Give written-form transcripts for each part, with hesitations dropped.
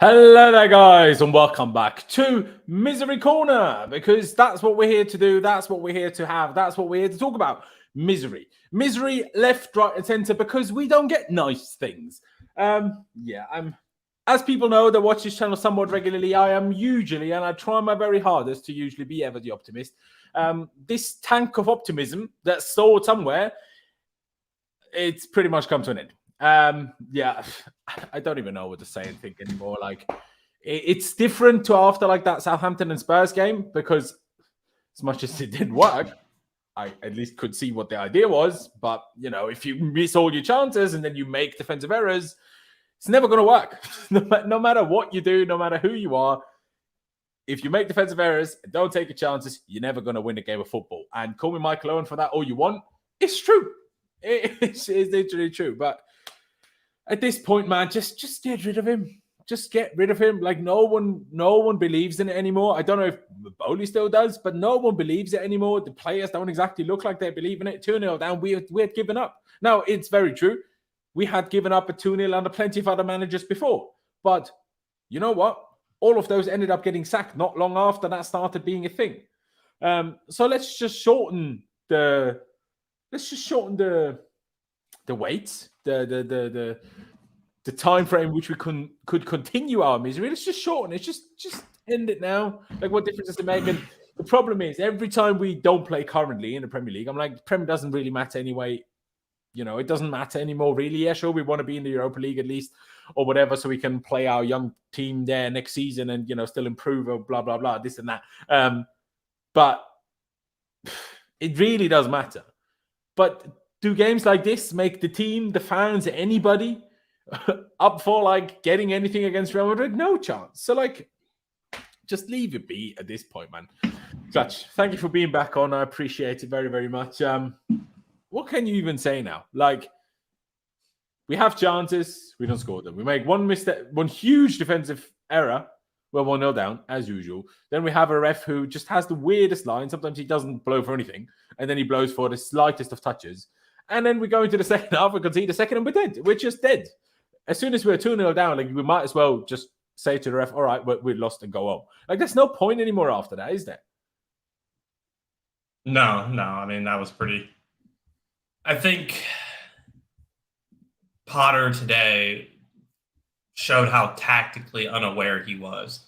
Hello there, guys, and welcome back to Misery Corner, because that's what we're here to do. That's what we're here to have. That's what we're here to talk about. Misery left, right, and center, because we don't get nice things. As people know that watch this channel somewhat regularly, I am usually, and I try my very hardest to usually be ever the optimist. This tank of optimism that's stored somewhere, it's pretty much come to an end. I don't even know what to say and think anymore. Like, it's different to after like that Southampton and Spurs game, because as much as it didn't work, I at least could see what the idea was. But, you know, if you miss all your chances and then you make defensive errors, it's never going to work. No matter what you do, no matter who you are, if you make defensive errors and don't take your chances, you're never going to win a game of football. And call me Michael Owen for that all you want. It's true. It's literally true. But at this point, man, just get rid of him. Just get rid of him. Like, no one believes in it anymore. I don't know if Bowley still does, but no one believes it anymore. The players don't exactly look like they believe in it. 2-0 down, we had given up. Now, it's very true. We had given up at 2-0 under plenty of other managers before. But you know what? All of those ended up getting sacked not long after that started being a thing. So let's just shorten the wait, the time frame which we could continue our misery. Let's just shorten it. Just end it now. Like, what difference does it make? And the problem is, every time we don't play currently in the Premier League, I'm like, Premier doesn't really matter anyway. You know, it doesn't matter anymore, really. Yeah, sure, we want to be in the Europa League at least, or whatever, so we can play our young team there next season and, you know, still improve or blah, blah, blah, this and that. But it really does matter. But do games like this make the team, the fans, anybody up for, like, getting anything against Real Madrid? No chance. So, like, just leave it be at this point, man. Clutch, thank you for being back on. I appreciate it very, very much. What can you even say now? Like, we have chances, we don't score them. We make one mistake, one huge defensive error. We're 1-0 down, as usual. Then we have a ref who just has the weirdest line. Sometimes he doesn't blow for anything, and then he blows for the slightest of touches. And then we go into the second half, we concede a second, and we're dead. We're just dead. As soon as we're 2-0 down, like, we might as well just say to the ref, all right, we're lost, and go home. Like, there's no point anymore after that, is there? No. I mean, that was pretty... I think Potter today showed how tactically unaware he was.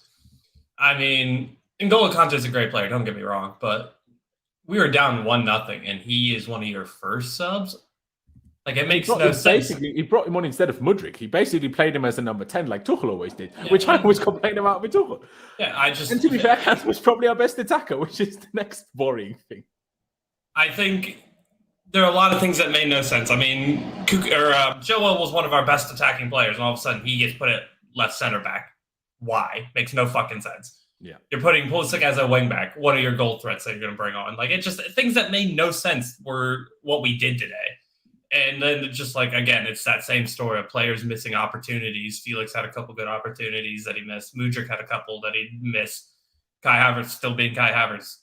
I mean, Ngolo Kante is a great player, don't get me wrong, but we were down 1-0, and he is one of your first subs. Like, it makes no sense. He brought him on instead of Mudryk. He basically played him as a number 10, like Tuchel always did, which I always complain about with Tuchel. Yeah, and to be fair, Kante was probably our best attacker, which is the next worrying thing. I think there are a lot of things that made no sense. I mean, Joao was one of our best attacking players, and all of a sudden he gets put at left center back. Why? Makes no fucking sense. Yeah. You're putting Pulisic as a wing back. What are your goal threats that you're going to bring on? Like, it just, things that made no sense were what we did today. And then just, like, again, it's that same story of players missing opportunities. Felix had a couple good opportunities that he missed. Mudryk had a couple that he missed. Kai Havertz still being Kai Havertz,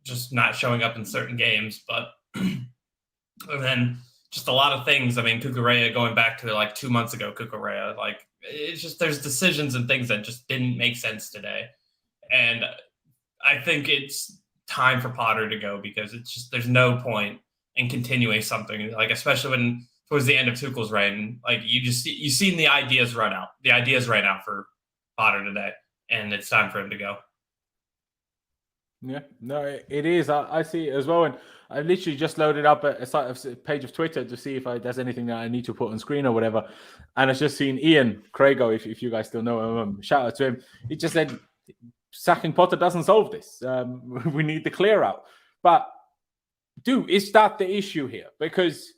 just not showing up in certain games. But and then just a lot of things. I mean, Cucurella going back to, like, 2 months ago, Cucurella, like, it's just, there's decisions and things that just didn't make sense today. And I think it's time for Potter to go, because it's just, there's no point in continuing something, like, especially when towards the end of Tuchel's reign, like, you've seen the ideas run out. The ideas ran out for Potter today, and it's time for him to go. Yeah, no, it is. I see it as well. And I literally just loaded up a page of Twitter to see if there's anything that I need to put on screen or whatever. And I've just seen Ian Craigo, if you guys still know him, shout out to him. He just said, sacking Potter doesn't solve this. We need the clear out. But, dude, is that the issue here? Because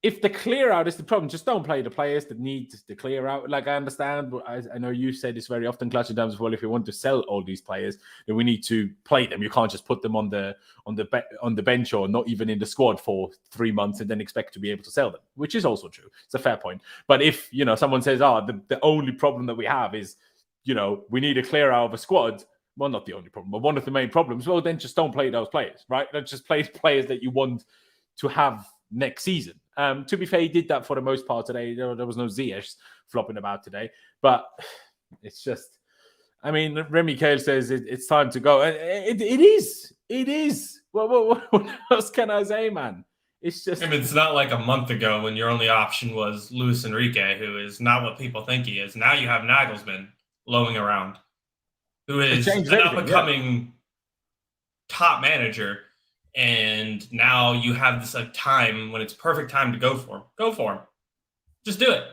if the clear out is the problem, just don't play the players that need the clear out. Like, I understand, but I know you say this very often, Clutch, in terms of, well, if you want to sell all these players, then we need to play them. You can't just put them on the bench or not even in the squad for 3 months and then expect to be able to sell them, which is also true. It's a fair point. But if, you know, someone says, the only problem that we have is, you know, we need a clear out of a squad. Well, not the only problem, but one of the main problems. Well, then just don't play those players, right? Let's just play the players that you want to have next season. To be fair, he did that for the most part today. There was no Ziyech flopping about today. But It's just, I mean, Remy Kale says it's time to go. It is. It is. What else can I say, man? It's just. I mean, it's not like a month ago when your only option was Luis Enrique, who is not what people think he is. Now you have Nagelsmann looming around, who is an up-and-coming top manager. And now you have this time when it's perfect time to go for him. Go for him. Just do it.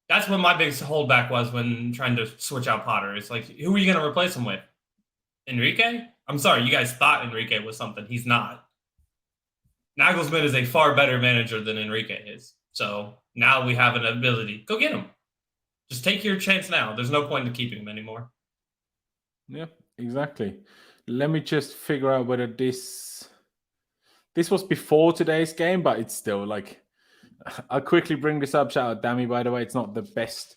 That's what my biggest holdback was when trying to switch out Potter. It's like, who are you going to replace him with? Enrique? I'm sorry, you guys thought Enrique was something. He's not. Nagelsmann is a far better manager than Enrique is. So now we have an ability. Go get him. Just take your chance now. There's no point in keeping him anymore. Yeah, exactly. Let me just figure out whether this was before today's game, but it's still like, I'll quickly bring this up. Shout out Dammy, by the way. It's not the best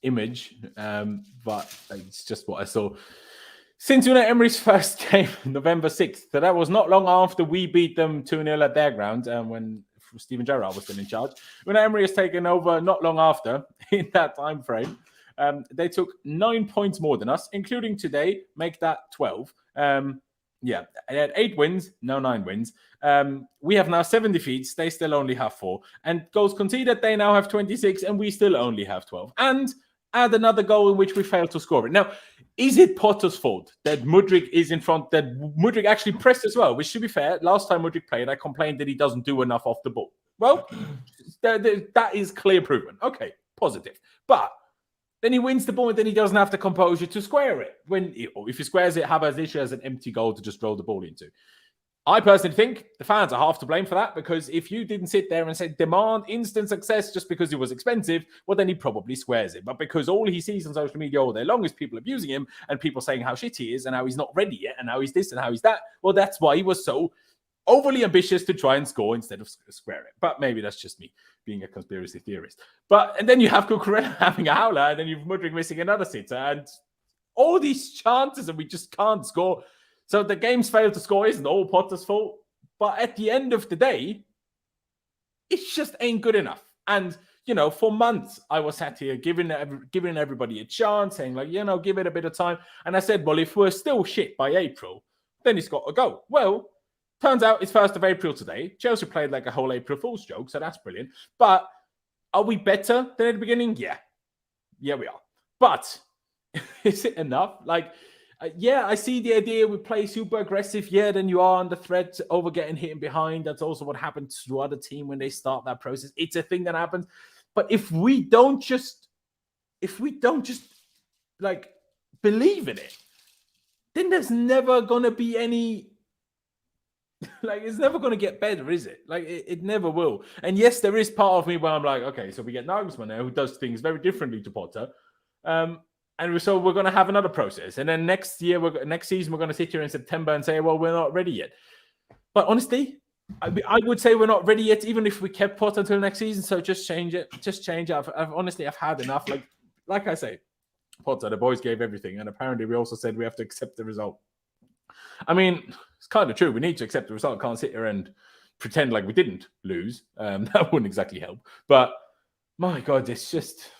image, but it's just what I saw. Since Unai Emery's first game, November 6th, so that was not long after we beat them 2-0 at their ground when Steven Gerrard was still in charge. Unai Emery has taken over not long after in that time frame. They took 9 points more than us, including today, make that 12. They had 8 wins, no 9 wins. We have now 7 defeats. They still only have 4. And goals conceded, they now have 26, and we still only have 12. And add another goal in which we failed to score it. Now, is it Potter's fault that Mudryk is in front, that Mudryk actually pressed as well? Which, should be fair, last time Mudryk played, I complained that he doesn't do enough off the ball. Well, that is clear proven. Okay, positive. But then he wins the ball and then he doesn't have the composure to square it. If he squares it, Havertz has an empty goal to just roll the ball into. I personally think the fans are half to blame for that, because if you didn't sit there and say demand instant success just because it was expensive, well, then he probably squares it. But because all he sees on social media all day long is people abusing him and people saying how shit he is and how he's not ready yet and how he's this and how he's that, well, that's why he was so overly ambitious to try and score instead of square it. But maybe that's just me being a conspiracy theorist. And then you have Cucurella having a howler, and then you've Mudryk missing another sitter, and all these chances, and we just can't score. So the game's failed to score isn't all Potter's fault. But at the end of the day, it just ain't good enough. And, for months, I was sat here giving everybody a chance, saying, give it a bit of time. And I said, well, if we're still shit by April, then it's got to go. Well, turns out it's 1st of April today. Chelsea played like a whole April Fool's joke, so that's brilliant. But are we better than at the beginning? Yeah. Yeah, we are. But is it enough? I see the idea we play super aggressive. Yeah, then you are under threat over getting hit in behind. That's also what happens to other team when they start that process. It's a thing that happens. But if we don't just believe in it, then there's never going to be any, it's never going to get better, is it? It never will. And yes, there is part of me where I'm like, okay, so we get Nagelsmann now who does things very differently to Potter. And so we're going to have another process. And then next season, we're going to sit here in September and say, well, we're not ready yet. But honestly, I would say we're not ready yet, even if we kept Potter until next season. So just change it. Just change it. I've had enough. Like I say, Potter, the boys gave everything. And apparently we also said we have to accept the result. I mean, it's kind of true. We need to accept the result. Can't sit here and pretend like we didn't lose. That wouldn't exactly help. But my God, it's just...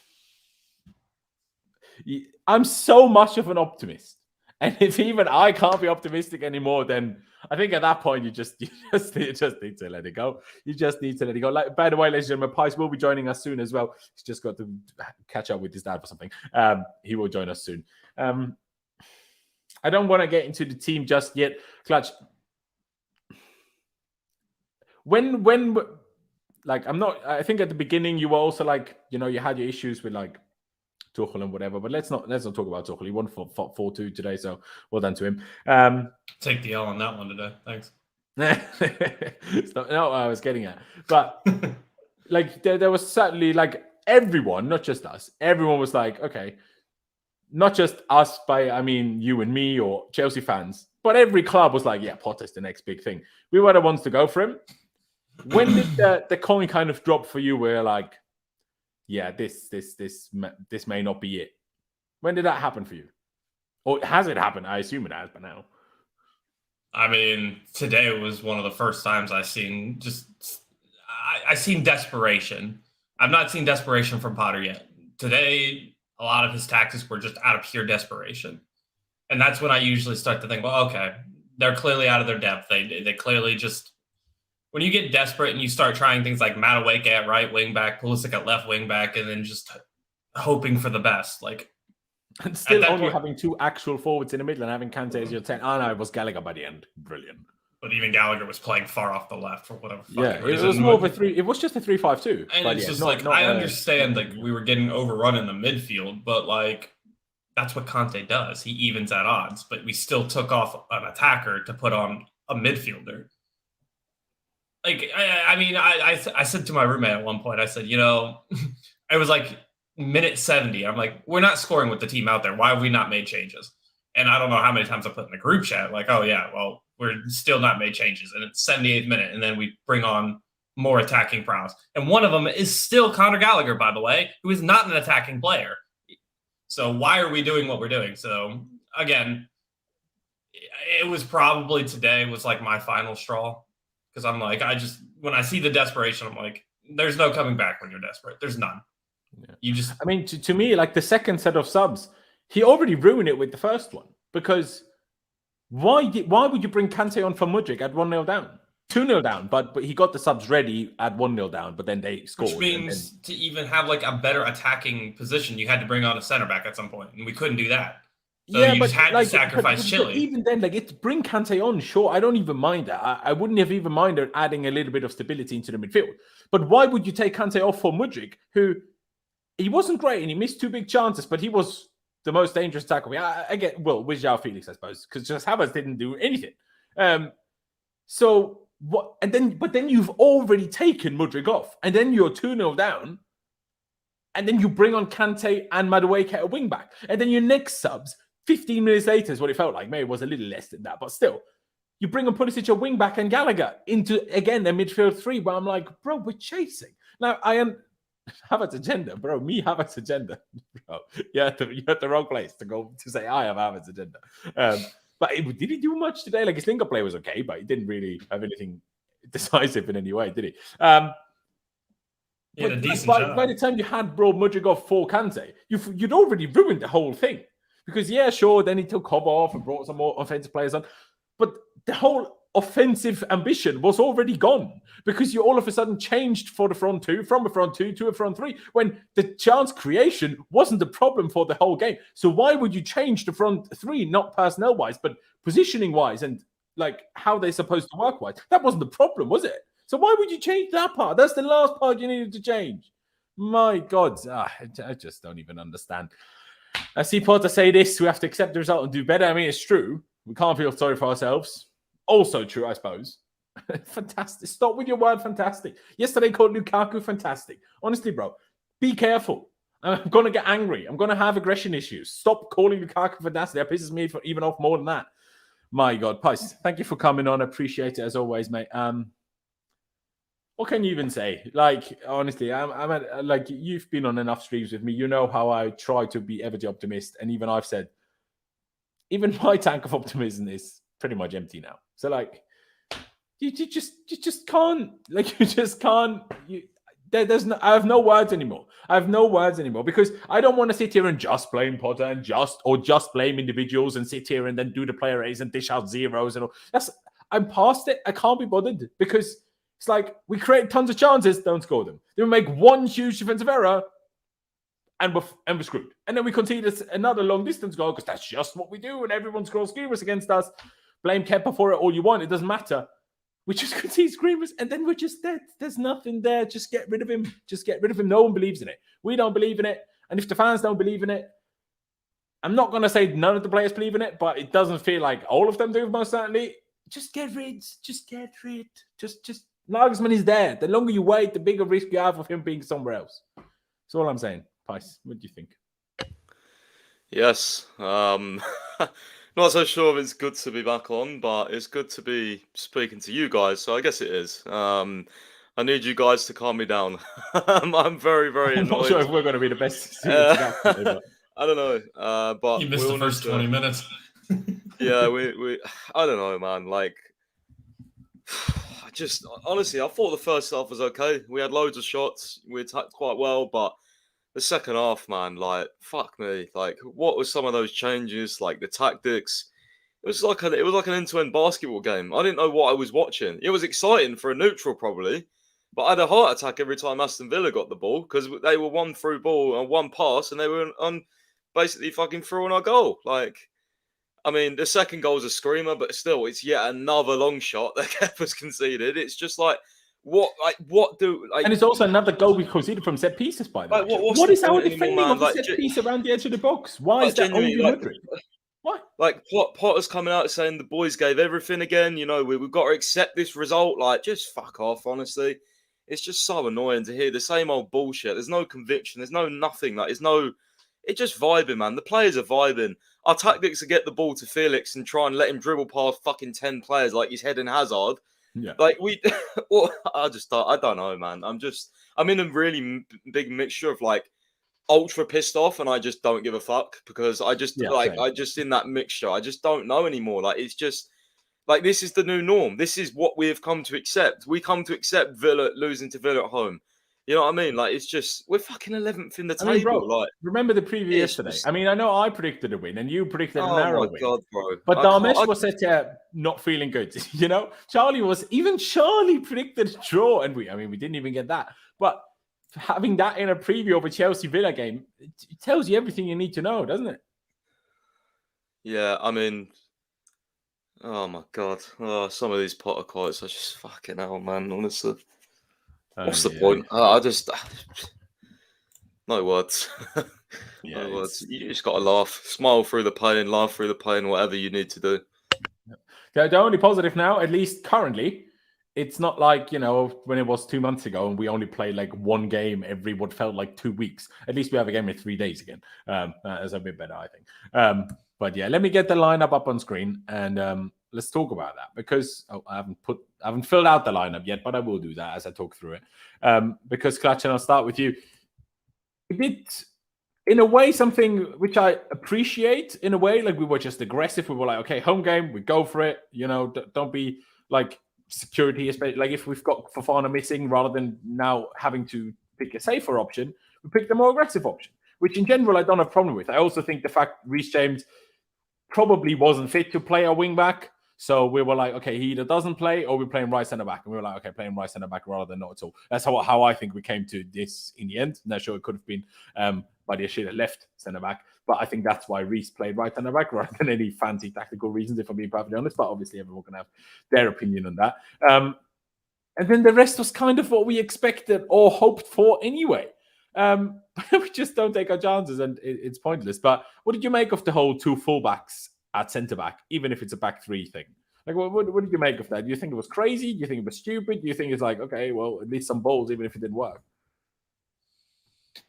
I'm so much of an optimist. And if even I can't be optimistic anymore, then I think at that point, you just need to let it go. You just need to let it go. By the way, ladies and gentlemen, Pice will be joining us soon as well. He's just got to catch up with his dad or something. He will join us soon. I don't want to get into the team just yet. Clutch. I think at the beginning you were also you had your issues with Tuchel and whatever, but let's not talk about Tuchel. He won 4-2 today, so well done to him. Take the L on that one today. Thanks. Not what I was getting at. But there was certainly everyone, not just us, everyone was okay, not just us I mean you and me or Chelsea fans, but every club was yeah, Potter's the next big thing. We were the ones to go for him. When did the coin kind of drop for you where yeah, this may not be it? When did that happen for you? Or has it happened? I assume it has by now. I mean, today was one of the first times I've seen I seen desperation. I've not seen desperation from Potter yet. today, a lot of his tactics were just out of pure desperation. And that's when I usually start to think, well, okay, they're clearly out of their depth. They clearly just, when you get desperate and you start trying things like Mudryk at right wing back, Pulisic at left wing back, and then just hoping for the best. Like, and still only having 2 actual forwards in the middle and having Kante as your 10. Oh, no, it was Gallagher by the end. Brilliant. But even Gallagher was playing far off the left for whatever. Yeah, it was more of a 3. It was just a 3-5-2. And it's just I understand like we were getting overrun in the midfield, but like that's what Kante does. He evens at odds, but we still took off an attacker to put on a midfielder. Like, I said to my roommate at one point, I said, I was like minute 70. I'm like, we're not scoring with the team out there. Why have we not made changes? And I don't know how many times I put in the group chat, like, oh yeah, well, we're still not made changes. And it's 78th minute. And then we bring on more attacking prowess. And one of them is still Conor Gallagher, by the way, who is not an attacking player. So why are we doing what we're doing? So again, it was probably today was like my final straw. Because I'm like, when I see the desperation, I'm like, there's no coming back when you're desperate. There's none. Yeah. You just, I mean, to me, like the second set of subs, he already ruined it with the first one. Because why would you bring Kante on for Mudryk at 1-0 down? 2-0 down, but he got the subs ready at 1-0 down, but then they scored. Which means to even have like a better attacking position, you had to bring on a center back at some point, and we couldn't do that. So yeah, you just had to sacrifice Chile. But even then, like, it's bring Kante on, sure, I don't even mind that. I wouldn't have even minded adding a little bit of stability into the midfield. But why would you take Kante off for Mudryk, who he wasn't great and he missed 2 big chances, but he was the most dangerous tackle. I get, well, with Joao Felix, I suppose, because just Havertz didn't do anything. So what? But then you've already taken Mudryk off, and then you're 2-0 down, and then you bring on Kante and Mudryk at a wing back, and then your next subs 15 minutes later is what it felt like. Maybe it was a little less than that, but still, you bring on Pulisic a wing back and Gallagher into again a midfield 3. Where I'm like, bro, we're chasing now. I am. Havertz agenda, bro. Me Havertz agenda, bro. You're at the wrong place to go to say I have Havertz agenda. But did he do much today? Like his link up play was okay, but he didn't really have anything decisive in any way, did he? By the time you had bro Mudryk off for Kante, you'd already ruined the whole thing. Because yeah, sure, then he took Cobb off and brought some more offensive players on, but the whole offensive ambition was already gone because you all of a sudden changed for the front 2 from a front 2 to a front 3 when the chance creation wasn't the problem for the whole game. So why would you change the front 3, not personnel wise, but positioning wise and like how they're supposed to work wise? That wasn't the problem, was it? So why would you change that part? That's the last part you needed to change. My God, I just don't even understand. I see Potter say this: we have to accept the result and do better. I mean, it's true. We can't feel sorry for ourselves. Also true, I suppose. Fantastic. Stop with your word fantastic. Yesterday called Lukaku fantastic. Honestly, bro, be careful. I'm going to get angry. I'm going to have aggression issues. Stop calling Lukaku fantastic. That pisses me even off more than that. My God. Pice, thank you for coming on. I appreciate it as always, mate. What can you even say? Like, honestly, I'm at, like, you've been on enough streams with me. You know how I try to be ever the optimist. And even I've said, even my tank of optimism is pretty much empty now. So like, you just can't, like, you just can't. I have no words anymore. I have no words anymore because I don't want to sit here and just blame Potter and just blame individuals and sit here and then do the player A's and dish out zeros and all. I'm past it. I can't be bothered because it's like we create tons of chances, don't score them. Then we make one huge defensive error and we're screwed. And then we concede another long distance goal because that's just what we do and everyone scores screamers against us. Blame Kepa for it all you want. It doesn't matter. We just concede screamers and then we're just dead. There's nothing there. Just get rid of him. Just get rid of him. No one believes in it. We don't believe in it. And if the fans don't believe in it, I'm not going to say none of the players believe in it, but it doesn't feel like all of them do, most certainly. Just get rid. Just get rid. Just Nagelsmann is there. The longer you wait, the bigger risk you have of him being somewhere else. That's all I'm saying. Pice, what do you think? Yes. Not so sure if it's good to be back on, but it's good to be speaking to you guys. So I guess it is. I need you guys to calm me down. I'm very, very annoyed. I'm not sure if we're going to be the best. I don't know. But you missed the first 20 minutes. Yeah, we. I don't know, man. Like, honestly, I thought the first half was okay. We had loads of shots. We attacked quite well, but the second half, man, like, fuck me. Like, what was some of those changes? Like, the tactics. It was like an end-to-end basketball game. I didn't know what I was watching. It was exciting for a neutral, probably. But I had a heart attack every time Aston Villa got the ball because they were one through ball and one pass and they were on basically fucking through on our goal. Like, I mean, the second goal's a screamer, but still, it's yet another long shot that Kepa's conceded. It's just like, and it's also another goal we conceded from set pieces, by the way. What is our defending of the set piece around the edge of the box? Why is that only Mudryk? What? Like, Potter's coming out saying the boys gave everything again. You know, we've got to accept this result. Like, just fuck off, honestly. It's just so annoying to hear the same old bullshit. There's no conviction. There's no nothing. Like, it's just vibing, man. The players are vibing. Our tactics are get the ball to Felix and try and let him dribble past fucking 10 players like he's heading Hazard. Yeah. Like, I don't know, man. I'm in a really big mixture of like ultra pissed off and I just don't give a fuck because I just in that mixture. I just don't know anymore. Like, it's just like, this is the new norm. This is what we have come to accept. We come to accept Villa losing to Villa at home. You know what I mean? Like, it's just, we're fucking 11th in the table. Bro, like, remember the preview yesterday? I mean, I know I predicted a win and you predicted a narrow win. God, bro. But Darmesh was said to not feeling good. You know, Charlie predicted a draw, and we didn't even get that. But having that in a preview of a Chelsea Villa game, it tells you everything you need to know, doesn't it? Yeah, I mean, oh my God. Oh, some of these Potter quotes are just fucking hell, man, honestly. What's the point? I just no words. No words. You just gotta laugh, smile through the pain, laugh through the pain, whatever you need to do. The only positive now, at least currently, it's not like, you know, when it was 2 months ago and we only played like one game every what felt like 2 weeks. At least we have a game in 3 days again. That's a bit better, I think. But yeah, let me get the lineup up on screen and let's talk about that because I haven't filled out the lineup yet, but I will do that as I talk through it. Because Clutch, and I'll start with you. We did, in a way, something which I appreciate. In a way, like we were just aggressive. We were like, okay, home game, we go for it. You know, don't be like security, especially like if we've got Fofana missing, rather than now having to pick a safer option, we picked the more aggressive option, which in general I don't have a problem with. I also think the fact Reece James probably wasn't fit to play a wing back. So we were like, okay, he either doesn't play or we're playing right centre back. And we were like, okay, playing right centre back rather than not at all. That's how I think we came to this in the end. Not sure it could have been Badiashile left centre back, but I think that's why Reece played right centre back rather than any fancy tactical reasons, if I'm being perfectly honest. But obviously, everyone can have their opinion on that. And then the rest was kind of what we expected or hoped for anyway. We just don't take our chances, and it's pointless. But what did you make of the whole two fullbacks at centre back, even if it's a back three thing? Like, what did you make of that? Do you think it was crazy? Do you think it was stupid? Do you think it's like, okay, well, at least some balls, even if it didn't work?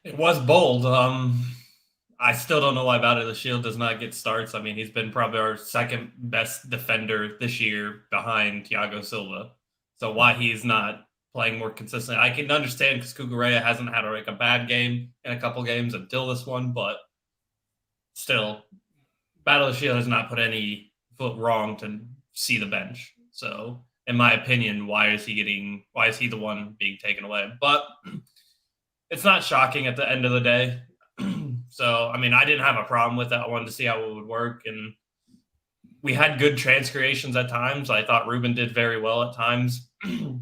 It was bold. I still don't know why Badiashile does not get starts. I mean, he's been probably our second best defender this year behind Thiago Silva. So why he's not playing more consistently, I can understand because Cucurella hasn't had a bad game in a couple games until this one, but still, Badiashile has not put any foot wrong to see the bench. So, in my opinion, why is he the one being taken away? But it's not shocking at the end of the day. So, I mean, I didn't have a problem with it. I wanted to see how it would work, and we had good trans creations at times. I thought Ruben did very well at times,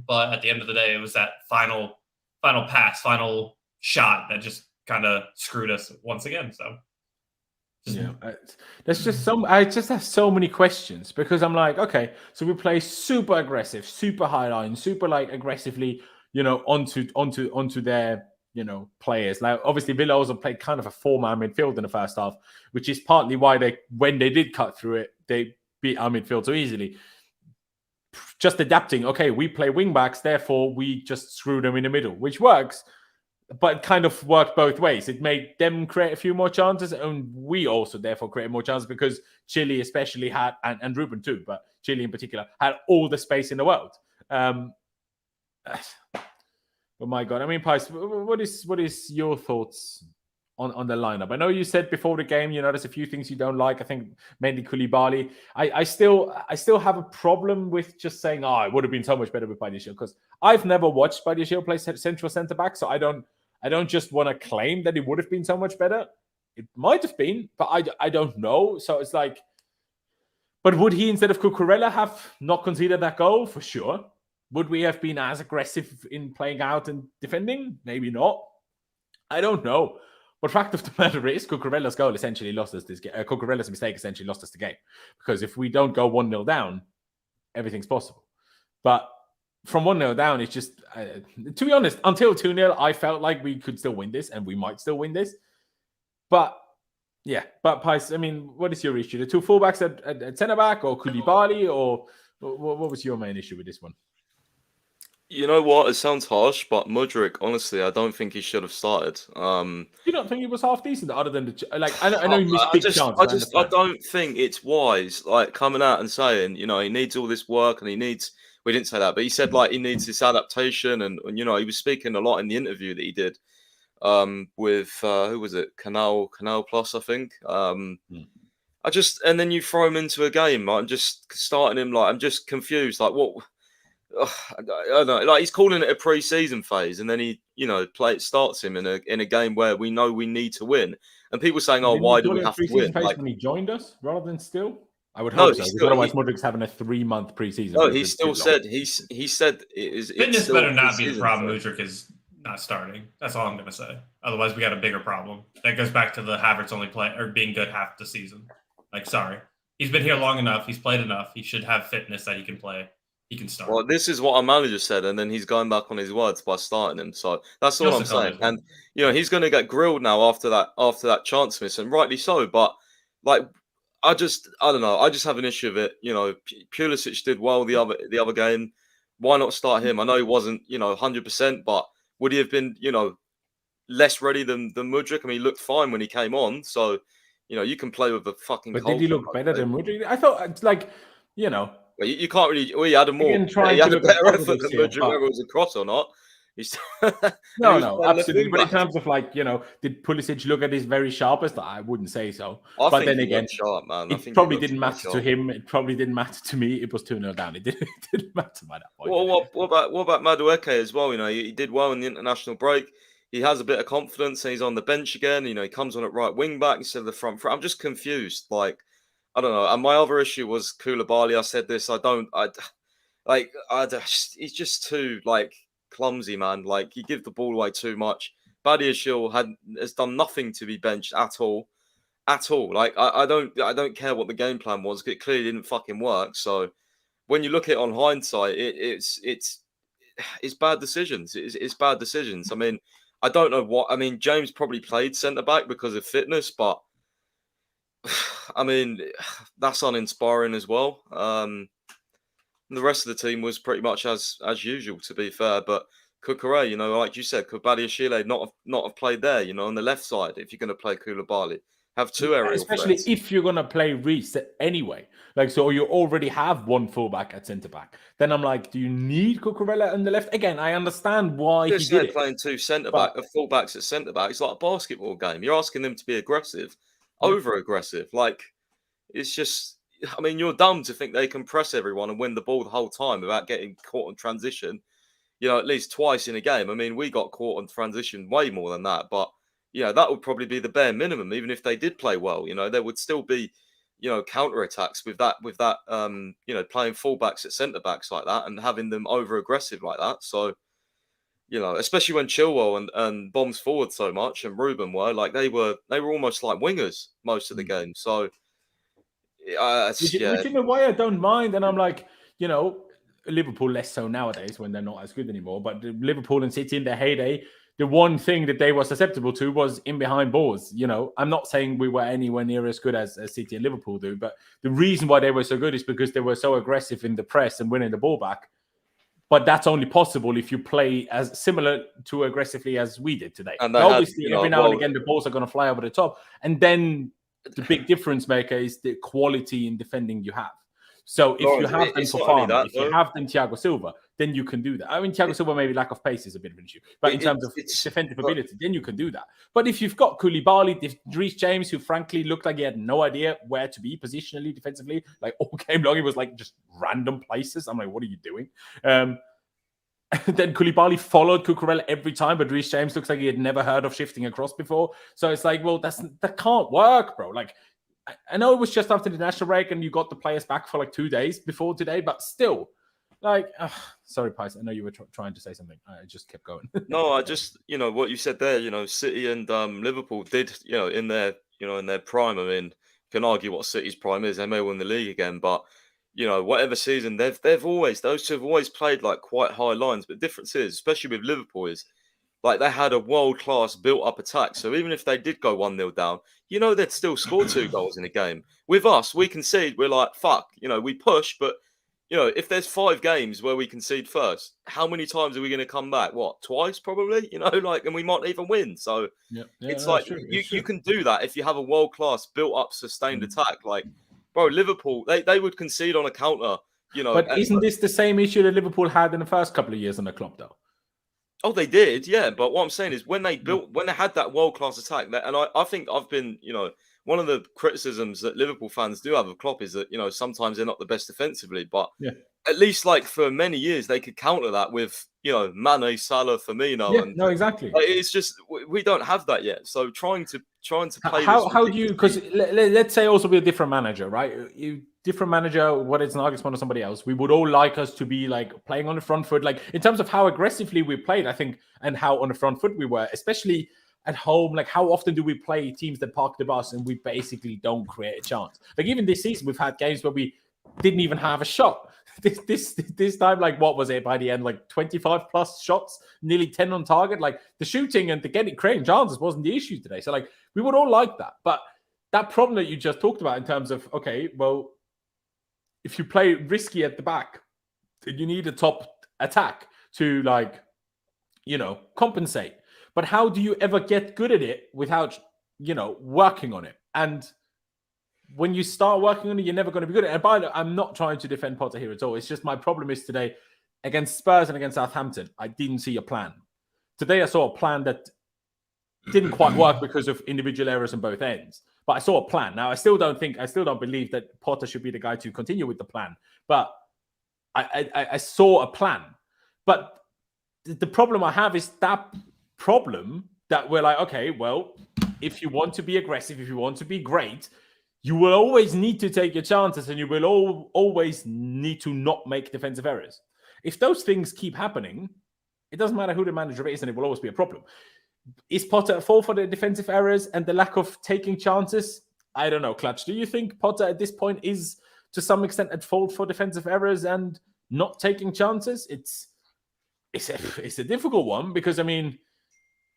but at the end of the day, it was that final pass, final shot that just kind of screwed us once again. So, there's just I just have so many questions because I'm like, okay, so we play super aggressive, super high line, super like aggressively, you know, onto their, you know, players. Like obviously Villa also played kind of a 4-man midfield in the first half, which is partly why when they did cut through it, they beat our midfield so easily. Just adapting. Okay, we play wing backs, therefore we just screw them in the middle, which works, but it kind of worked both ways. It made them create a few more chances, and we also therefore created more chances because Chile especially had, and Ruben too, but Chile in particular, had all the space in the world. Oh my God. I mean, Pice, what is your thoughts on the lineup? I know you said before the game, you know, there's a few things you don't like. I think mainly Koulibaly. I still have a problem with just saying, it would have been so much better with Badiashile, because I've never watched Badiashile play central centre back, so I don't I don't just want to claim that it would have been so much better. It might have been, but I don't know. So it's like, but would he, instead of Cucurella, have not conceded that goal? For sure. Would we have been as aggressive in playing out and defending? Maybe not. I don't know. But fact of the matter is, Cucurella's goal essentially lost us this game. Cucurella's mistake essentially lost us the game. Because if we don't go 1-0 down, everything's possible. But from 1-0 down, it's just, to be honest, until 2-0, I felt like we could still win this and we might still win this. But yeah, but Pice, I mean, what is your issue? The two fullbacks at centre-back or Koulibaly, or what was your main issue with this one? You know what? It sounds harsh, but Mudryk, honestly, I don't think he should have started. You don't think he was half decent, other than I know he missed big chances. I don't think it's wise, like coming out and saying, he needs all this work and he needs. We didn't say that, but he said like he needs this adaptation, and he was speaking a lot in the interview that he did with who was it? Canal Plus, I think. And then you throw him into a game. I'm just starting him. Like I'm just confused. Like what? I don't know. Like he's calling it a pre-season phase, and then he, starts him in a game where we know we need to win. And people saying, "Oh, why do we have to win?" Like when he joined us, rather than still. I would hope so. Otherwise, Mudryk's having a 3-month pre-season. No, he still said he said it is. Fitness better not be the problem. Mudryk is not starting. That's all I'm going to say. Otherwise, we got a bigger problem. That goes back to the Havertz only play or being good half the season. Like, sorry, he's been here long enough. He's played enough. He should have fitness that he can play. He can start. Well, this is what our manager said, and then he's going back on his words by starting him. So that's all I'm saying. And he's going to get grilled now after that chance miss, and rightly so. But like, I don't know. I just have an issue with it. Pulisic did well the other game. Why not start him? I know he wasn't 100%, but would he have been less ready than Mudryk? I mean, he looked fine when he came on. So you can play with a fucking. But did he look better than Mudryk? I thought Well, you can't really. Well, he had a more. He had a better effort than Mudryk, whether it was a cross or not. No, absolutely. But in terms of did Pulisic look at his very sharpest? I wouldn't say so. But then again, sharp, man. It probably didn't matter to him. It probably didn't matter to me. It was 2-0 down. It didn't matter by that point. Well, what about Mudryk as well? He did well in the international break. He has a bit of confidence, and he's on the bench again. He comes on at right wing back instead of the front. I'm just confused. I don't know. And my other issue was Koulibaly. I said this. He's just too clumsy, man. He give the ball away too much. Badiashile has done nothing to be benched at all. I don't care what the game plan was. It clearly didn't fucking work. So when you look at it on hindsight, it's bad decisions. It's bad decisions. I mean, I don't know what. I mean, James probably played centre back because of fitness, but I mean, that's uninspiring as well. The rest of the team was pretty much as usual, to be fair. But Cucurella, like you said, could Badiashile not have played there, on the left side if you're going to play Koulibaly? Have two aerial especially threats. If you're going to play Reece anyway. So you already have one fullback at centre-back. Then I'm like, do you need Cucurella on the left? Again, I understand why he did it. Playing two fullbacks at centre-back. It's like a basketball game. You're asking them to be aggressive, over-aggressive. It's just... I mean, you're dumb to think they can press everyone and win the ball the whole time without getting caught on transition, at least twice in a game. I mean, we got caught on transition way more than that. But, that would probably be the bare minimum. Even if they did play well, there would still be, counter-attacks with that, playing fullbacks at centre-backs like that and having them over-aggressive like that. So, especially when Chilwell and bombs forward so much and Ruben were, they were almost like wingers most of the game. So... which in a way I don't mind, and I'm like, Liverpool less so nowadays when they're not as good anymore. But Liverpool and City in their heyday, the one thing that they were susceptible to was in behind balls. I'm not saying we were anywhere near as good as City and Liverpool do, but the reason why they were so good is because they were so aggressive in the press and winning the ball back. But that's only possible if you play as similar to aggressively as we did today. And obviously, every now and again, the balls are going to fly over the top, and then the big difference maker is the quality in defending you have. So if you have them for Farmer, if you have them Thiago Silva, then you can do that. I mean, Thiago Silva, maybe lack of pace is a bit of an issue. But in terms of defensive ability, then you can do that. But if you've got Koulibaly, Reece James, who frankly looked like he had no idea where to be positionally, defensively, all game long, he was just random places. I'm like, what are you doing? then Koulibaly followed Cucurella every time, but Reece James looks like he had never heard of shifting across before. So it's like, well, that can't work, bro. Like, I know it was just after the national break and you got the players back for like 2 days before today, but still, like, sorry, Pies, I know you were trying to say something. I just kept going. No, I just, what you said there, City and Liverpool did, in their prime. I mean, you can argue what City's prime is. They may win the league again, but whatever season those two have always played like quite high lines. But the difference is, especially with Liverpool, is like they had a world-class built-up attack. So even if they did go 1-0 down, they'd still score 2 goals in a game. With us, we concede. We're like, fuck, we push, but if there's 5 games where we concede first, how many times are we going to come back? What, twice probably? And we might even win. So it's like you can do that if you have a world-class built-up sustained attack. Like, bro, Liverpool, they would concede on a counter. But isn't this the same issue that Liverpool had in the first couple of years on the club, though? Oh, they did, yeah. But what I'm saying is when they had that world-class attack, and I think I've been, one of the criticisms that Liverpool fans do have of Klopp is that, sometimes they're not the best defensively, but at least like for many years, they could counter that with, Mane, Salah, Firmino. Yeah, no, exactly. It's just, we don't have that yet. So trying to play how do you, because let's say also be a different manager, right? Different manager, whether it's Nagelsmann or somebody else, we would all like us to be like playing on the front foot, like in terms of how aggressively we played, I think, and how on the front foot we were, especially at home. Like, how often do we play teams that park the bus and we basically don't create a chance? Like, even this season, we've had games where we didn't even have a shot. This time, like, what was it by the end? Like 25 plus shots, nearly 10 on target. Like, the shooting and the creating chances wasn't the issue today. So, like, we would all like that. But that problem that you just talked about in terms of, okay, well, if you play risky at the back, you need a top attack to, like, compensate. But how do you ever get good at it without, working on it? And when you start working on it, you're never going to be good at it. And by the way, I'm not trying to defend Potter here at all. It's just my problem is today against Spurs and against Southampton, I didn't see a plan. Today I saw a plan that didn't quite work because of individual errors on both ends. But I saw a plan. Now, I still don't believe that Potter should be the guy to continue with the plan. But I saw a plan. But the problem I have is that problem that we're like, okay, well, if you want to be aggressive, if you want to be great, you will always need to take your chances and you will always need to not make defensive errors. If those things keep happening, it doesn't matter who the manager is and it will always be a problem. Is Potter at fault for the defensive errors and the lack of taking chances? I don't know, Clutch. Do you think Potter at this point is to some extent at fault for defensive errors and not taking chances? It's a difficult one because, I mean,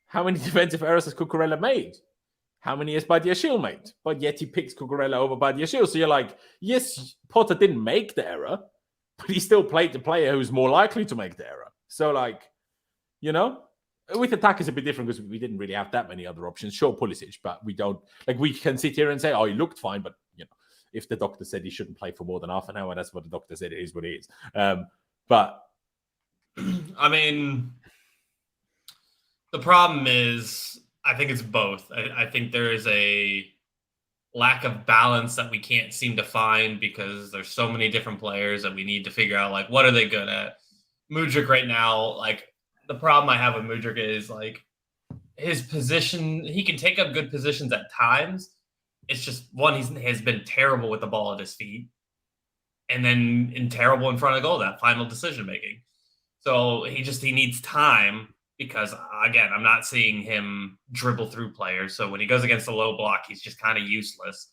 how many defensive errors has Cucurella made? How many has Badiashile made? But yet he picks Cucurella over Badiashile. So you're like, yes, Potter didn't make the error, but he still played the player who's more likely to make the error. So, like, with attack is a bit different because we didn't really have that many other options. Sure, Pulisic, but we don't, like, we can sit here and say, oh, he looked fine, but, if the doctor said he shouldn't play for more than half an hour, that's what the doctor said. It is what it is. But I mean, the problem is, I think it's both. I think there is a lack of balance that we can't seem to find because there's so many different players that we need to figure out, like, what are they good at? Mudryk right now, like, the problem I have with Mudryk is, like, his position, he can take up good positions at times. It's just, one, he has been terrible with the ball at his feet. And then terrible in front of goal, that final decision-making. So he needs time because, again, I'm not seeing him dribble through players. So when he goes against a low block, he's just kind of useless.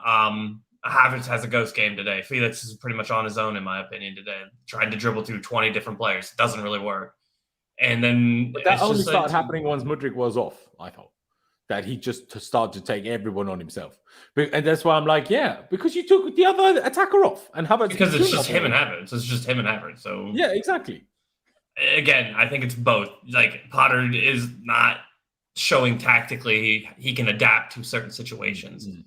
Havertz has a ghost game today. Felix is pretty much on his own, in my opinion, today. Trying to dribble through 20 different players. It doesn't really work. And then... But that only started happening once Mudryk was off, I thought. That he just started to take everyone on himself. And that's why I'm like, yeah, because you took the other attacker off. And Havertz... Because it's just him and Havertz. It's just him and Havertz. So... Yeah, exactly. Again, I think it's both. Like, Potter is not showing tactically he can adapt to certain situations. Mm-hmm.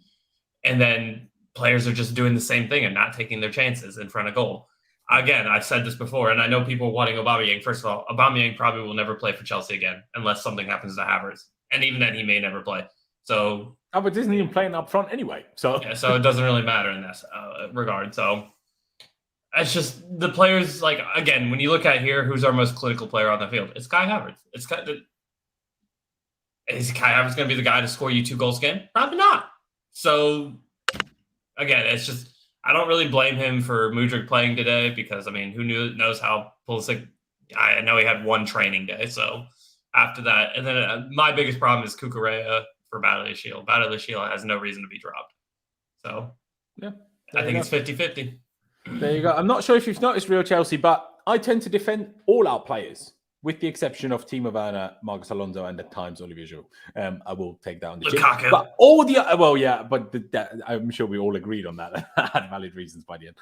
And then players are just doing the same thing and not taking their chances in front of goal. Again, I've said this before, and I know people wanting Aubameyang. First of all, Aubameyang probably will never play for Chelsea again unless something happens to Havertz. And even then, he may never play. So Havertz isn't even playing up front anyway. So yeah, so it doesn't really matter in this regard. So It's just the players, like, again, when you look at here, who's our most clinical player on the field? It's Kai Havertz. Is Kai Havertz going to be the guy to score you 2 goals a game? Probably not. So, again, it's just, I don't really blame him for Mudryk playing today because, I mean, who knows how Pulisic, I know he had 1 training day. So, after that, and then my biggest problem is Cucurella for Badiashile. Badiashile has no reason to be dropped. So, yeah, I think it's 50-50. There you go. I'm not sure if you've noticed, Real Chelsea, but I tend to defend all our players, with the exception of Timo Werner, Marcos Alonso, and at times Olivier Giroud. I will take that on the chin. But all the I'm sure we all agreed on that. Had valid reasons by the end.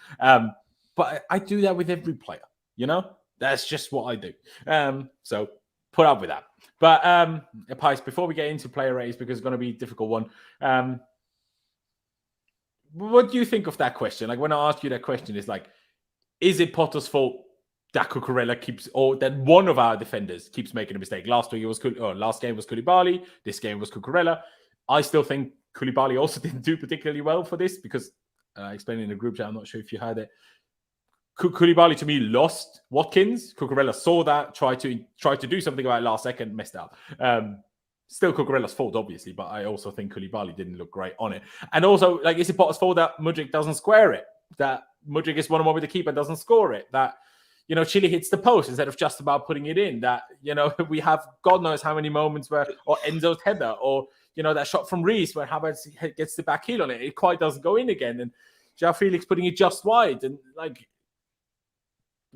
But I do that with every player. You know, that's just what I do. So put up with that. But Pice, before we get into player ratings, because it's going to be a difficult one. What do you think of that question? Like, when I ask you that question, it's like, is it Potter's fault that Cucurella keeps, or that one of our defenders keeps making a mistake? Last game was Koulibaly. This game was Cucurella. I still think Koulibaly also didn't do particularly well for this because, I explained in the group chat, I'm not sure if you heard it. Koulibaly, to me, lost Watkins. Cucurella saw that, tried to do something about it last second, messed up. Still Cucurella's fault, obviously, but I also think Koulibaly didn't look great on it. And also, like, is it Potter's fault that Mudryk doesn't square it? That Mudryk is 1-on-1 with the keeper, doesn't score it? That, you know, Chile hits the post instead of just about putting it in? That, you know, we have God knows how many moments where, or Enzo's header, or, you know, that shot from Reece where Havertz gets the back heel on it. It quite doesn't go in again. And Joao Felix putting it just wide. And, like,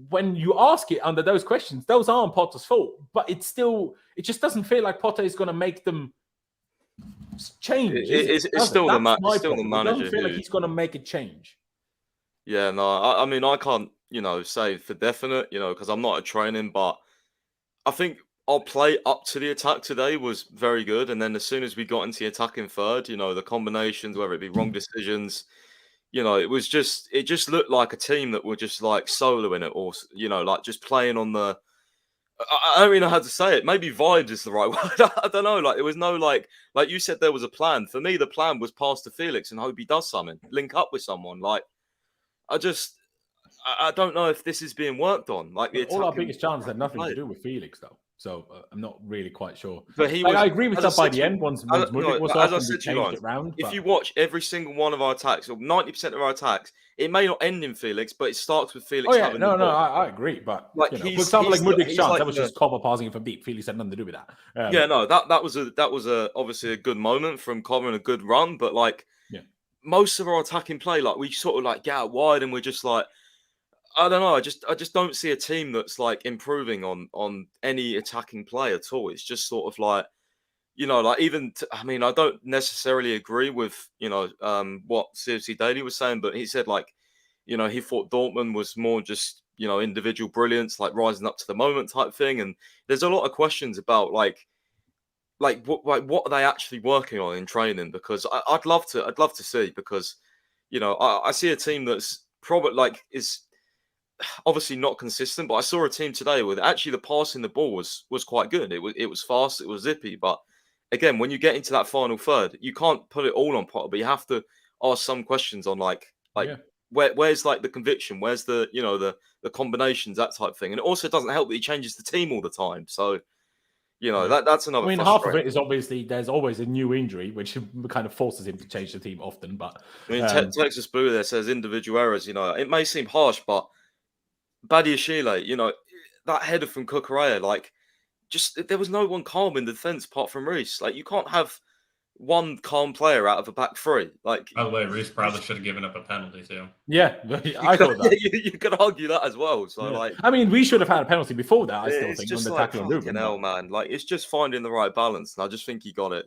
when you ask it under those questions, those aren't Potter's fault, but it just doesn't feel like Potter is going to make them change. It's still the manager. It doesn't feel like he's going to make a change. Yeah, no, I mean, I can't, you know, say for definite, you know, because I'm not a training, but I think our play up to the attack today was very good. And then as soon as we got into the attacking third, you know, the combinations, whether it be wrong decisions, you know, it just looked like a team that were just like soloing it, or, you know, like just playing on the, I don't really know how to say it. Maybe vibes is the right word. I don't know. Like, there was no, like you said, there was a plan. For me, the plan was pass to Felix and hope he does something, link up with someone. Like, I don't know if this is being worked on. Like, all our biggest chances had nothing to do with Felix, though. So I'm not really quite sure. But I agree with that by the end. Once Mudryk was off, and we changed it round. If you watch every single one of our attacks, or 90% of our attacks, it may not end in Felix, but it starts with Felix. Oh yeah, I agree. But like, you know, for example, like Mudryk's chance, like, that was just Cover passing from deep. Felix had nothing to do with that. That was obviously a good moment from Cover and a good run. But like, most of our attacking play, like, we sort of like get out wide and we're just like, I don't know. I just don't see a team that's like improving on any attacking play at all. It's just sort of like, you know, like I mean, I don't necessarily agree with, you know, what CFC Daily was saying, but he said, like, you know, he thought Dortmund was more just, you know, individual brilliance, like rising up to the moment type thing. And there's a lot of questions about like what are they actually working on in training? Because I'd love to see, because, you know, I see a team that's probably like is obviously not consistent, but I saw a team today with actually the passing the ball was quite good. It was fast, it was zippy, but again, when you get into that final third, you can't put it all on Potter, but you have to ask some questions on where's like the conviction, where's the, you know, the combinations, that type of thing. And it also doesn't help that he changes the team all the time. So, you know, that's another. I mean, half of it is obviously there's always a new injury, which kind of forces him to change the team often. But I mean, Texas Blue there says individual errors. You know, it may seem harsh, but Badiashile, you know, that header from Cucurella, like, just there was no one calm in the defense apart from Reece. Like, you can't have one calm player out of a back three. Like, by the way, Reece probably should have given up a penalty too. Yeah, I thought that. You could argue that as well. So, like, I mean, we should have had a penalty before that. I still think, just on the like, tackle on Ruben. Man, like, it's just finding the right balance, and I just think he got it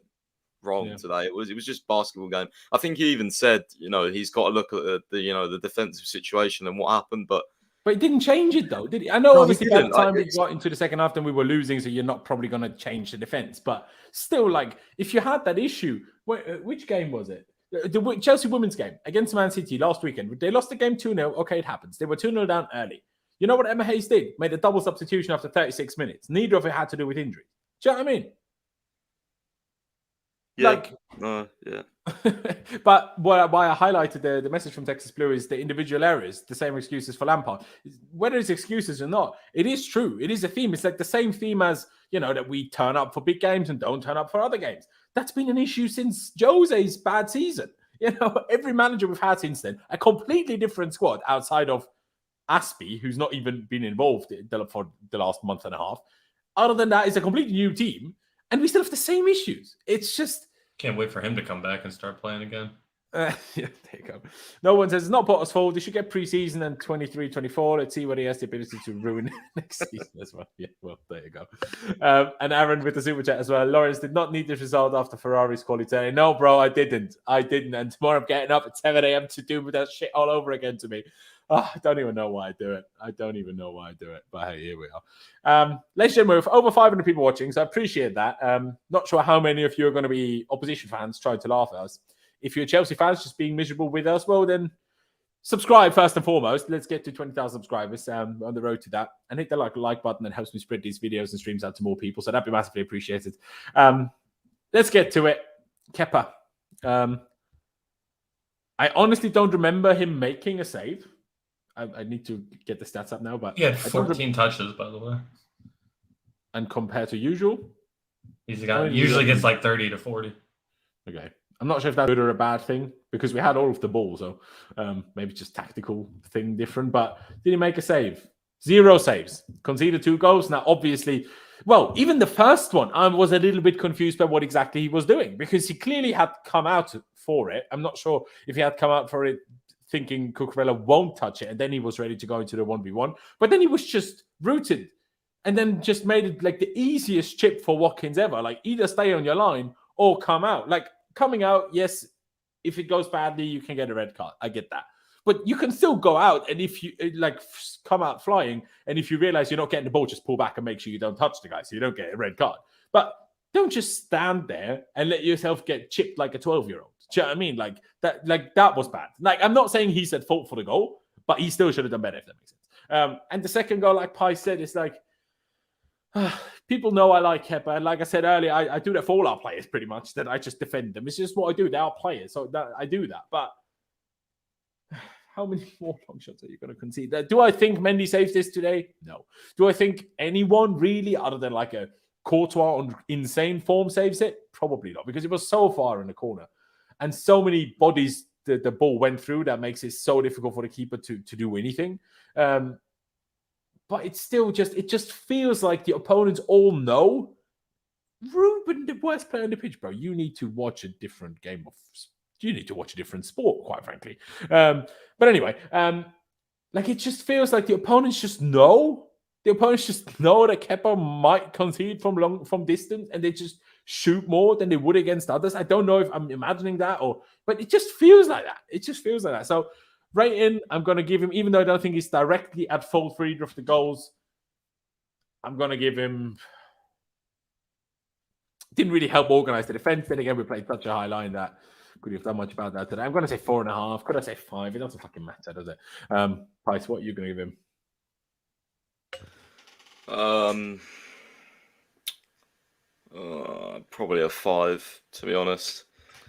wrong today. It was just basketball game. I think he even said, you know, he's got to look at the you know, the defensive situation and what happened, but he didn't change it, though, did he? I know, obviously, by the time we got into the second half, then we were losing, so you're not probably going to change the defense. But still, like, if you had that issue, which game was it? The Chelsea women's game against Man City last weekend. They lost the game 2-0. Okay, it happens. They were 2-0 down early. You know what Emma Hayes did? Made a double substitution after 36 minutes. Neither of it had to do with injury. Do you know what I mean? Yeah. Like, yeah. but why I highlighted the message from Texas Blue is the individual errors, the same excuses for Lampard. Whether it's excuses or not, it is true. It is a theme. It's like the same theme as, that we turn up for big games and don't turn up for other games. That's been an issue since Jose's bad season. Every manager we've had since then, a completely different squad outside of Aspie, who's not even been involved for the last month and a half. Other than that, it's a completely new team, and we still have the same issues. It's just... Can't wait for him to come back and start playing again. Yeah, there you go. No one says it's not Potter's fault. They should get preseason and 23-24. Let's see what he has the ability to ruin next season as well. Yeah, well, there you go. And Aaron with the super chat as well. Laurenz did not need this result after Ferrari's quality. No, bro, I didn't. And tomorrow I'm getting up at 7 a.m. to do that shit all over again to me. Oh, I don't even know why I do it. But hey, here we are. Let's just move. Over 500 people watching, so I appreciate that. Not sure how many of you are going to be opposition fans trying to laugh at us. If you're Chelsea fans just being miserable with us, well, then subscribe first and foremost. Let's get to 20,000 subscribers on the road to that. And hit the like button. That helps me spread these videos and streams out to more people. So that'd be massively appreciated. Let's get to it. Kepa. I honestly don't remember him making a save. I need to get the stats up now. But he had 14 touches, by the way. And compared to usual? He's the guy who usually gets like 30 to 40. Okay. I'm not sure if that's good or a bad thing because we had all of the ball. So maybe just tactical thing different. But did he make a save? 0 saves. Conceded 2 goals. Now, obviously, well, even the first one, I was a little bit confused by what exactly he was doing because he clearly had come out for it. I'm not sure if he had come out for it thinking Cucurella won't touch it. And then he was ready to go into the 1v1. But then he was just rooted and then just made it like the easiest chip for Watkins ever. Like either stay on your line or come out. Like coming out, yes, if it goes badly, you can get a red card. I get that. But you can still go out, and if you like come out flying, and if you realize you're not getting the ball, just pull back and make sure you don't touch the guy so you don't get a red card. But don't just stand there and let yourself get chipped like a 12-year-old. Do you know what I mean? Like that was bad. Like I'm not saying he's at fault for the goal, but he still should have done better, if that makes sense. And the second goal, like Pi said, it's like people know I like Kepa. And like I said earlier, I do that for all our players pretty much, that I just defend them. It's just what I do. They are players, so I do that. But how many more long shots are you going to concede? Do I think Mendy saves this today? No. Do I think anyone really, other than like a Courtois on insane form, saves it? Probably not, because it was so far in the corner. And so many bodies the ball went through that makes it so difficult for the keeper to do anything. But it's still it just feels like the opponents all know Ruben, the worst player on the pitch, bro. You need to watch a different game of... You need to watch a different sport, quite frankly. But anyway, like it just feels like the opponents just know. The opponents just know that Kepa might concede from distance, and they just shoot more than they would against others. I don't know if I'm imagining that, but it just feels like that. It just feels like that. So rating, I'm going to give him, even though I don't think he's directly at fault for either of the goals, I'm going to give him... Didn't really help organize the defense. Then again, we played such a high line that could you have done much about that today? I'm going to say 4.5. Could I say 5? It doesn't fucking matter, does it? Price, what are you going to give him? Probably a 5, to be honest.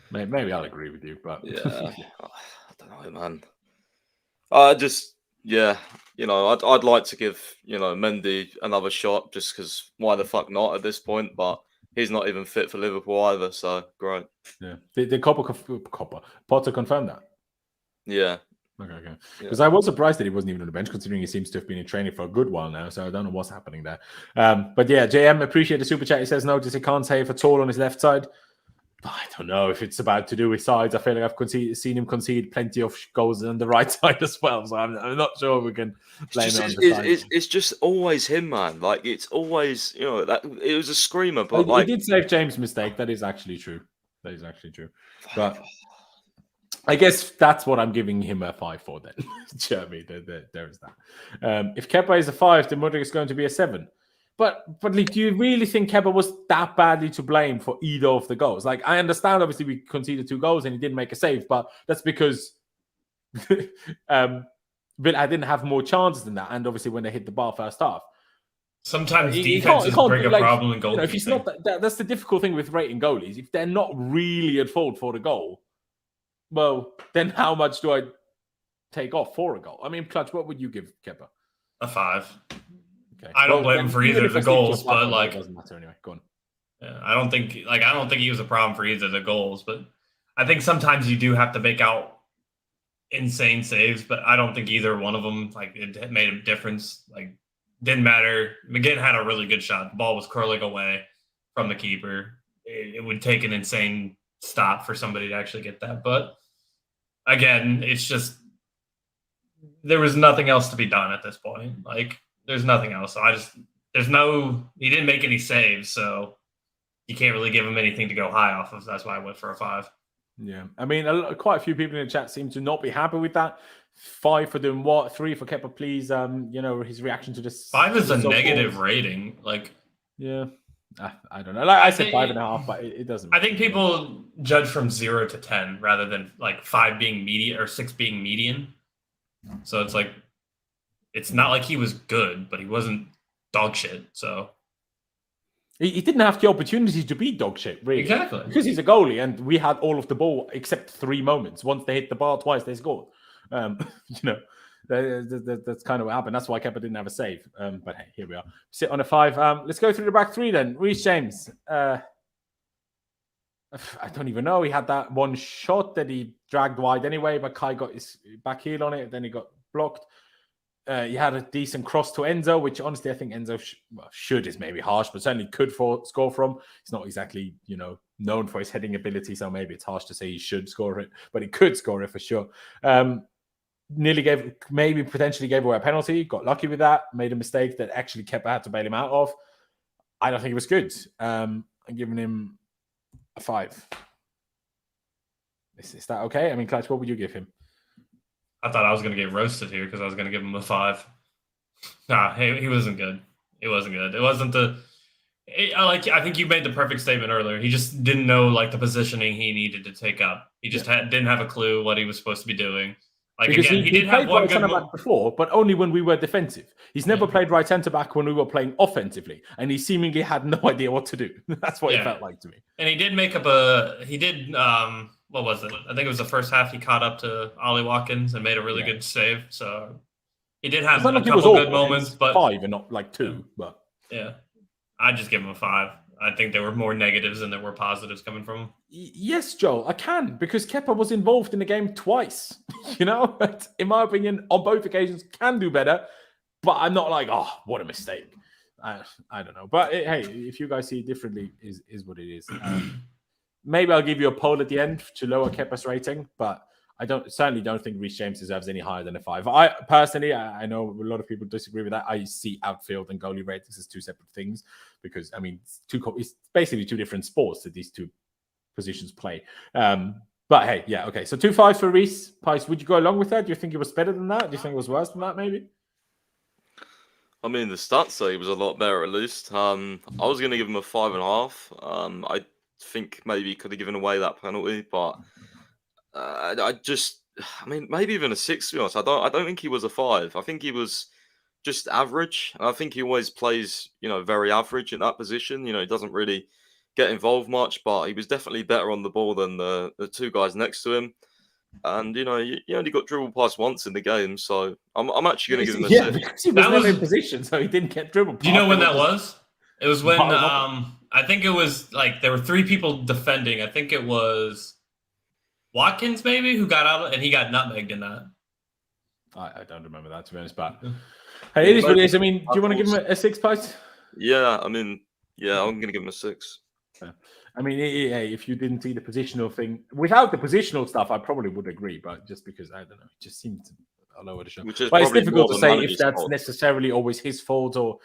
Maybe I'll agree with you, but yeah, I don't know, man. I'd like to give Mendy another shot, just because why the fuck not at this point? But he's not even fit for Liverpool either, so great. Yeah, did Potter confirm that? Yeah. Okay. Because I was surprised that he wasn't even on the bench, considering he seems to have been in training for a good while now. So I don't know what's happening there. But yeah, JM, appreciate the super chat. He says notice he can't save at all on his left side. I don't know if it's about to do with sides. I feel like I've seen him concede plenty of goals on the right side as well. So I'm not sure we can blame it on the side. It's just always him, man. Like it's always, that it was a screamer, but he did save James' mistake. That is actually true. But I guess that's what I'm giving him a 5 for then. Jeremy, there is that. If Kepa is a 5, then Mudryk is going to be a 7. But like, do you really think Kepa was that badly to blame for either of the goals? Like, I understand, obviously, we conceded 2 goals and he didn't make a save, but that's because I didn't have more chances than that. And obviously, when they hit the bar first half. Sometimes You defenses can't bring do, a like, problem in you know, if he's goalkeeping. not that's the difficult thing with rating goalies. If they're not really at fault for the goal, well, then how much do I take off for a goal? I mean, Clutch, what would you give Kepa? A 5. Okay. I don't Well, blame him then for even either if of the I stick to a goals, but 5, like, it doesn't matter anyway. Go on. yeah, I don't think he was a problem for either of the goals, but I think sometimes you do have to make out insane saves, but I don't think either one of them, like, it made a difference. Like, didn't matter. McGinn had a really good shot. The ball was curling away from the keeper. It would take an insane stop for somebody to actually get that. But again, it's just there was nothing else to be done at this point. Like, there's nothing else. So he didn't make any saves, so you can't really give him anything to go high off of. That's why I went for a 5. Yeah, I mean, quite a few people in the chat seem to not be happy with that. 5 for doing what? 3 for Kepa, please. His reaction to this. 5 is a negative rating. Like, yeah, I don't know. Like I said, 5.5, but it doesn't. I think people judge from 0 to 10 rather than like 5 being median or 6 being median. So it's like, it's not like he was good, but he wasn't dog shit. So he didn't have the opportunity to be dog shit, really. Exactly. Because he's a goalie, and we had all of the ball except 3 moments. Once they hit the bar, twice they scored. That's kind of what happened. That's why Kepa didn't have a save. But hey, here we are. Sit on a 5. Let's go through the back 3 then. Reece James. I don't even know. He had that one shot that he dragged wide anyway, but Kai got his back heel on it. Then he got blocked. He had a decent cross to Enzo, which honestly I think Enzo should is maybe harsh, but certainly could score from. He's not exactly, known for his heading ability, so maybe it's harsh to say he should score it, but he could score it for sure. Potentially gave away a penalty, got lucky with that, made a mistake that actually Kepa had to bail him out of. I don't think it was good. I'm giving him a 5. Is that okay? I mean, Clutch, what would you give him? I thought I was going to get roasted here because I was going to give him a 5. Nah, he wasn't good. It wasn't good. It wasn't I think you made the perfect statement earlier. He just didn't know the positioning he needed to take up. He just didn't have a clue what he was supposed to be doing. Because he did have one good back before, but only when we were defensive. He's never played right centre back when we were playing offensively, and he seemingly had no idea what to do. That's what it felt like to me. And he did what was it? I think it was the first half he caught up to Ollie Watkins and made a really good save. So he did have a couple good moments, but 5 and not 2. But yeah, I'd just give him a 5. I think there were more negatives than there were positives coming from him. Yes, Joel, I can, because Kepa was involved in the game twice. In my opinion, on both occasions, can do better. But I'm not like, oh, what a mistake. I don't know. But hey, if you guys see it differently, is what it is. Maybe I'll give you a poll at the end to lower Kepa's rating, but I certainly don't think Reece James deserves any higher than a 5. I personally know a lot of people disagree with that. I see outfield and goalie ratings as 2 separate things because, I mean, it's basically 2 different sports that these 2 positions play. But hey, yeah, okay. So 2 5s for Reece. Pice, would you go along with that? Do you think it was better than that? Do you think it was worse than that, maybe? I mean, the stats say he was a lot better at least. I was going to give him a 5.5. I think maybe he could have given away that penalty, but maybe even a 6 to be honest. I don't think he was a 5. I think he was just average. And I think he always plays, very average in that position. He doesn't really get involved much, but he was definitely better on the ball than the 2 guys next to him. And he only got dribbled past once in the game, so I'm actually going to give him a 6. Because he was never in position, so he didn't get dribbled. Do you know when that was? It was when I think it was there were 3 people defending. I think it was Watkins maybe who got out and he got nutmegged in that. I don't remember that, to be honest, but hey, it is what it is. I mean, do you want to give him a 6 post? Yeah, I'm going to give him a 6. Yeah. I mean, if you didn't see the positional thing, without the positional stuff, I probably would agree. But just because, I don't know, it just seemed all over the show. But it's difficult to say if that's necessarily always his fault or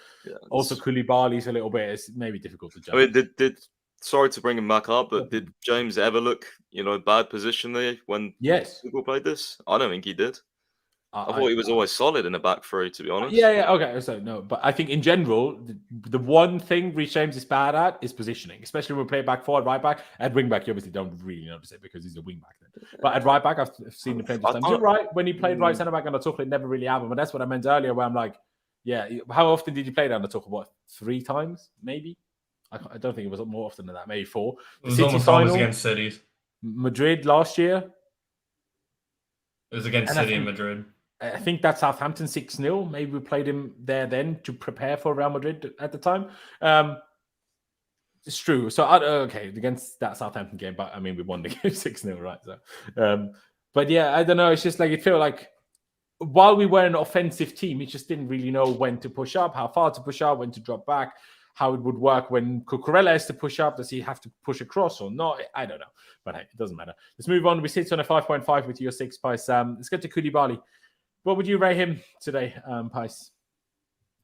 also Koulibaly's a little bit. It's maybe difficult to judge. I mean, sorry to bring him back up, but did James ever look, bad positionally when people played this? I don't think he did. I thought he was always solid in the back 3, to be honest. Yeah, okay. So no, but I think in general, the one thing Reece James is bad at is positioning, especially when we play back forward, right back. At wing back, you obviously don't really notice it because he's a wing back then. But at right back, I've seen the plenty of times. You're right. When he played right centre back on the Tuchel, it never really happened. But that's what I meant earlier, where I'm like, Yeah. How often did you play down the Tuchel? What, 3 times, maybe? I don't think it was more often than that. Maybe 4. It was almost always against City. Madrid last year. It was against City and Madrid. I think that's Southampton 6-0. Maybe we played him there then to prepare for Real Madrid at the time. It's true. So, okay, against that Southampton game, but I mean, we won the game 6-0, right? So, but yeah, I don't know. It's just like, it felt like while we were an offensive team, we just didn't really know when to push up, how far to push up, when to drop back, how it would work when Cucurella has to push up. Does he have to push across or not? I don't know. But hey, it doesn't matter. Let's move on. We sit on a 5.5 with your 6, Pice. Let's get to Koulibaly. What would you rate him today, Pice?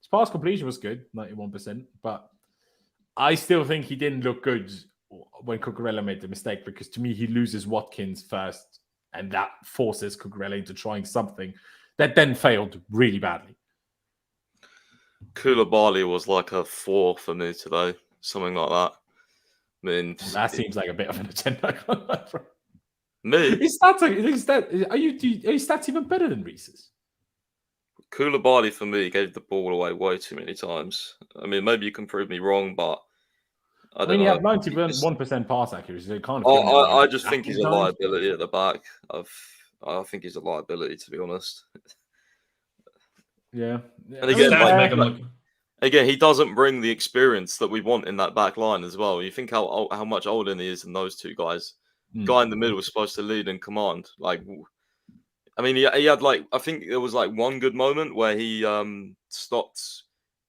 His pass completion was good, 91%, but I still think he didn't look good when Cucurella made the mistake, because to me, he loses Watkins first, and that forces Cucurella into trying something that then failed really badly. Koulibaly was like a 4 for me today, something like that. I mean, that seems like a bit of an agenda. Me? His stats are his stats even better than Reece's? Koulibaly for me gave the ball away way too many times. I mean, maybe you can prove me wrong, but I don't know. He had 91% pass accuracy. So I just think he's a liability at the back. I think he's a liability, to be honest. Yeah. And again, he doesn't bring the experience that we want in that back line as well. You think how much older he is than those two guys. Guy in the middle was supposed to lead and command. Like, I mean, he had like, I think there was like one good moment where he stopped.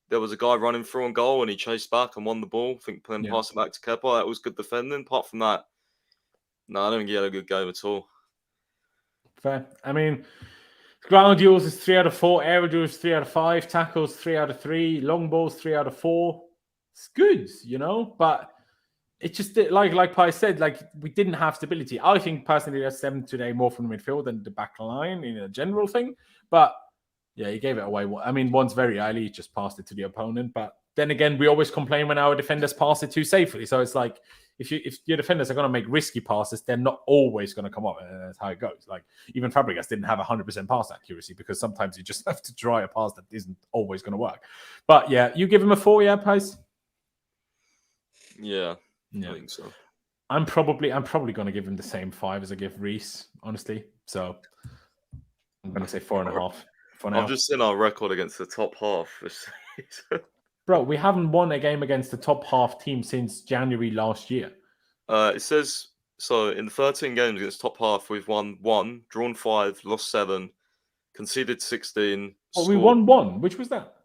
There was a guy running through on goal and he chased back and won the ball. I think then passed it back to Kepa. That was good defending. Apart from that, no, I don't think he had a good game at all. Fair. I mean, ground duels is 3 out of 4. Air duels 3 out of 5. Tackles 3 out of 3. Long balls 3 out of 4. It's good, you know, but it just like Pi said, like we didn't have stability. I think personally that's 7 today more from the midfield than the back line in a general thing. But yeah, he gave it away. I mean, once very early, he just passed it to the opponent. But then again, we always complain when our defenders pass it too safely. So it's like if your defenders are going to make risky passes, they're not always going to come up. And that's how it goes. Like even Fabregas didn't have 100% pass accuracy because sometimes you just have to try a pass that isn't always going to work. But yeah, you give him a 4, yeah, Pice? Yeah. I think so. I'm probably going to give him the same 5 as I give Reece, honestly. So I'm going to say 4.5 for now. I've just seen our record against the top half. Bro, we haven't won a game against the top half team since January last year. It says so in the 13 games against top half, we've won 1, drawn 5, lost 7, conceded 16. Well, we won 1. Which was that?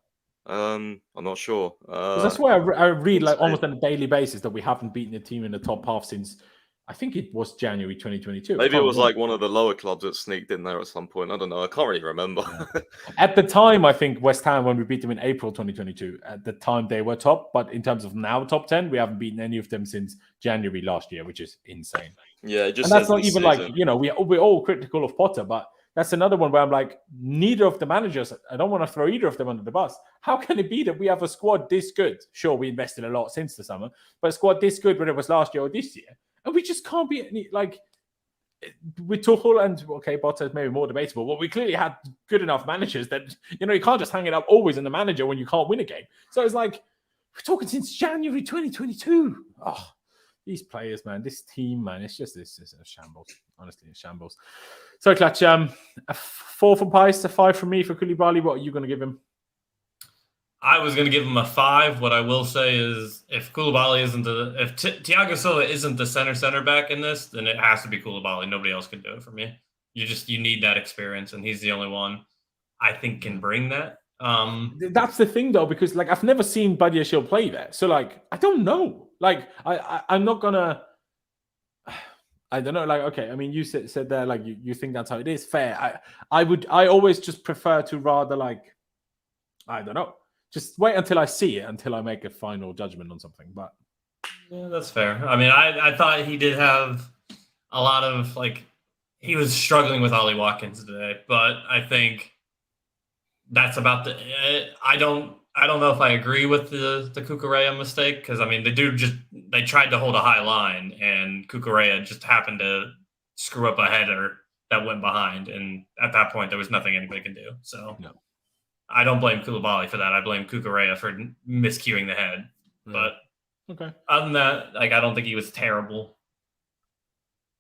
I'm not sure. That's why I read like almost on a daily basis that we haven't beaten a team in the top half since I think it was January 2022. Maybe it was like one of the lower clubs that sneaked in there at some point. I don't know. I can't really remember. At the time, I think West Ham, when we beat them in April 2022, at the time they were top. But in terms of now top 10, we haven't beaten any of them since January last year, which is insane. Yeah, and that's not even like, you know, we're all critical of Potter, but that's another one where I'm like, neither of the managers, I don't want to throw either of them under the bus. How can it be that we have a squad this good? Sure, we invested a lot since the summer, but a squad this good, whether it was last year or this year, and we just can't be any, like, with Tuchel and, okay, Potter is maybe more debatable, but we clearly had good enough managers that, you know, you can't just hang it up always in the manager when you can't win a game. So it's like, we're talking since January 2022. Oh, these players, man, this team, man, it's just this is a shambles. Honestly, a shambles. So, Clutch, a 4 for Pice, a 5 for me for Koulibaly. What are you going to give him? I was going to give him a 5. What I will say is, if Koulibaly isn't if Thiago Silva isn't the center back in this, then it has to be Koulibaly. Nobody else can do it for me. You need that experience, and he's the only one I think can bring that. That's the thing, though, because like I've never seen Badiashile play there, so like I don't know. Like I'm not gonna. I don't know. Like, okay, I mean, you said there, like you think that's how it is. Fair. I always just prefer to rather like, I don't know, just wait until I see it until I make a final judgment on something. But yeah, that's fair. I mean, I thought he did have a lot of like he was struggling with Ollie Watkins today, but I think that's about the. I don't know if I agree with the Cucurella mistake because, I mean, the dude they tried to hold a high line and Cucurella just happened to screw up a header that went behind. And at that point, there was nothing anybody can do. So, no. I don't blame Koulibaly for that. I blame Cucurella for miscuing the head. But okay, other than that, like, I don't think he was terrible.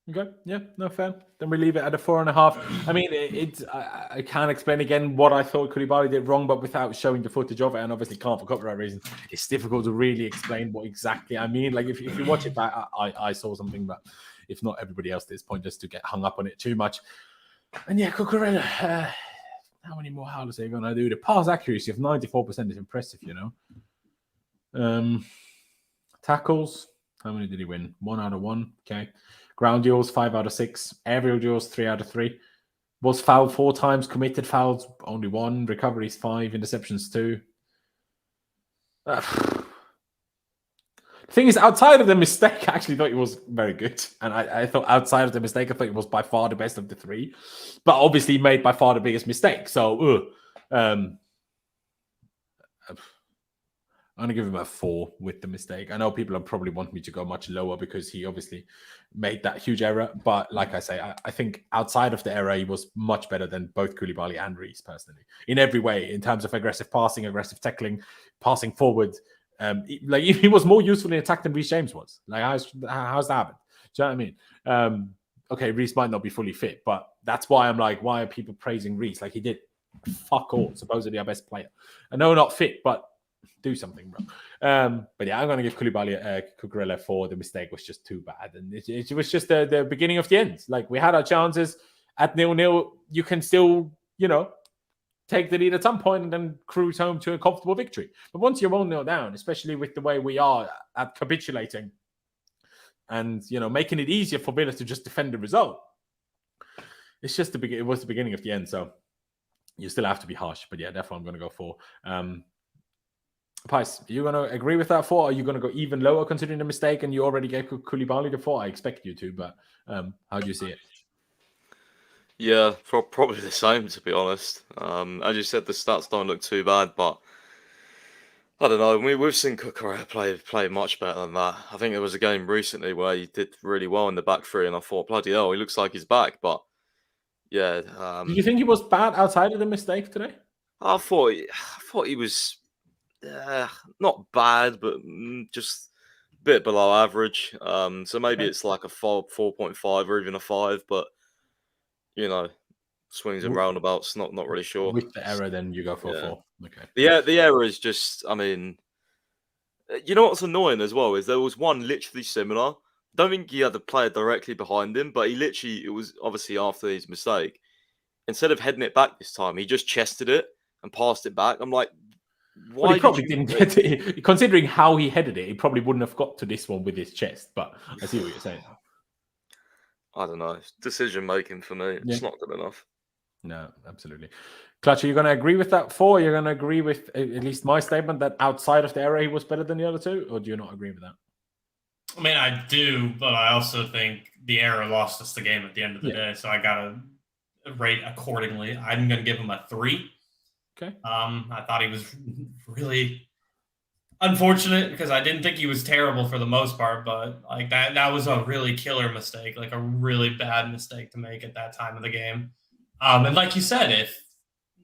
okay, yeah, no, fair. Then we leave it at a 4.5. I mean, I can't explain again what I thought Koulibaly did wrong, but without showing the footage of it, and obviously can't for copyright reasons, it's difficult to really explain what exactly I mean. Like, if you watch it back, I saw something, but if not everybody else at this point, just to get hung up on it too much. And yeah, Cucurella, how many more howlers are you going to do? The pass accuracy of 94% is impressive, you know. Tackles, how many did he win? 1 out of 1. Okay. Ground duels, 5 out of 6. Aerial duels, 3 out of 3. Was fouled 4 times. Committed fouls, only 1. Recoveries, 5. Interceptions, 2. The thing is, outside of the mistake, I actually thought he was very good. And I thought outside of the mistake, I thought he was by far the best of the 3. But obviously he made by far the biggest mistake. So, I'm going to give him a 4 with the mistake. I know people probably want me to go much lower because he obviously made that huge error. But like I say, I think outside of the error, he was much better than both Koulibaly and Reece personally. In every way, in terms of aggressive passing, aggressive tackling, passing forward. Like, he was more useful in attack than Reece James was. Like, how's that happened? Do you know what I mean? Okay, Reece might not be fully fit, but that's why I'm like, why are people praising Reece? Like, he did fuck all, supposedly our best player. I know not fit, but do something, bro. But yeah, I'm going to give Cucurella 4. The mistake was just too bad. And it was just the beginning of the end. Like, we had our chances at 0-0. You can still, you know, take the lead at some point and then cruise home to a comfortable victory. But once you're 1-0 down, especially with the way we are at capitulating and, you know, making it easier for Villa to just defend the result, it's just it was the beginning of the end. So you still have to be harsh. But yeah, definitely I'm going to go 4. Pice, are you going to agree with that 4? Are you going to go even lower considering the mistake and you already gave Koulibaly the 4? I expect you to, but how do you see it? Yeah, probably the same, to be honest. As you said, the stats don't look too bad, but I don't know. We've seen Cucurella play much better than that. I think there was a game recently where he did really well in the back 3, and I thought, bloody hell, he looks like he's back. But yeah, do you think he was bad outside of the mistake today? I thought he was not bad, but just a bit below average. So maybe it's like a 4.5 or even a 5, but you know, swings and roundabouts. Not really sure. With the error, then you go for 4. Okay. The error is just, I mean, you know what's annoying as well is there was one literally similar. Don't think he had the player directly behind him, but it was obviously after his mistake. Instead of heading it back this time, he just chested it and passed it back. I'm like, why? Well, he probably didn't get it. Considering how he headed it, he probably wouldn't have got to this one with his chest. But I see what you're saying. I don't know. Decision making for me, it's not good enough. No, absolutely. Clutch, are you going to agree with that 4? You're going to agree with at least my statement that outside of the error, he was better than the other 2? Or do you not agree with that? I mean, I do, but I also think the error lost us the game at the end of the day. So I got to rate accordingly. I'm going to give him a 3. Okay. I thought he was really unfortunate because I didn't think he was terrible for the most part, but like that was a really killer mistake, like a really bad mistake to make at that time of the game. And like you said, if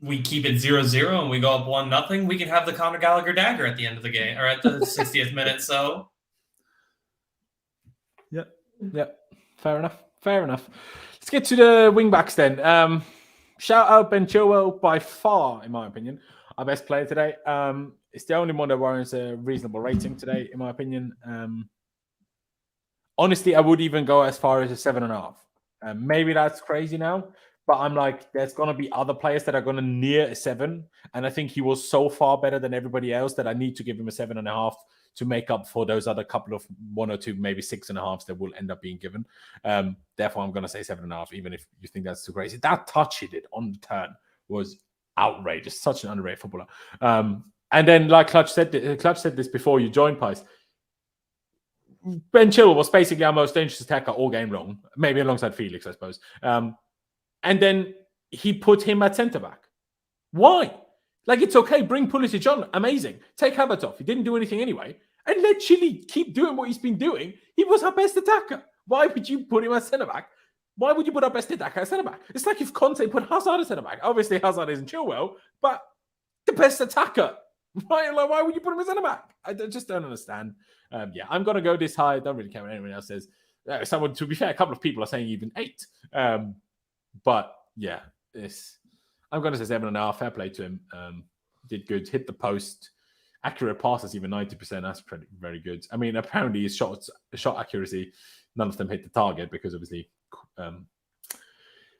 we keep it 0-0 and we go up 1-0, we can have the Conor Gallagher dagger at the end of the game or at the 60th minute. So, yeah, fair enough. Let's get to the wing backs then. Shout out Ben Chilwell, by far, in my opinion, our best player today. It's the only one that warrants a reasonable rating today, in my opinion. Honestly, I would even go as far as a 7.5. Maybe that's crazy now, but I'm like, there's going to be other players that are going to near a 7. And I think he was so far better than everybody else that I need to give him a 7.5 to make up for those other couple of 1 or 2, maybe 6.5s that will end up being given. Therefore, I'm going to say 7.5, even if you think that's too crazy. That touch he did on the turn was outrageous. Such an underrated footballer. And then, like Clutch said this before you joined, Pice. Ben Chilwell was basically our most dangerous attacker all game long, maybe alongside Felix, I suppose. And then he put him at centre-back. Why? Like, it's okay. Bring Pulisic on. Amazing. Take Havertz off. He didn't do anything anyway. And let Chile keep doing what he's been doing. He was our best attacker. Why would you put him at centre-back? Why would you put our best attacker at centre-back? It's like if Conte put Hazard at centre-back. Obviously, Hazard isn't Chilwell, but the best attacker. Right? Like, why would you put him as centre back? I just don't understand. I'm going to go this high. I don't really care what anyone else says. Someone, to be fair, a couple of people are saying even 8. But yeah, I'm going to say 7.5. Fair play to him. Did good. Hit the post. Accurate passes, even 90%. That's very good. I mean, apparently his shot accuracy, none of them hit the target because obviously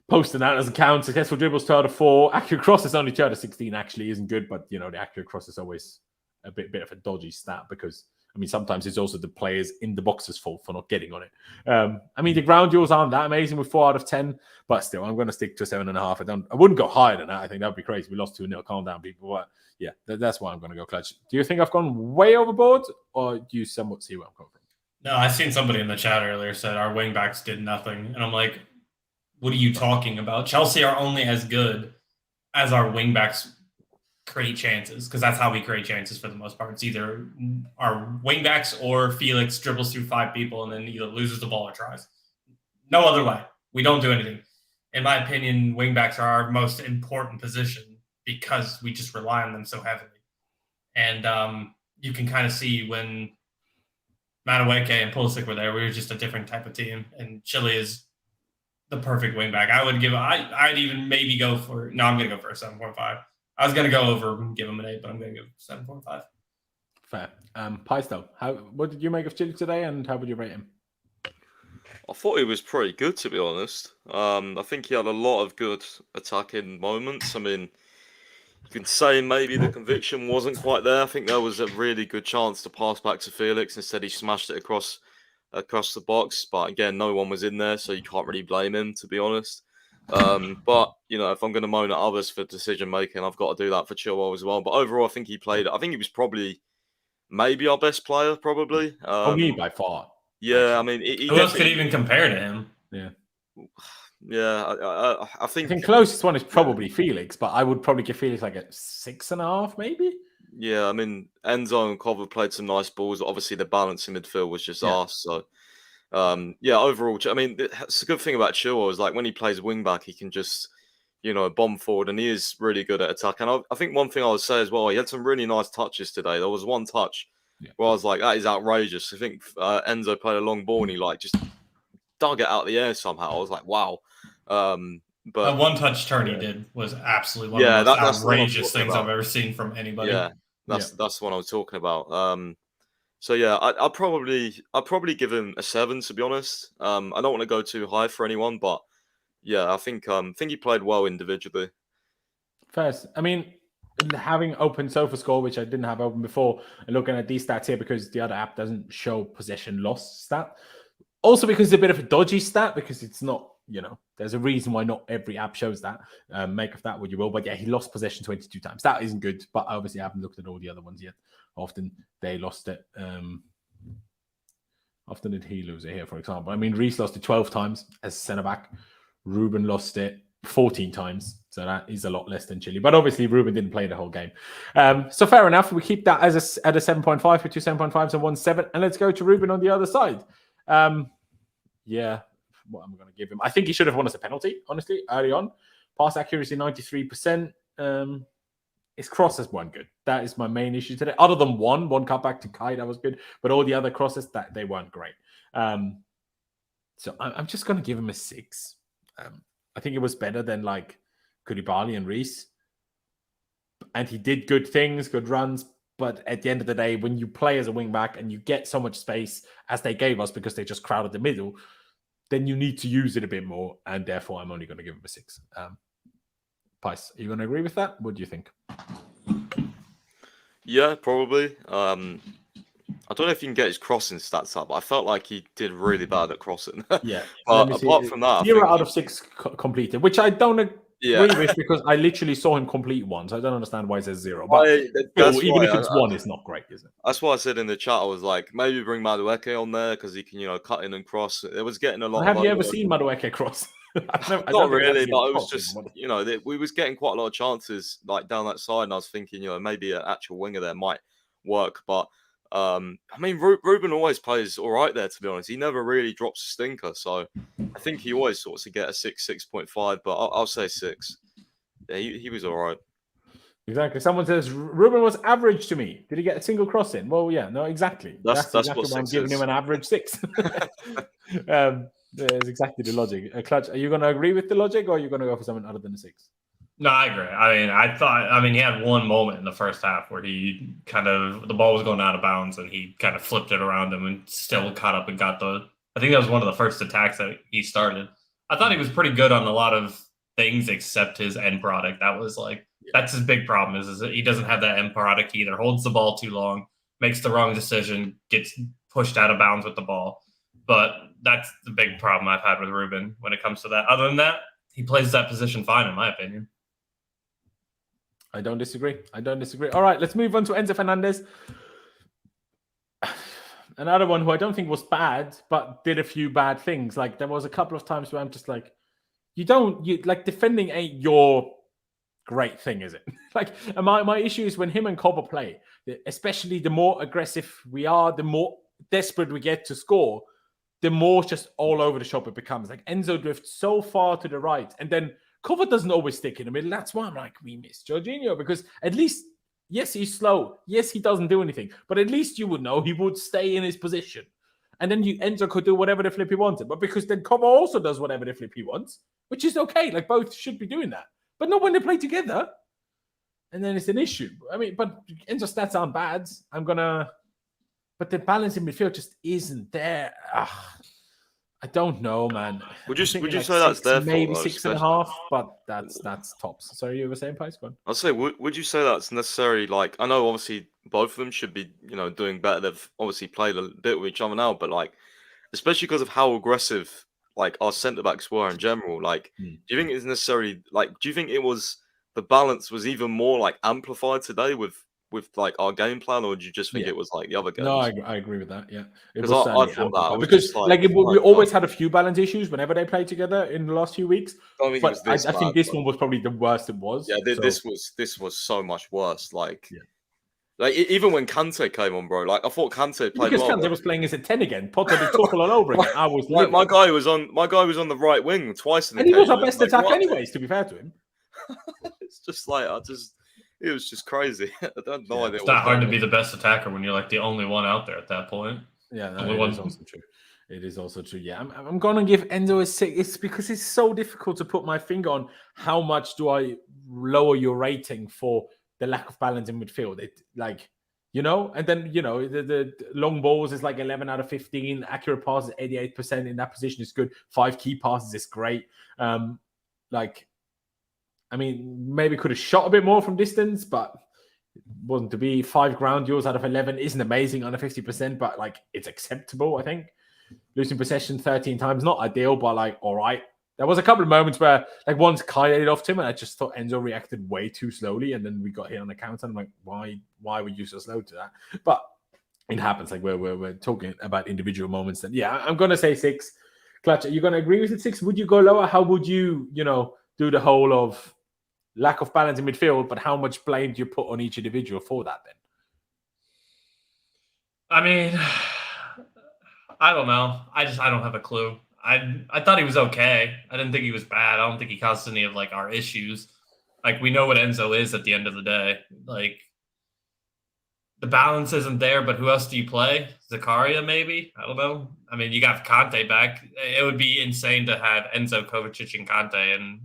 posting that doesn't count. Successful dribbles 2 out of 4. Accurate crosses only 2 out of 16 actually isn't good, but the accurate cross is always a bit of a dodgy stat because I mean sometimes it's also the players in the box's fault for not getting on it. I mean the ground duels aren't that amazing with 4 out of 10, but still I'm going to stick to 7.5. I wouldn't go higher than that. I think that'd be crazy. We lost 2-0. Calm down, people. But yeah, that's why I'm going to go clutch. Do you think I've gone way overboard, or do you somewhat see where I'm coming from? No, I seen somebody in the chat earlier said our wingbacks did nothing, and I'm like, what are you talking about? Chelsea are only as good as our wingbacks create chances, because that's how we create chances for the most part. It's either our wingbacks or Felix dribbles through 5 people and then either loses the ball or tries. No other way. We don't do anything. In my opinion, wingbacks are our most important position because we just rely on them so heavily. And you can kind of see when Madueke and Pulisic were there, we were just a different type of team. And Chile is the perfect wingback. I'd even maybe go for, no, I'm going to go for a 7.5. I was going to go over and give him an 8, but I'm going to give 7.5. Fair. Paisto, what did you make of Chile today, and how would you rate him? I thought he was pretty good, to be honest. I think he had a lot of good attacking moments. I mean, you can say maybe the conviction wasn't quite there. I think there was a really good chance to pass back to Felix. Instead, he smashed it across the box. But again, no one was in there, so you can't really blame him, to be honest. But if I'm going to moan at others for decision making, I've got to do that for Chilwell as well. But overall, I think he was probably maybe our best player, probably. Me by far. Yeah, I mean, who else could even compare to him? Yeah. Yeah, I think the closest one is probably Felix, but I would probably give Felix like a 6.5, maybe. Yeah, I mean, Enzo and Cover played some nice balls. Obviously, the balance in midfield was just arse. So, overall, I mean, it's a good thing about Chilwell is like when he plays wing back, he can just, bomb forward, and he is really good at attack. And I think one thing I would say as well, he had some really nice touches today. There was one touch where I was like, that is outrageous. I think Enzo played a long ball and he just dug it out of the air somehow. I was like, wow. But that one-touch turn he did was absolutely one of the most outrageous things I've ever seen from anybody. Yeah, that's the one I was talking about. So yeah, I'll probably give him a 7, to be honest. I don't want to go too high for anyone, but yeah, I think he played well individually. First, I mean, having open SofaScore, which I didn't have open before, and looking at these stats here because the other app doesn't show possession loss stat. Also because it's a bit of a dodgy stat because it's not, there's a reason why not every app shows that. Make of that what you will. But yeah, he lost possession 22 times. That isn't good. But obviously I haven't looked at all the other ones yet. Often they lost it. Often did he lose it here, for example? I mean, Reece lost it 12 times as centre-back. Ruben lost it 14 times. So that is a lot less than Chile. But obviously Ruben didn't play the whole game. So fair enough. We keep that at a 7.5 with 2 7.5s and 1 7. And let's go to Ruben on the other side. What am I going to give him? I think he should have won us a penalty, honestly, early on. Pass accuracy 93%. His crosses weren't good. That is my main issue today. Other than one cutback to Kai, that was good. But all the other crosses, they weren't great. So I'm just going to give him a 6. I think it was better than like Koulibaly and Reece. And he did good things, good runs. But at the end of the day, when you play as a wing back and you get so much space as they gave us because they just crowded the middle, then you need to use it a bit more. And therefore, I'm only going to give him a 6. Pice, are you going to agree with that? What do you think? Yeah, probably. I don't know if you can get his crossing stats up, but I felt like he did really bad at crossing. Yeah. But apart from that, 0 out of 6 completed, which I don't agree with because I literally saw him complete one. So I don't understand why it says 0. But even if it's 1, it's not great, is it? That's why I said in the chat, I was like, maybe bring Madueke on there because he can, cut in and cross. It was getting a lot. Have you ever seen Madueke cross? Not really, but it was just, we was getting quite a lot of chances like down that side, and I was thinking, maybe an actual winger there might work. But I mean, Ruben always plays all right there, to be honest. He never really drops a stinker, so I think he always sorts to get a 6, 6.5. But I'll say 6. Yeah, he was all right. Exactly. Someone says Ruben was average to me. Did he get a single cross in? Well, yeah, no, exactly. That's exactly what why I'm 6 giving is. him an average 6. There's exactly the logic. Clutch, are you going to agree with the logic, or are you going to go for something other than a 6? No, I agree. He had one moment in the first half where he the ball was going out of bounds and he kind of flipped it around him and still caught up and got I think that was one of the first attacks that he started. I thought he was pretty good on a lot of things except his end product. That's his big problem is that he doesn't have that end product. He either holds the ball too long, makes the wrong decision, gets pushed out of bounds with the ball. But that's the big problem I've had with Ruben when it comes to that. Other than that, he plays that position fine, in my opinion. I don't disagree. All right, let's move on to Enzo Fernandez. Another one who I don't think was bad, but did a few bad things. Like, there was a couple of times where I'm just like, defending ain't your great thing, is it? My issue is when him and Cobber play, especially the more aggressive we are, the more desperate we get to score, the more just all over the shop it becomes. Like, Enzo drifts so far to the right, and then Cover doesn't always stick in the middle. That's why I'm like, we miss Jorginho, because at least, yes, he's slow. Yes, he doesn't do anything, but at least you would know he would stay in his position. And then Enzo could do whatever the flip he wanted. But because then Cover also does whatever the flip he wants, which is okay. Like, both should be doing that. But not when they play together. And then it's an issue. I mean, but Enzo's stats aren't bad. But the balance in midfield just isn't there. I don't know, man. Would you say that's their fault? Maybe 6.5, but that's tops. Sorry, you were saying, Pice? Go on. I'll say, would you say that's necessarily, like, I know obviously both of them should be, doing better. They've obviously played a bit with each other now, but like, especially because of how aggressive like our centre backs were in general, like, do you think it's necessarily like, do you think it was the balance was even more like amplified today with like our game plan, or do you just think it was like the other games? No, I agree with that. Yeah, because I thought that because we always had a few balance issues whenever they played together in the last few weeks. I think this one was probably the worst it was. Yeah, this was so much worse. Like, like even when Kante came on, bro. Like, I thought Kante played well. Kante was playing as a 10 again. Potter did Tuchel all over again. I was like, my guy was on the right wing twice in the game. And he was our best attack, anyways. To be fair to him, it's just like it was just crazy. I don't know. It's not hard to be the best attacker when you're like the only one out there at that point. Yeah, it is also true. It is also true. Yeah, I'm going to give Enzo a 6. It's because it's so difficult to put my finger on how much do I lower your rating for the lack of balance in midfield. And then, the long balls is like 11 out of 15. Accurate passes, 88% in that position is good. 5 key passes is great. Maybe could have shot a bit more from distance, but it wasn't to be. 5 ground duels out of 11 isn't amazing on a 50%, but like, it's acceptable, I think. Losing possession 13 times, not ideal, but like, all right. There was a couple of moments where, like, once Kai headed off to him, and I just thought Enzo reacted way too slowly, and then we got hit on the counter. And I'm like, why were you so slow to that? But it happens. Like, we're talking about individual moments. Then, yeah, I'm gonna say 6. Clutch, are you gonna agree with it? 6? Would you go lower? How would you, do the whole of lack of balance in midfield? But how much blame do you put on each individual for that? Then, I mean, I don't know. I don't have a clue. I thought he was okay. I didn't think he was bad. I don't think he caused any of like our issues. Like, we know what Enzo is at the end of the day. Like, the balance isn't there, but who else do you play? Zakaria, maybe? I don't know. I mean, you got Kante back. It would be insane to have Enzo, Kovacic, and Kante, and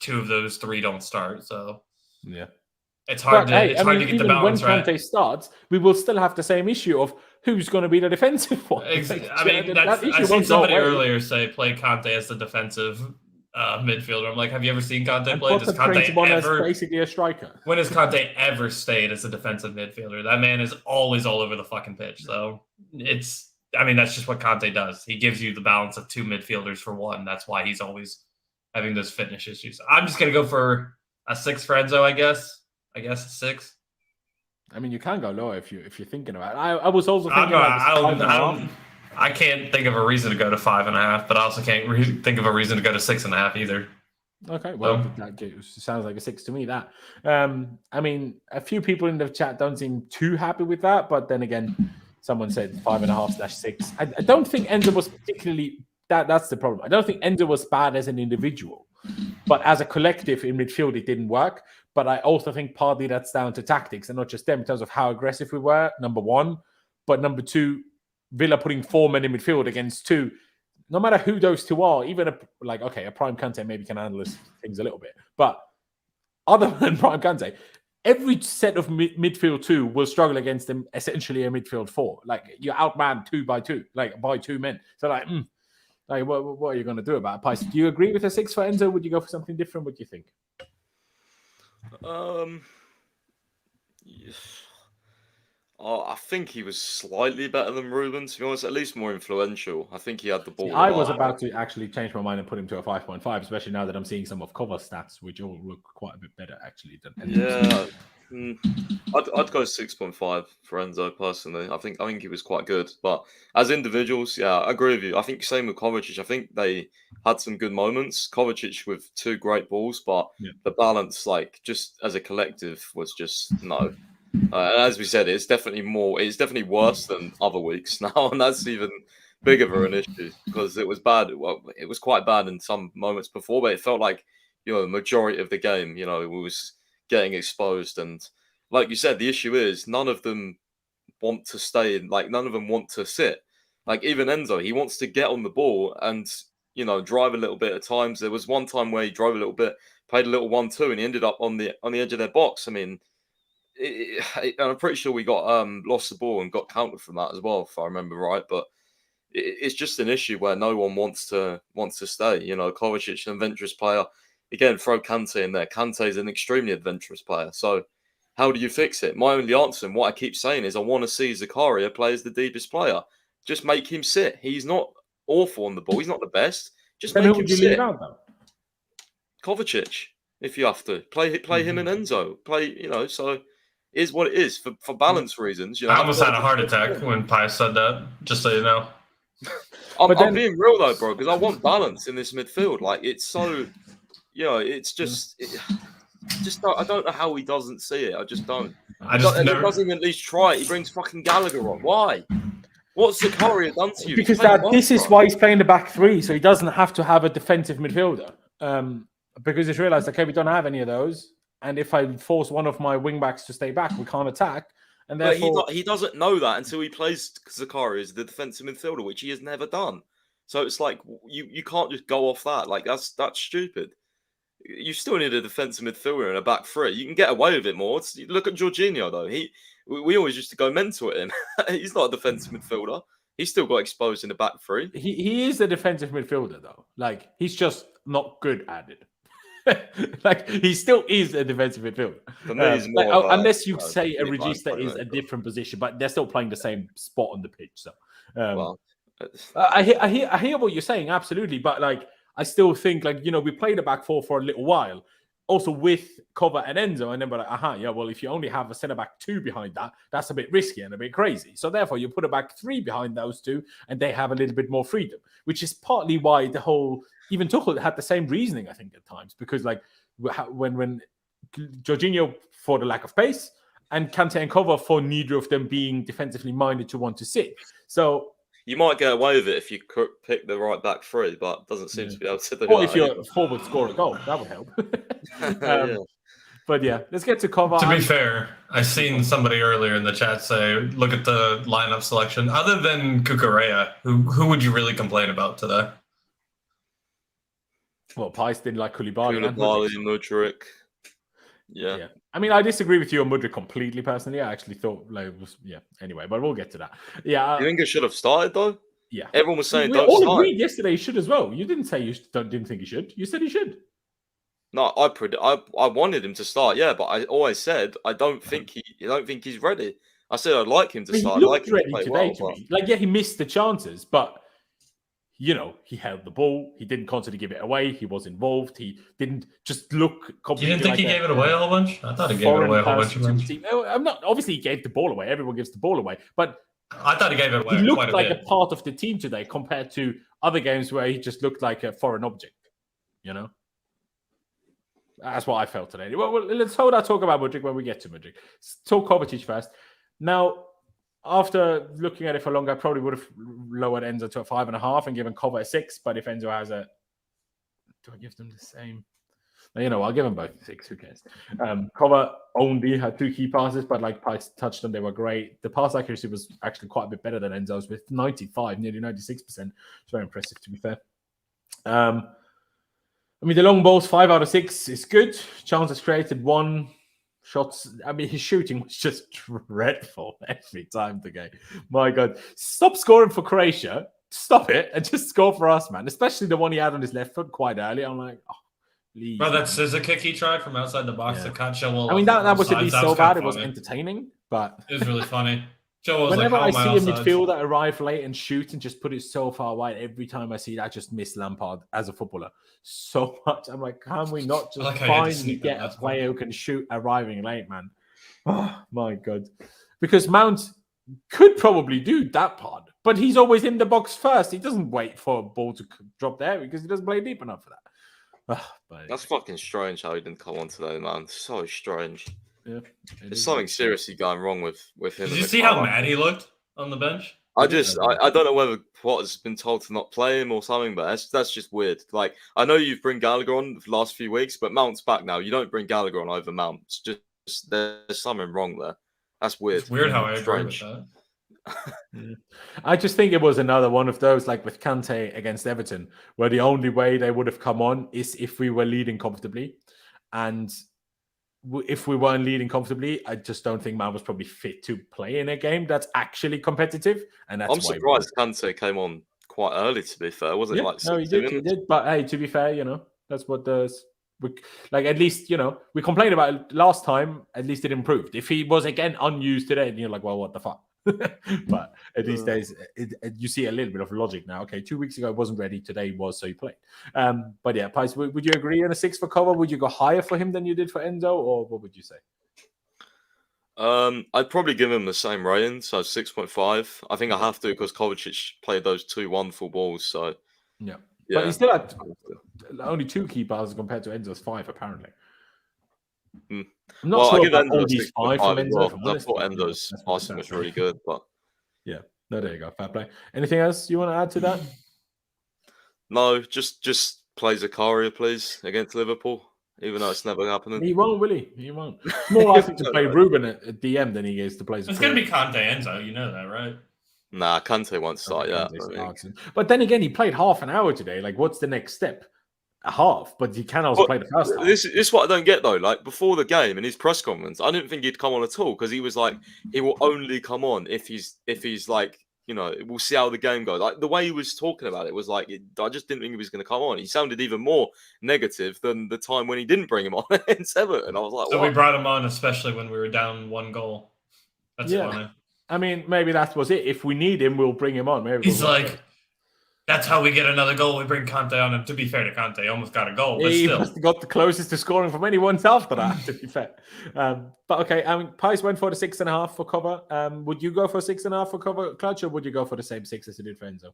2 of those 3 don't start. So yeah. It's hard to get the balance when right. Kante starts, we will still have the same issue of who's going to be the defensive one. I seen somebody earlier say play Kante as the defensive midfielder. I'm like, have you ever seen Kante play? Does Kante ever basically a striker? When has Kante ever stayed as a defensive midfielder? That man is always all over the fucking pitch. So that's just what Kante does. He gives you the balance of 2 midfielders for 1. That's why he's always having those fitness issues. I'm just gonna go for a 6 for Enzo, I guess. I guess a 6. I mean, you can go lower if you're thinking about it. I was also thinking I can't think of a reason to go to 5.5, but I also can't think of a reason to go to 6.5 either. Okay, well, that sounds like a 6 to me. That I mean, a few people in the chat don't seem too happy with that, but then again, someone said 5.5/6. I don't think Enzo was particularly that's the problem. I don't think Enzo was bad as an individual. But as a collective in midfield, it didn't work. But I also think partly that's down to tactics and not just them in terms of how aggressive we were, number one. But number two, Villa putting 4 men in midfield against 2. No matter who those 2 are, even a prime Kante maybe can handle things a little bit. But other than prime Kante, every set of midfield 2 will struggle against them, essentially a midfield 4. Like, you're outmanned 2 by 2, like by 2 men. So what are you going to do about it? Pice, do you agree with a 6 for Enzo? Would you go for something different? What do you think? I think he was slightly better than Ruben, to be honest, at least more influential. I think he had the ball. I was about to actually change my mind and put him to a 5.5, especially now that I'm seeing some of cover stats, which all look quite a bit better, actually. Yeah. I'd go 6.5 for Enzo, personally. I think he was quite good. But as individuals, yeah, I agree with you. I think same with Kovacic. I think they had some good moments. Kovacic with 2 great balls, but the balance, like, just as a collective, was just no. As we said, it's definitely worse than other weeks now, and that's even bigger of an issue because it was bad. Well, it was quite bad in some moments before, but it felt like, the majority of the game, it was getting exposed. And like you said, the issue is none of them want to stay, like, none of them want to sit. Like, even Enzo, he wants to get on the ball and, drive a little bit at times. There was one time where he drove a little bit, played a little 1-2, and he ended up on the edge of their box. I mean, I'm pretty sure we got lost the ball and got counted from that as well, if I remember right. But it's just an issue where no one wants to stay. Kovacic, an adventurous player. Again, throw Kante in there. Kante is an extremely adventurous player. So how do you fix it? My only answer, and what I keep saying, is I want to see Zakaria play as the deepest player. Just make him sit. He's not awful on the ball. He's not the best. Just make him sit. Leave out, though? Kovacic, if you have to. Play him and Enzo. So... is what it is for balance reasons. I almost had a heart attack when Pius said that, just so you know. I'm being real though, bro, because I want balance in this midfield. Like, it's so, it's just, I don't know how he doesn't see it. I just don't. He doesn't even at least try it. He brings fucking Gallagher on. Why? What's Zakaria done to you? Because this is why he's playing the back 3, so he doesn't have to have a defensive midfielder. Because he's realised, okay, we don't have any of those. And if I force one of my wing-backs to stay back, we can't attack. And therefore... he doesn't know that until he plays Zakaria as the defensive midfielder, which he has never done. So it's like, you can't just go off that. Like, that's stupid. You still need a defensive midfielder and a back 3. You can get away with it more. Look at Jorginho, though. We always used to go mental at him. He's not a defensive midfielder. He's still got exposed in the back 3. He is a defensive midfielder, though. Like, he's just not good at it. Like, he still is a defensive midfielder. For me, he's more unless you say a Regista is a different position, but they're still playing the same spot on the pitch. So, I hear what you're saying, absolutely. But like, I still think, like, we played a back 4 for a little while, also with Kova and Enzo, and then we're like, well, if you only have a centre back 2 behind that, that's a bit risky and a bit crazy. So therefore, you put a back 3 behind those 2, and they have a little bit more freedom, which is partly why the whole. Even Tuchel had the same reasoning, I think, at times, because like when Jorginho for the lack of pace and Kante and Kova for neither of them being defensively minded to want to sit. So you might get away with it if you pick the right back 3, but doesn't seem to be able to do or that. If your forward score a goal, that would help. But yeah, let's get to Kova. To be fair, I seen somebody earlier in the chat say, look at the lineup selection. Other than Cucurella, who would you really complain about today? Well, Pice didn't like Koulibaly. Mudryk. Yeah. I mean, I disagree with you on Mudryk completely, personally. I actually thought, anyway, but we'll get to that. Yeah. You think it should have started, though? Yeah. Everyone was saying we don't all start. agreed yesterday he should as well. You didn't say didn't think he should. You said he should. No, I wanted him to start, yeah, but I always said I don't think he's ready. I said I'd like him to start. He looked ready today to me. Like, he missed the chances, but... he held the ball. He didn't constantly give it away. He was involved. He didn't just look completely. You didn't think he gave it away a whole bunch? I thought he gave it away a whole bunch. I'm not. Obviously, he gave the ball away. Everyone gives the ball away, but I thought he gave it away. He looked like a part of the team today, compared to other games where he just looked like a foreign object. That's what I felt today. Well, let's hold our talk about Mudryk when we get to Mudryk. Talk Kovacic first. Now, after looking at it for longer, I probably would have lowered Enzo to a 5.5 and given Kova a 6. But if Enzo has do I give them the same? You know, I'll give them both 6. Who cares? Cover only had 2 key passes, but like Pice touched on, they were great. The pass accuracy was actually quite a bit better than Enzo's with 95, nearly 96%. It's very impressive, to be fair. I mean, the long balls, 5 out of 6 is good. Chances created, 1. Shots. I mean, his shooting was just dreadful every time the game. My God, stop scoring for Croatia. Stop it and just score for us, man. Especially the one he had on his left foot quite early. I'm like, oh, please. Bro, that scissor kick he tried from outside the box to cut Joao. I mean, that was to be so bad. It was funny. Entertaining, but it was really funny. Joao was whenever like, I see a midfielder arrive late and shoot and just put it so far wide, every time I see that, I just miss Lampard as a footballer so much. I'm like, can we not just finally get a player who can shoot arriving late, man? Oh my God. Because Mount could probably do that part, but he's always in the box first. He doesn't wait for a ball to drop there because he doesn't play deep enough for that. But that's fucking strange how he didn't come on today, man. So strange. Yeah, there's something seriously going wrong with him. Did you see how mad he looked on the bench? I don't know whether Potter's been told to not play him or something, but that's just weird. Like, I know you've bring Gallagher on the last few weeks, but Mount's back now. You don't bring Gallagher on over Mount. It's just there's something wrong there. That's weird. It's weird how I agree with that. I just think it was another one of those, like with Kante against Everton, where the only way they would have come on is if we were leading comfortably. And if we weren't leading comfortably, I just don't think Mount was probably fit to play in a game that's actually competitive. And that's I'm surprised Kante came on quite early, to be fair. Wasn't it like 60 minutes? He did. But hey, to be fair, you know, that's what does. Like, at least, you know, we complained about it last time. At least it improved. If he was again unused today, and you're like, well, what the fuck? But at these days, you see a little bit of logic now. Okay, 2 weeks ago it wasn't ready. Today it was, so he played. But yeah, Pice, would you agree on a 6 for Cover? Would you go higher for him than you did for Enzo, or what would you say? I'd probably give him the same rating, so 6.5. I think I have to because Kovacic played those 2 wonderful balls. So yeah. But he still had only 2 key passes compared to Enzo's 5, apparently. I'm not sure about all these 5 from Enzo. I thought Enzo's passing was really good, but yeah, no, there you go, fair play. Anything else you want to add to that? No, just play Zakaria, please, against Liverpool, even though it's never happening. He won't, will he? He won't. It's more likely to play Ruben at DM than he is to play Zakaria. It's going to be Kante Enzo, you know that, right? Nah, Kante won't start yet. But then again, he played half an hour today. Like, what's the next step? A half, but he can also play the first half. This is what I don't get, though. Like, before the game, in his press conference, I didn't think he'd come on at all, because he was like, he will only come on if he's like, you know, we'll see how the game goes. Like, the way he was talking about it was like, I just didn't think he was going to come on. He sounded even more negative than the time when he didn't bring him on in Everton. I was like, so what? We brought him on, especially when we were down 1 goal. That's funny. I mean, maybe that was it. If we need him, we'll bring him on. Maybe he's like, that's how we get another goal. We bring Kante on. And to be fair to Kante, he almost got a goal. But he still. got the closest to scoring from anyone after that, to be fair. But okay, I mean, Pice went for the 6.5 for Cover. Would you go for 6.5 for Cover, Clutch, or would you go for the same 6 as you did for Enzo?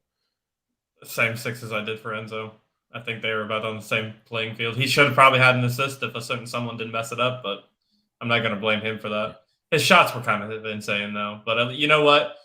Same 6 as I did for Enzo. I think they were about on the same playing field. He should have probably had an assist if someone didn't mess it up, but I'm not going to blame him for that. His shots were kind of insane, though. But you know what?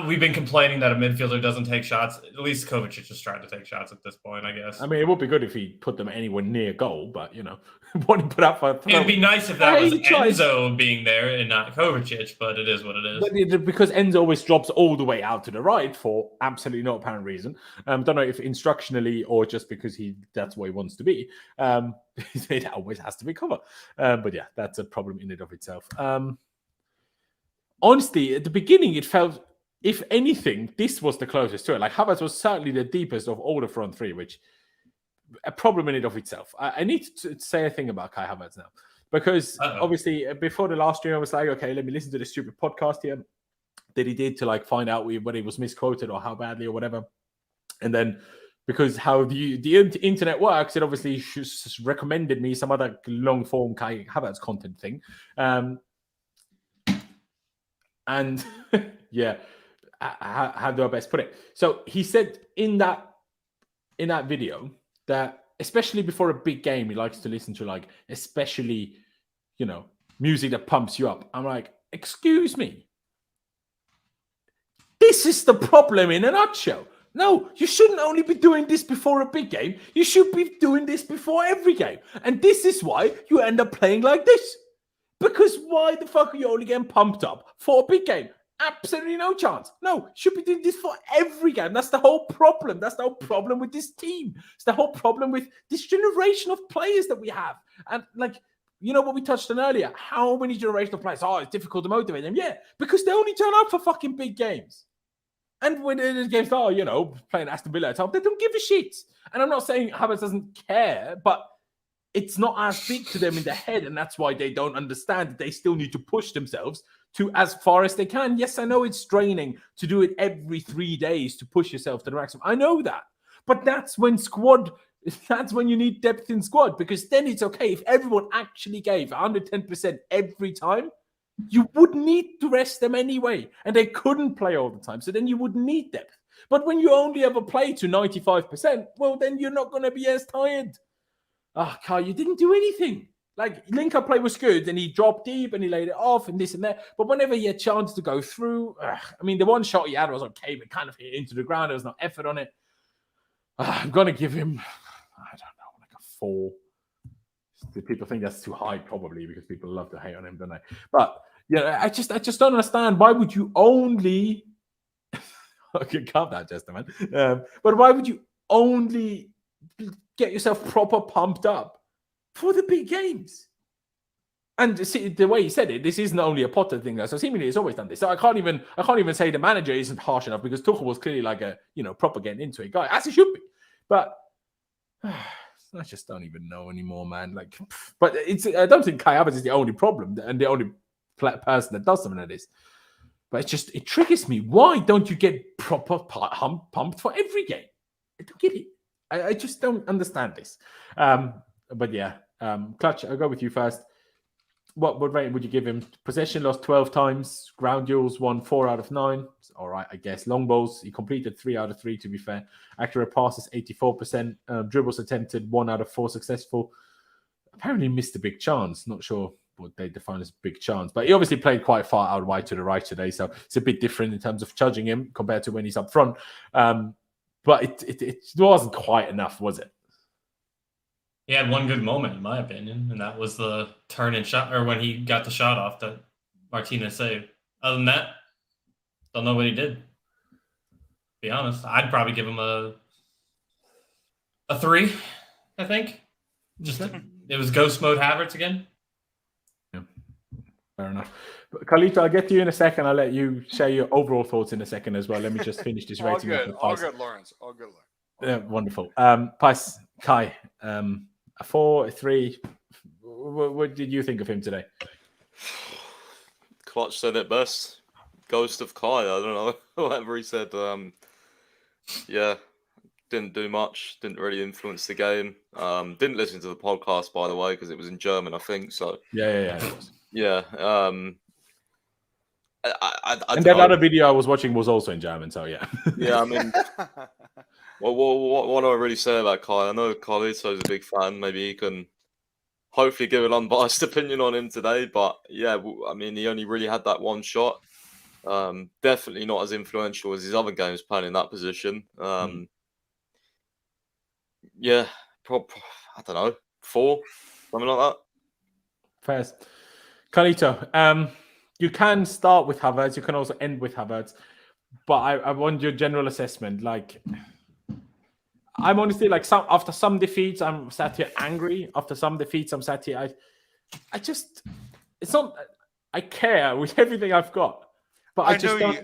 We've been complaining that a midfielder doesn't take shots. At least Kovacic is trying to take shots at this point, I guess. I mean, it would be good if he put them anywhere near goal, but, you know, what he put up for... It'd be nice if that was Enzo being there and not Kovacic, but it is what it is. But because Enzo always drops all the way out to the right for absolutely no apparent reason. Don't know if instructionally or just because that's where he wants to be. It always has to be Cover. But yeah, that's a problem in and of itself. Honestly, at the beginning, it felt... If anything, this was the closest to it. Like, Havertz was certainly the deepest of all the front three, which a problem in and of itself. I need to say a thing about Kai Havertz now. Because obviously, before the last stream, I was like, okay, let me listen to this stupid podcast here that he did to like find out whether he was misquoted or how badly or whatever. And then because how the internet works, it obviously recommended me some other long-form Kai Havertz content thing. And yeah... How do I best put it? So he said in that video that especially before a big game, he likes to listen to like especially, you know, music that pumps you up. I'm like, excuse me. This is the problem in a nutshell. No, you shouldn't only be doing this before a big game. You should be doing this before every game. And this is why you end up playing like this. Because why the fuck are you only getting pumped up for a big game? Absolutely no chance. No, you should be doing this for every game. That's the whole problem. That's the whole problem with this team. It's the whole problem with this generation of players that we have. And like, you know what we touched on earlier? How many generational players? Oh, it's difficult to motivate them. Yeah, because they only turn up for fucking big games. And when it is against, playing Aston Villa at home, they don't give a shit. And I'm not saying Havertz doesn't care, but it's not as big to them in the head. And that's why they don't understand that they still need to push themselves to as far as they can. Yes, I know it's draining to do it every 3 days to push yourself to the maximum. I know that. But that's when you need depth in squad, because then it's okay. If everyone actually gave 110% every time, you would need to rest them anyway, and they couldn't play all the time. So then you would need depth. But when you only ever play to 95%, well, then you're not going to be as tired. Kai, you didn't do anything. Like, link-up play was good, and he dropped deep, and he laid it off, and this and that. But whenever he had a chance to go through, the one shot he had was okay, but kind of hit into the ground. There was no effort on it. I'm going to give him, I don't know, like a 4. People think that's too high, probably, because people love to hate on him, don't they? But I just don't understand. Why would you only? Okay, calm down, gentlemen. But why would you only get yourself proper pumped up for the big games? And see, the way he said it, this isn't only a Potter thing. So seemingly he's always done this. So I can't even say the manager isn't harsh enough, because Tuchel was clearly like a proper getting into it guy, as he should be. But I just don't even know anymore, man. Like, but I don't think Kai Havertz is the only problem and the only person that does something like this. But it triggers me. Why don't you get proper pumped for every game? I don't get it. I just don't understand this. But yeah, Clutch, I'll go with you first. What rating would you give him? Possession lost 12 times. Ground duels won 4 out of 9. It's all right, I guess. Long balls, he completed 3 out of 3, to be fair. Accurate passes, 84%. Dribbles attempted, 1 out of 4 successful. Apparently missed a big chance. Not sure what they define as big chance. But he obviously played quite far out wide to the right today. So it's a bit different in terms of judging him compared to when he's up front. But it wasn't quite enough, was it? He had one good moment, in my opinion, and that was the turn and shot, or when he got the shot off that Martinez saved. Other than that, don't know what he did. To be honest, I'd probably give him a 3, I think. It was ghost mode Havertz again. Yeah, fair enough. Carlito, I'll get to you in a second. I'll let you share your overall thoughts in a second as well. Let me just finish this rating. All good, Laurenz. All good. Yeah, wonderful. Pais, Kai, a 4, a 3. What did you think of him today? Clutch said it best. Ghost of Kai. I don't know. Whatever he said. Yeah, didn't do much. Didn't really influence the game. Didn't listen to the podcast, by the way, because it was in German, I think. So yeah. Yeah. And that other video I was watching was also in German. So yeah. Yeah, I mean. Well, what do I really say about Kai? I know Carlito's a big fan. Maybe he can hopefully give an unbiased opinion on him today. But yeah, I mean, he only really had that one shot. Definitely not as influential as his other games playing in that position. Yeah, I don't know, 4, something like that. First, Carlito, you can start with Havertz. You can also end with Havertz. But I want your general assessment. Like, I'm honestly like, after some defeats, I'm sat here angry. After some defeats, I'm sat here. It's not. I care with everything I've got, but I just don't.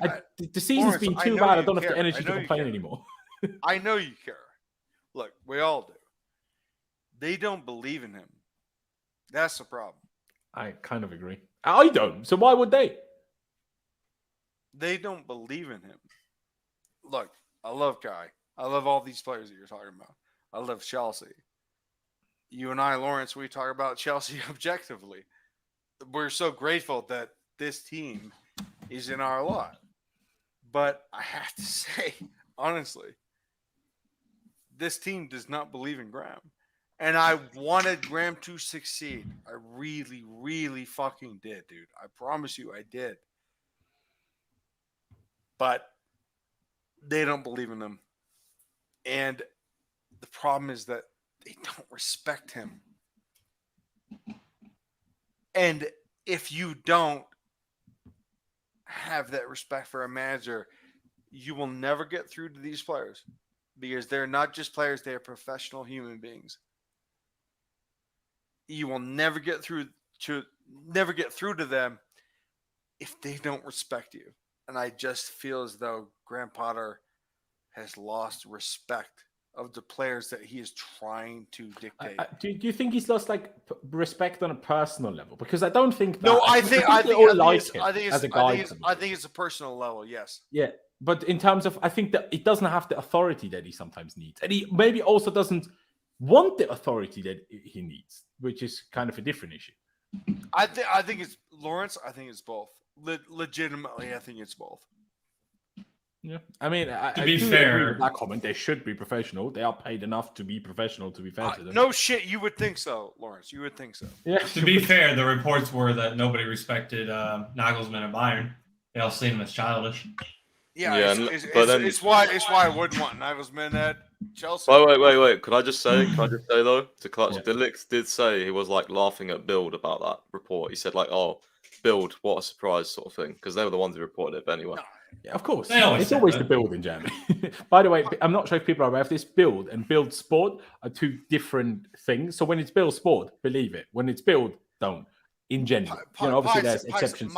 The season's been too bad. I don't have the energy to complain anymore. I know you care. Look, we all do. They don't believe in him. That's the problem. I kind of agree. I don't. So why would they? They don't believe in him. Look, I love Kai. I love all these players that you're talking about. I love Chelsea. You and I, Laurenz, we talk about Chelsea objectively. We're so grateful that this team is in our lot. But I have to say, honestly, this team does not believe in Graham. And I wanted Graham to succeed. I really, really fucking did, dude. I promise you I did. But they don't believe in him. And the problem is that they don't respect him. And if you don't have that respect for a manager, you will never get through to these players because they're not just players, they are professional human beings. You will never get through to them if they don't respect you. And I just feel as though Graham Potter has lost respect of the players that he is trying to dictate. Do you think he's lost like respect on a personal level? Because I don't think that. No, I think it's a personal level. Yes. Yeah, but in terms of, I think that it doesn't have the authority that he sometimes needs, and he maybe also doesn't want the authority that he needs, which is kind of a different issue. I think it's Laurenz. I think it's both. Legitimately, I think it's both. Yeah, I mean, to be fair, that comment, they should be professional. They are paid enough to be professional. To be fair to them. No shit, you would think so, Laurenz. You would think so. Yeah. To be fair, the reports were that nobody respected Nagelsmann at Bayern. They all seen him as childish. Yeah, it's why I wouldn't want Nagelsmann at Chelsea. Wait. Could I just say though, to clutch, De Ligt did say he was like laughing at Bild about that report. He said like, "Oh, Bild, what a surprise," sort of thing, because they were the ones who reported it. But anyway. No. Yeah, of course. It's always the Bild in Germany. By the way, I'm not sure if people are aware of this. Bild and Bild Sport are two different things. So when it's Bild Sport, believe it. When it's Bild, don't. In general, obviously there's exceptions.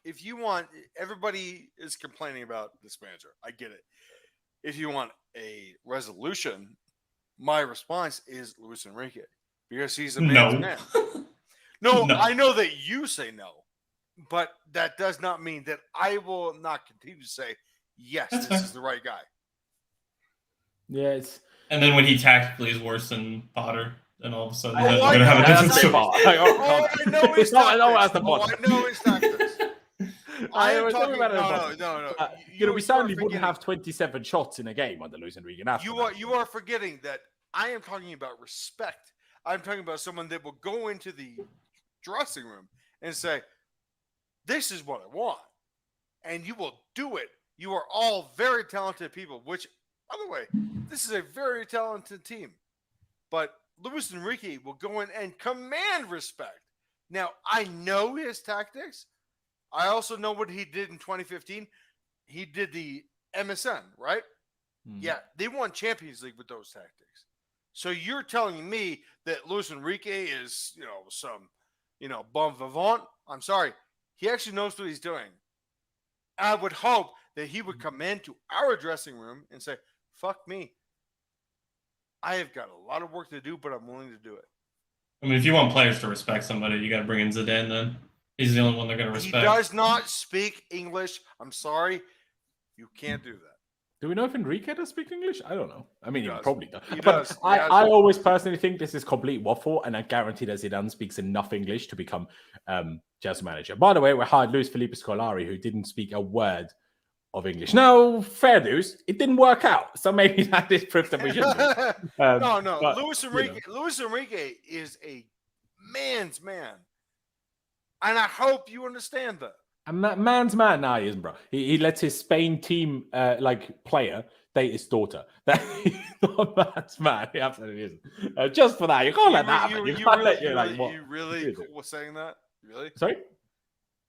If you want, everybody is complaining about this manager. I get it. If you want a resolution, my response is Luis Enrique because he's a man's man. No, I know that you say no. But that does not mean that I will not continue to say, yes, this is the right guy. Yeah, and then when he tactically is worse than Potter, then all of a sudden we're going to have a different story. I know it's not this. No. We certainly wouldn't have 27 shots in a game under Luis Enrique. You are forgetting that I am talking about respect. I'm talking about someone that will go into the dressing room and say, this is what I want. And you will do it. You are all very talented people, which, by the way, this is a very talented team. But Luis Enrique will go in and command respect. Now, I know his tactics. I also know what he did in 2015. He did the MSN, right? Yeah, they won Champions League with those tactics. So you're telling me that Luis Enrique is, some, bon vivant? I'm sorry. He actually knows what he's doing. I would hope that he would come into our dressing room and say, fuck me. I have got a lot of work to do, but I'm willing to do it. I mean, if you want players to respect somebody, you got to bring in Zidane then. He's the only one they're going to respect. He does not speak English. I'm sorry. You can't do that. Do we know if Enrique does speak English? I don't know. I mean, he probably does. He does. I always personally think this is complete waffle, and I guarantee that Zidane speaks enough English to become Chelsea manager. By the way, we hired Luis Felipe Scolari, who didn't speak a word of English. Now, fair news, it didn't work out, so maybe that is proof that we shouldn't. No. But, Luis Enrique is a man's man, and I hope you understand that. A man's man. No, he isn't, bro. He lets his Spain team player date his daughter. That he's not a man's man. He absolutely isn't. Just for that, you can't let that happen. You really was saying that? Really? Sorry?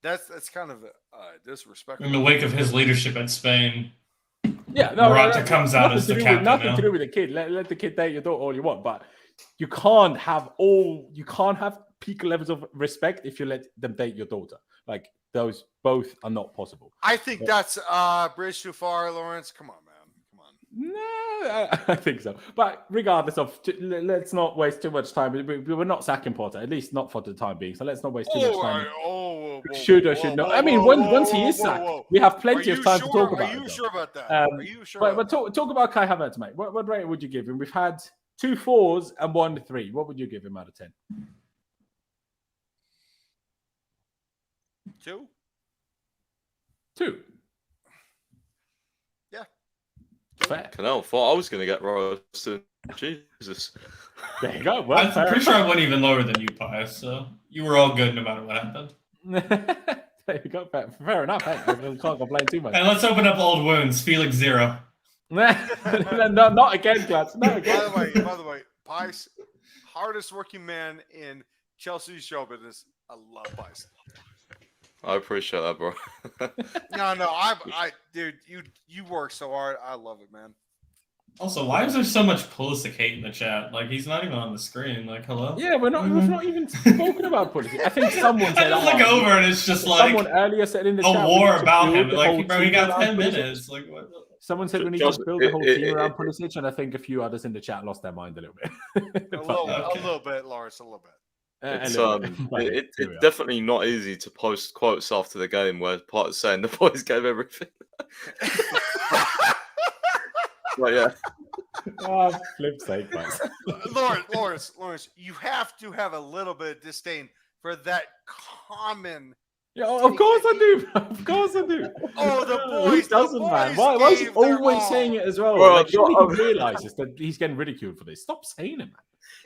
That's kind of disrespectful. In the wake of his leadership at Spain, yeah, no, Morata comes out as the captain. Nothing to do with the kid. Let the kid date your daughter all you want, but you can't have peak levels of respect if you let them date your daughter. Like, those both are not possible. I think that's bridge too far, Laurenz. Come on, man. Come on. No, I think so. But regardless of, let's not waste too much time. We're not sacking Potter, at least not for the time being. So let's not waste too much time. Should know. I mean, once he is sacked, we have plenty of time to talk about it. Are you sure about that? Are you sure? But talk about Kai Havertz, mate. What rate would you give him? We've had 2 4s and 1 3. What would you give him out of 10? 2? 2. Yeah. Fair. I thought I was going to get roasted. Jesus. There you go. Well, I'm pretty sure I went even lower than you, Pius. So you were all good no matter what happened. There you go. Fair enough. Hey, I can't complain too much. And let's open up old wounds. Felix 0. Not again, Clutch. Not again. By the way, Pice, hardest working man in Chelsea show business. I love Pice. I appreciate that, bro. No, dude, you work so hard. I love it, man. Also, why is there so much Pulisic hate in the chat? Like, he's not even on the screen. Like, hello? Yeah, we've not even spoken about Pulisic. I think someone said. I just look over and it's just like someone earlier said in the a chat. war about him. Like, bro, he got 10 minutes. Like, what? Someone said we need to build the whole team around Pulisic, and I think a few others in the chat lost their mind a little bit. A little bit, Lawrence, a little bit. It's definitely not easy to post quotes after the game where part is saying the boys gave everything. But yeah. Flip sake, guys. Lawrence, you have to have a little bit of disdain for that common. Yeah, of course I do. Of course I do. Oh, the boys. Who doesn't, man? Why is he always saying it as well? Bro, like, surely he realizes that he's getting ridiculed for this. Stop saying it, man.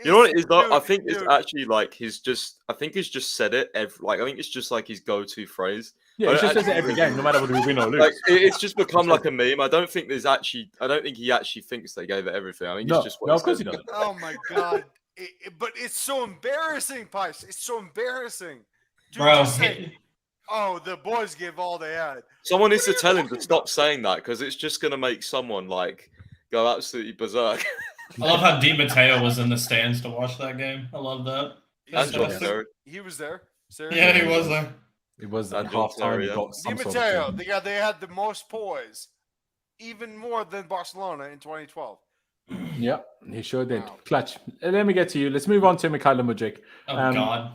You know what it is though? I think it's actually like I think he's just said it I think it's just like his go-to phrase. Yeah, he just says it every game, no matter whether we win or lose. Like, it's just become like a meme. I don't think he actually thinks they gave it everything. I think it's just what of course he doesn't. Oh my god. But it's so embarrassing, Pice. It's so embarrassing. Dude, Bro, the boys give all they had. Someone needs to tell him to stop saying that because it's just going to make someone like go absolutely berserk. I love how Di Matteo was in the stands to watch that game. I love that. He was there. Seriously. Yeah, he was there. It was at halftime. Di Matteo, they had the most poise, even more than Barcelona in 2012. Yeah, he sure did. Wow. Clutch. Let me get to you. Let's move on to Mykhailo Mudryk. Oh, God.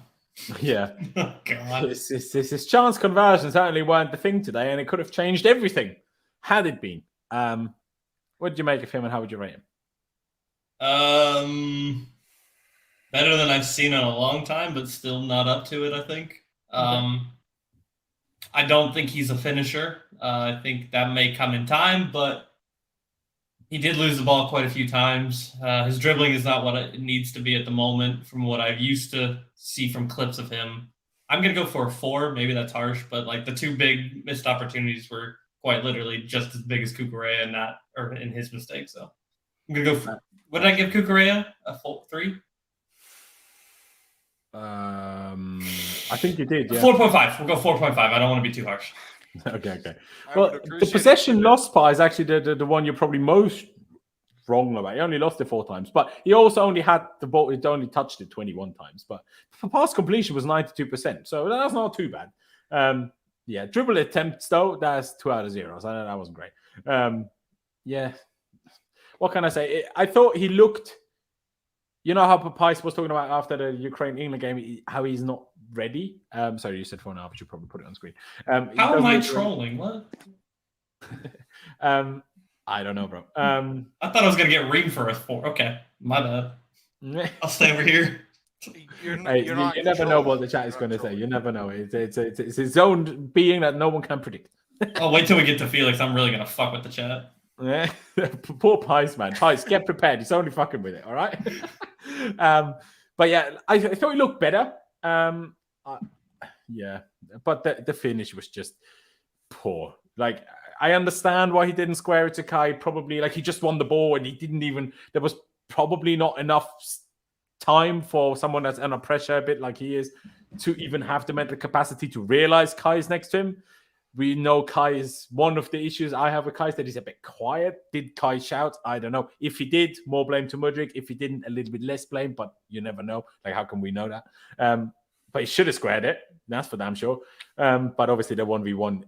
Yeah. Oh, God. His chance conversions certainly weren't the thing today, and it could have changed everything had it been. What did you make of him, and how would you rate him? Better than I've seen in a long time, but still not up to it, I think. I don't think he's a finisher. I think that may come in time, but he did lose the ball quite a few times. His dribbling is not what it needs to be at the moment from what I've used to see from clips of him. I'm going to go for a 4. Maybe that's harsh, but like the 2 big missed opportunities were quite literally just as big as Cucurella in his mistake. So I'm going to go for, what did I give Cucurella? A 3? I think you did, yeah. 4.5. We'll go 4.5. I don't want to be too harsh. Okay. Well, the possession lost part is actually the one you're probably most wrong about. He only lost it 4 times, but he also only had the ball. He only touched it 21 times, but the pass completion was 92%, so that's not too bad. Yeah, dribble attempts though, that's 2 out of 0. So that wasn't great. Yeah, what can I say? I thought he looked. You know how Pice was talking about after the Ukraine-England game, how he's not ready? Sorry, you said 4.5, but you probably put it on screen. How am I trolling? What? I don't know, bro. I thought I was going to get reamed for a 4. Okay, my bad. I'll stay over here. You never know what the chat is going to say. You never know. It's its own being that no one can predict. I'll wait till we get to Felix. I'm really going to fuck with the chat. Yeah, poor Pice, man. Pice, get prepared. He's only fucking with it, all right? But yeah, I thought he looked better. Yeah, but the finish was just poor. Like, I understand why he didn't square it to Kai. Probably, like, he just won the ball and he didn't even. There was probably not enough time for someone that's under pressure, a bit like he is, to even have the mental capacity to realize Kai is next to him. We know Kai is one of the issues I have with Kai is that he's a bit quiet. Did Kai shout? I don't know. If he did, more blame to Mudryk. If he didn't, a little bit less blame, but you never know. Like, how can we know that? But he should have squared it. That's for damn sure. But obviously the 1v1,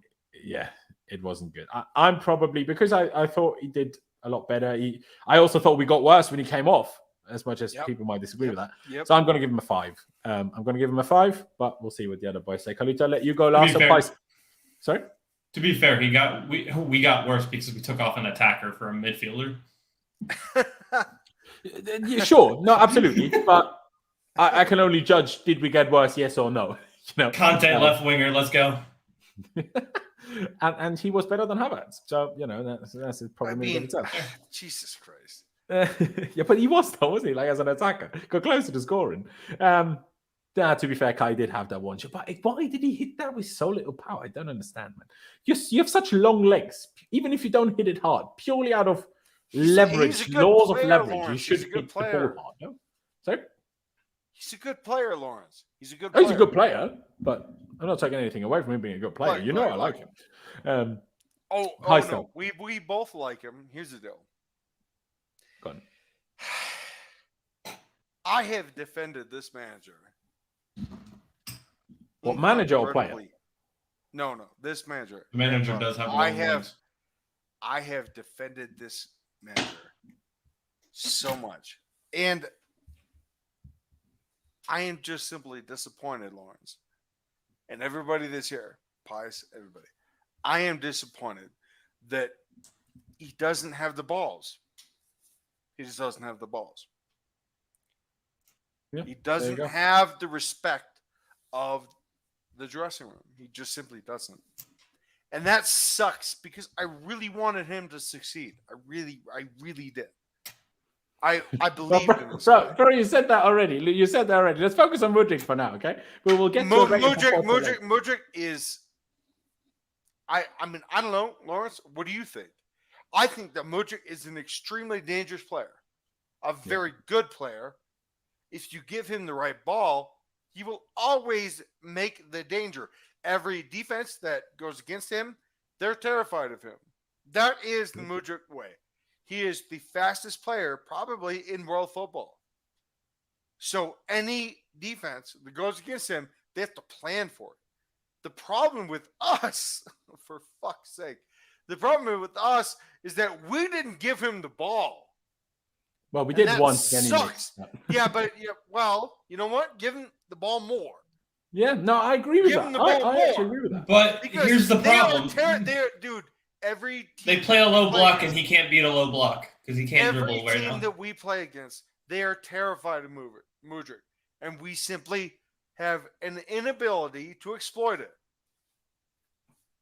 yeah, it wasn't good. I'm probably, because I thought he did a lot better. I also thought we got worse when he came off, as much as people might disagree with that. So I'm going to give him a 5. I'm going to give him a 5, but we'll see what the other boys say. Carlito, I'll let you go last. Sorry? To be fair, we got worse because we took off an attacker for a midfielder. Yeah, sure. No, absolutely. But I can only judge, did we get worse, yes or no? Content left winger, let's go. and he was better than Havertz. So, that's probably itself. Jesus Christ. Yeah, but he was though, wasn't he? Like, as an attacker. Got closer to scoring. The To be fair, Kai did have that one shot, but why did he hit that with so little power? I don't understand, man. You have such long legs. Even if you don't hit it hard, purely out of leverage, laws of leverage, Lawrence. you should hit the ball hard. No? Sorry? He's a good player, Laurenz. He's a good player. He's a good player, but I'm not taking anything away from him being a good player. I like him. No. We both like him. Here's the deal. Go on. I have defended this manager. What manager or player? No, this manager. The manager does have. I have defended this manager so much, and I am just simply disappointed, Laurenz, and everybody that's here, Pies, everybody. I am disappointed that he doesn't have the balls. He just doesn't have the balls. Yeah, he doesn't have the respect of the dressing room. He just simply doesn't. And that sucks because I really wanted him to succeed. I really did. I believe in this guy. Bro, you said that already. Let's focus on Mudryk for now, okay? But we'll get to Mudryk is. I mean, I don't know, Laurenz. What do you think? I think that Mudryk is an extremely dangerous player, a very good player. If you give him the right ball, he will always make the danger. Every defense that goes against him, they're terrified of him. That is the Mudryk way. He is the fastest player probably in world football. So any defense that goes against him, they have to plan for it. The problem with us, for fuck's sake, the problem with us is that we didn't give him the ball. Well, we did once. Sucks. But you know what? Give him the ball more. Yeah, no, I agree with that. I actually agree with that. But here's the problem. Dude, every team they play a low block and he can't beat a low block because he can't dribble right now. Every team that we play against, they are terrified of Mudryk, and we simply have an inability to exploit it.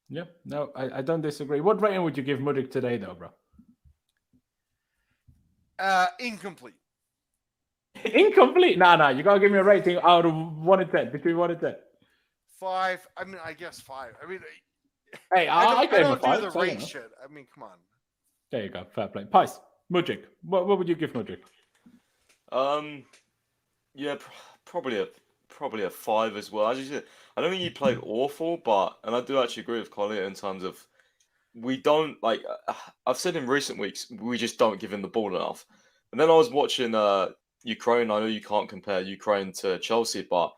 Yep. No, I don't disagree. What rating would you give Mudryk today, though, bro? Incomplete. Incomplete? Nah. You gotta give me a rating out of 1 and 10. Between 1 and 10. 5. I mean, I guess 5. I mean, hey, I gave him a 5. Do the rate shit. I mean, come on. There you go. Fair play. Pies. Mudryk. What would you give Mudryk? Yeah, probably a 5 as well. As you said, I don't think he played awful, and I do actually agree with Collier in terms of we don't like. I've said in recent weeks we just don't give him the ball enough. And then I was watching Ukraine. I know you can't compare Ukraine to Chelsea, but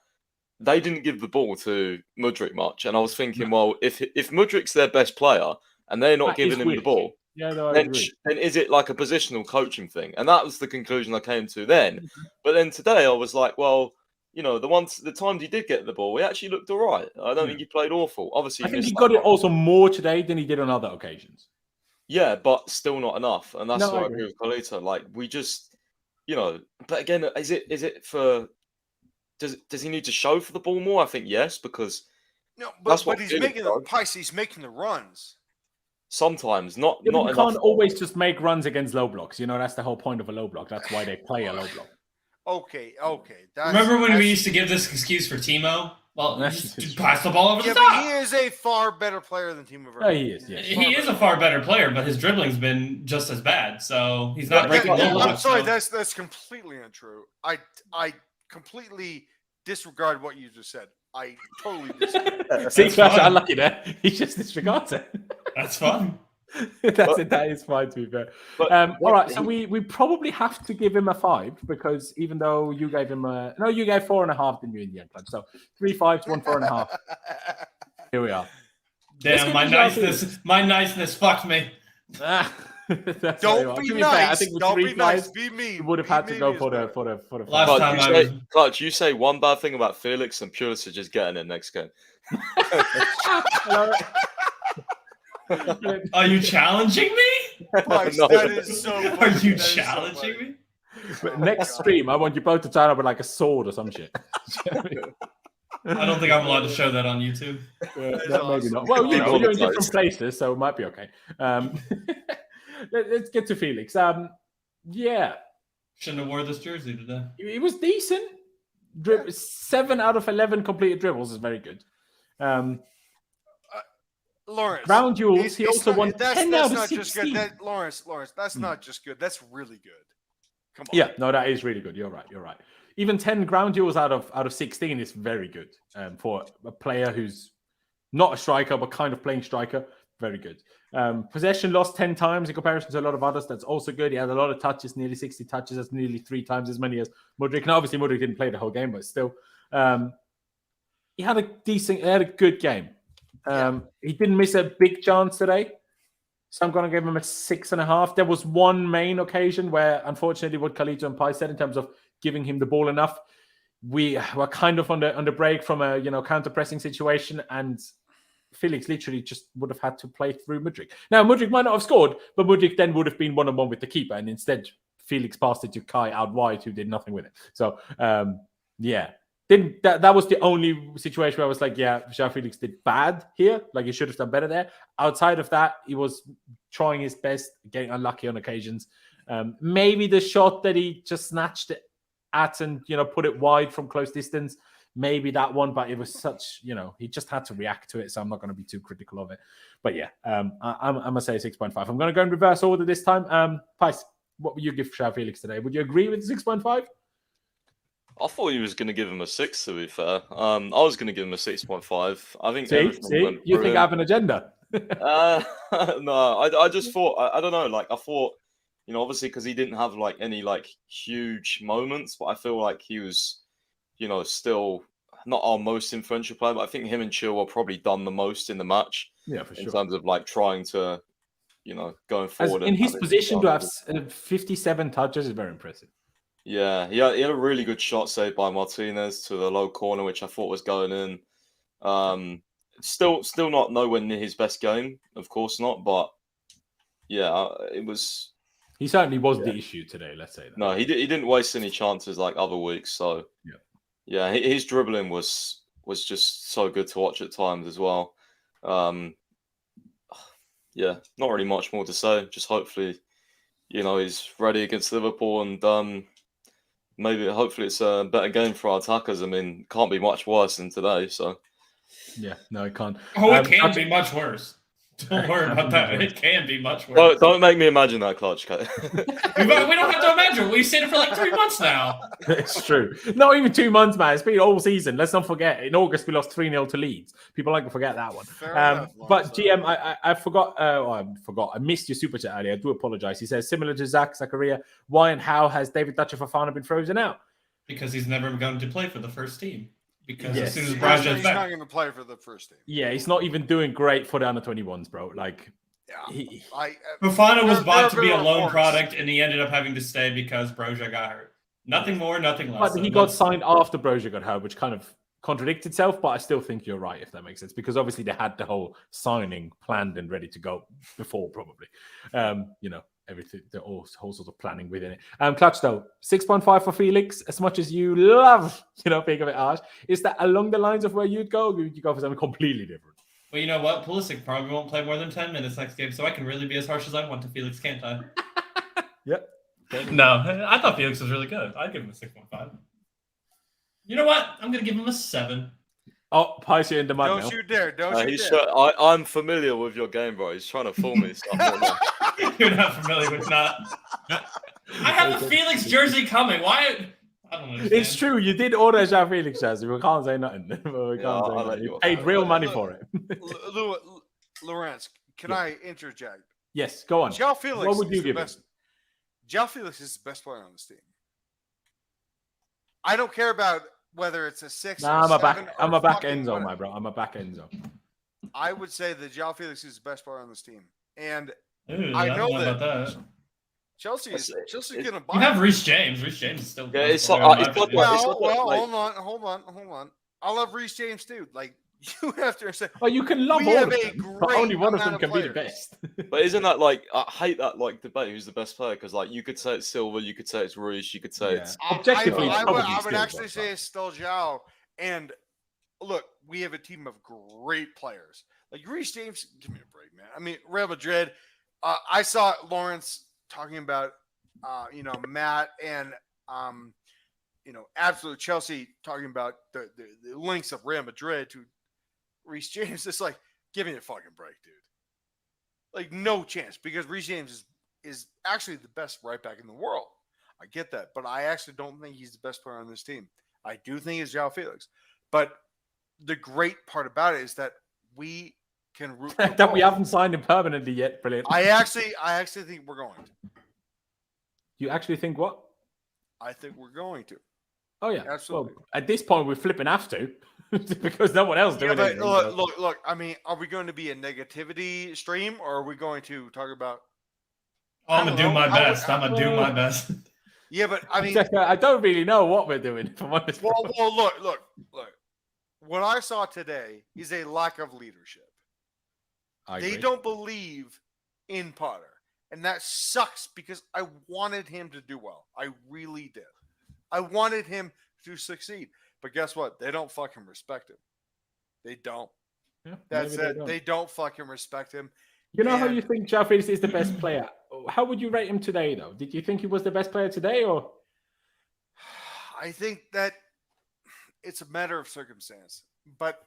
they didn't give the ball to Mudryk much. And I was thinking, well, if Mudryk's their best player and they're not giving him the ball, then is it like a positional coaching thing? And that was the conclusion I came to then. But then today I was like, well, you know, the times he did get the ball, he actually looked all right. I don't think he played awful. Obviously, I think he got it also more today than he did on other occasions. Yeah, but still not enough. And that's why I agree with Carlito. Like, we just, you know, but again, is it for, does he need to show for the ball more? I think yes, because but he's making the runs. Sometimes, not you enough. Can't always just make runs against low blocks. You know, that's the whole point of a low block. That's why they play a low block. Okay. Remember when we used to give this excuse for Timo? Well, just pass the ball over the top. But he is a far better player than Timo Werner. Oh, he is. Yeah. He is a far better player, but his dribbling's been just as bad. So he's not breaking the law. I'm sorry, that's completely untrue. I completely disregard what you just said. I totally disagree. See, Clash, I'm lucky there. He just disregards it. That's fun. That is fine, to be fair. All right, so we probably have to give him a 5 because even though you gave him you gave 4.5, didn't you, in the end? So 3 5s, 1 4.5. Here we are. Damn, my niceness fucked me. Don't be nice. Fair, I think don't be nice. Be mean. You would have had to go for the last time. Clutch, you say one bad thing about Felix and Pulisic just getting in next game. Are you challenging me? No. That is so funny. Are you challenging me? But next stream, I want you both to turn up with like a sword or some shit. I don't think I'm allowed to show that on YouTube. Maybe not. Well, you're in different places, so it might be okay. Let's get to Felix. Yeah. Shouldn't have wore this jersey today. It was decent. 7 out of 11 completed dribbles is very good. Lawrence. Ground duels, he also won 10 out of not 16. Just good. Lawrence, that's not just good. That's really good. Come on. Yeah, no, that is really good. You're right. Even 10 ground duels out of 16 is very good for a player who's not a striker, but kind of playing striker. Very good. Possession lost 10 times in comparison to a lot of others. That's also good. He had a lot of touches, nearly 60 touches. That's nearly 3 times as many as Mudryk. And obviously, Mudryk didn't play the whole game, but still, he had a good game. He didn't miss a big chance today. So I'm going to give him a 6.5. There was one main occasion where, unfortunately, what Khalid and Pai said in terms of giving him the ball enough, we were kind of on the break from a counter-pressing situation, and Felix literally just would have had to play through Mudryk. Now, Mudryk might not have scored, but Mudryk then would have been one-on-one with the keeper, and instead Felix passed it to Kai out wide, who did nothing with it. So, that was the only situation where I was like, yeah, Joao Felix did bad here. Like, he should have done better there. Outside of that, he was trying his best, getting unlucky on occasions. Maybe the shot that he just snatched it at and, put it wide from close distance, maybe that one, but it was such, he just had to react to it. So I'm not going to be too critical of it. But yeah, I'm going to say 6.5. I'm going to go in reverse order this time. Pice, what would you give Joao Felix today? Would you agree with 6.5? I thought he was going to give him a 6, to be fair. I was going to give him a 6.5. I think See? You think I have an agenda? No, I just thought, I don't know, like, I thought, obviously because he didn't have, like, any, like, huge moments, but I feel like he was, still not our most influential player, but I think him and Chilwell probably done the most in the match. Yeah, for sure. In terms of, like, trying to, going forward. In his position to have 57 touches is very impressive. Yeah, he had a really good shot saved by Martinez to the low corner, which I thought was going in. Still not nowhere near his best game, of course not, but yeah, it was. He certainly was the issue today. Let's say that. No, he didn't waste any chances like other weeks. So yeah, his dribbling was just so good to watch at times as well. Yeah, not really much more to say. Just hopefully, he's ready against Liverpool and. Hopefully it's a better game for our attackers. I mean, can't be much worse than today, so. Yeah, no, it can't. Oh, it can be much worse. Don't worry about that. It can be much worse. Don't make me imagine that, Clutch. We don't have to imagine. We've seen it for like 3 months now. It's true. Not even 2 months, man. It's been all season. Let's not forget. In August, we lost 3-0 to Leeds. People like to forget that one. But GM, I forgot. I missed your super chat earlier. I do apologize. He says, similar to Zakaria, why and how has David Dutcher Fofana been frozen out? Because he's never going to play for the first team. Because as soon as he's Braja's back, not going to play for the first team. Yeah, he's not even doing great for the under-21s, bro. Like, Fofana was bought to be a loan product, and he ended up having to stay because Broja got hurt. Nothing more, nothing less. But he got signed after Broja got hurt, which kind of contradicts itself. But I still think you're right, if that makes sense, because obviously they had the whole signing planned and ready to go before, probably. Everything, all sorts of planning within it. Clutch though, 6.5 for Felix. As much as you love, being a bit harsh, is that along the lines of where you'd go? Or would you go for something completely different? Well, you know what? Pulisic probably won't play more than 10 minutes next game, so I can really be as harsh as I want to Felix, can't I? Yep. No, I thought Felix was really good. I'd give him a 6.5. You know what? I'm going to give him a 7. Oh, Pice, you're in the mud now. Don't you dare. Don't you dare. I'm familiar with your game, bro. He's trying to fool me. You're not familiar with that. I have the Felix jersey coming. Why? I don't understand. It's true. You did order a Joao Felix jersey. We can't say nothing. You paid real money for it. Laurenz, can I interject? Yes, go on. Joao Felix. What would you give him? Joao Felix is the best player on this team. I don't care about whether it's a 6 or I'm 7. I'm a back Enzo, my bro. I'm a back Enzo. I would say that Joao Felix is the best player on this team. And I know that. Chelsea's going to buy. You have Reece James. Reece James is still. Yeah, hold on. I love Reece James too. Like, you have to understand. Oh, you can love all of them, but only one of them can be the best. But isn't that like, I hate that like debate who's the best player, because like you could say it's Silva, you could say it's Reece, you could say it's objectively. I would actually say it's still Joao. And look, we have a team of great players. Like Reece James, give me a break, man. I mean, Real Madrid. I saw Laurenz talking about, Matt and absolute Chelsea talking about the links of Real Madrid to Reece James. It's like, give me a fucking break, dude. Like, no chance, because Reece James is actually the best right back in the world. I get that, but I actually don't think he's the best player on this team. I do think it's Joao Felix. But the great part about it is that we can root that we haven't signed him permanently yet. Brilliant. I actually think we're going to. You actually think what? I think we're going to. Oh yeah, absolutely. Well, at this point, we're flipping have to because no one else doing it. Look. I mean, are we going to be a negativity stream, or are we going to talk about? I'm gonna do my best. I'm gonna do my best. Yeah, but I mean, I don't really know what we're doing. If I'm honest. Well, look. What I saw today is a lack of leadership. They don't believe in Potter, and that sucks because I wanted him to do well. I really did. I wanted him to succeed, but guess what? They don't fucking respect him. They don't. Yeah, That's it. They don't fucking respect him. You know how you think Joao Felix is the best player? How would you rate him today, though? Did you think he was the best player today, or? I think that it's a matter of circumstance, but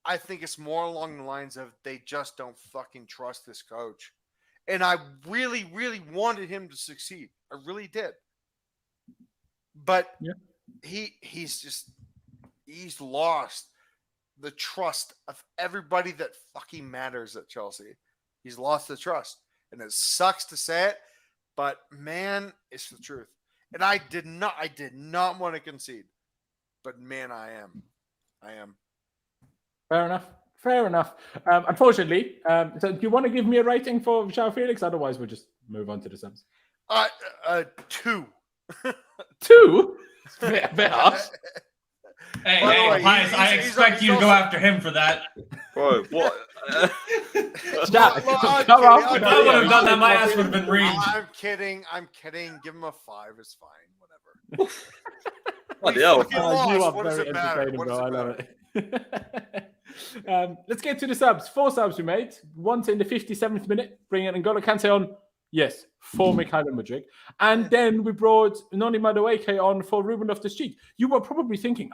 I think it's more along the lines of they just don't fucking trust this coach. And I really, really wanted him to succeed. I really did. But he's lost the trust of everybody that fucking matters at Chelsea. He's lost the trust. And it sucks to say it, but man, it's the truth. And I did not want to concede. But man, I am. Fair enough. Unfortunately, so do you want to give me a rating for Joao Felix? Otherwise, we'll just move on to the subs. 2. 2? It's better. Hey, I expect you to go after him for that. Bro, what? If I would have done that, my ass would have been reamed. I'm kidding. Give him a 5. It's fine. Whatever. Bloody hell. What does it matter? I love it. Let's get to the subs. 4 subs we made. Once in the 57th minute, bringing Ngolo Kante on. Yes, for Mikhail Mudryk. And then we brought Noni Madueke on for Ruben Loftus-Cheek. You were probably thinking,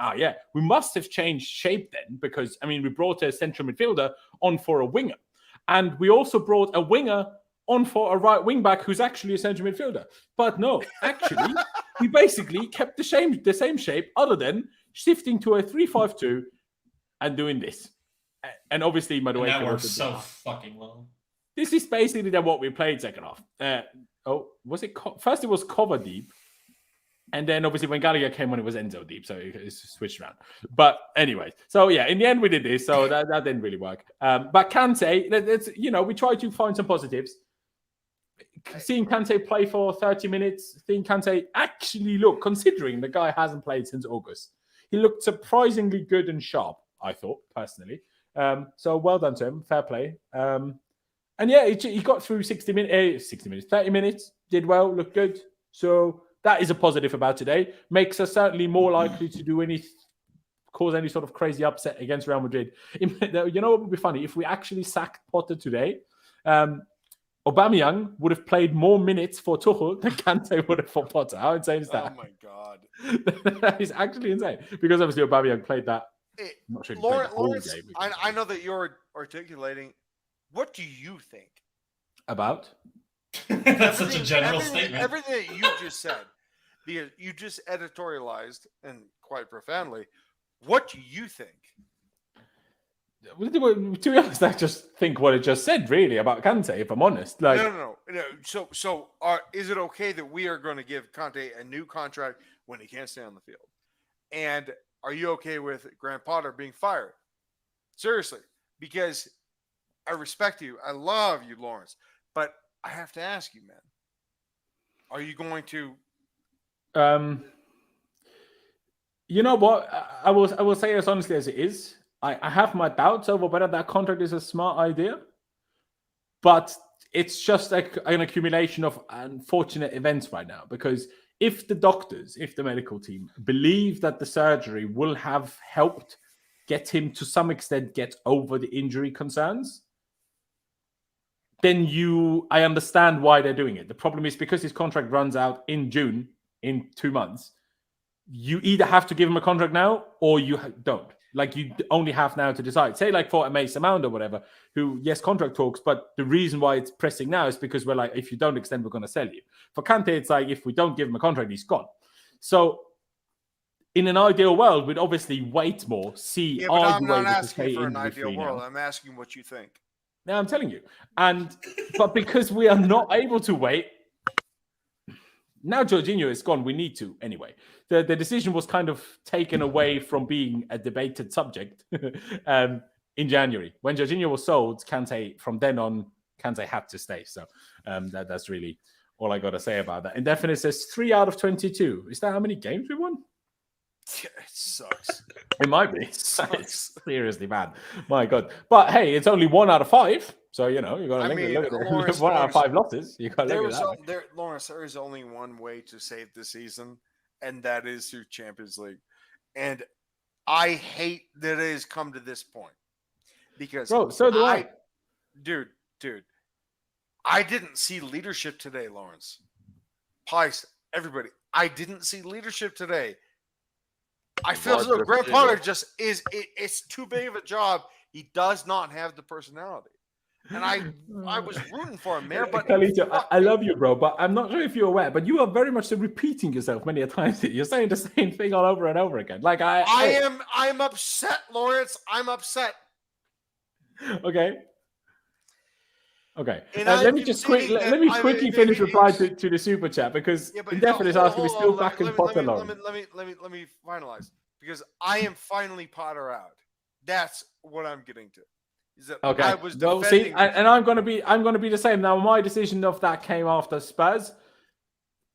we must have changed shape then because, we brought a central midfielder on for a winger. And we also brought a winger on for a right wing back who's actually a central midfielder. But no, actually, we basically kept the same shape other than shifting to a 3-5-2 and doing this. And obviously, Madueke. That works so fucking well. This is basically then what we played second half. Was it? First it was cover deep. And then obviously when Gallagher came on, it was Enzo deep. So it's switched around. But anyway, so yeah, in the end we did this. So that didn't really work. But Kante, we tried to find some positives. Seeing Kante play for 30 minutes, seeing Kante actually look, considering the guy hasn't played since August, he looked surprisingly good and sharp, I thought, personally. So well done to him. Fair play. And yeah, he got through 30 minutes, did well, looked good. So that is a positive about today. Makes us certainly more likely to cause any sort of crazy upset against Real Madrid. You know what would be funny? If we actually sacked Potter today, Aubameyang would have played more minutes for Tuchel than Kante would have for Potter. How insane is that? Oh my God. That is actually insane. Because obviously Aubameyang played that. I'm not sure Laurenz, I know that you're articulating. What do you think about? That's such a general statement. Everything that you just said, you just editorialized and quite profoundly. What do you think? To be honest, I just think what it just said, really, about Kante, if I'm honest. No. So is it okay that we are going to give Kante a new contract when he can't stay on the field? And are you okay with Grant Potter being fired? Seriously, because I respect you. I love you, Laurenz. But I have to ask you, man, are you going to... You know what? I will say as honestly as it is. I have my doubts over whether that contract is a smart idea. But it's just like an accumulation of unfortunate events right now. Because if the medical team believe that the surgery will have helped get him to some extent get over the injury concerns, then I understand why they're doing it. The problem is because his contract runs out in June, in 2 months, you either have to give him a contract now or you don't. Like, you only have now to decide. Say, like, for a Mason Mount or whatever, who, yes, contract talks, but the reason why it's pressing now is because we're like, if you don't extend, we're going to sell you. For Kante, it's like, if we don't give him a contract, he's gone. So, in an ideal world, we'd obviously wait more, see. Yeah, but are I'm you not able to asking stay for an injury ideal free world. now? I'm asking what you think. Now, I'm telling you. But because we are not able to wait, now Jorginho is gone. We need to anyway. The decision was kind of taken away from being a debated subject in January. When Jorginho was sold, Kante, from then on, Kante had to stay. So that's really all I got to say about that. Indefinite says 3 out of 22. Is that how many games we won? Yeah, it sucks. It might be. It's seriously bad. My God. But hey, it's only 1 out of 5. So, you got to look at it. Lawrence, 1 out of 5 losses. You got to look at that. Lawrence, there is only one way to save the season, and that is through Champions League. And I hate that it has come to this point. Because Bro, so do I. Dude, I didn't see leadership today, Lawrence. Pice, everybody. I didn't see leadership today. I feel as though Graham Potter just it's too big of a job. He does not have the personality. And I was rooting for him, man. But Carlito, I love you, bro, but I'm not sure if you're aware, but you are very much repeating yourself many a times. You're saying the same thing all over and over again. Like I'm upset, Lawrence. I'm upset. Okay. Let me quickly finish reply to the super chat, because Indefinite is asking me still back in Potter alone. Let me finalize, because I am finally Potter out. That's what I'm getting to. Is that okay? I was well, see, and I'm gonna be the same. Now, my decision of that came after Spurs,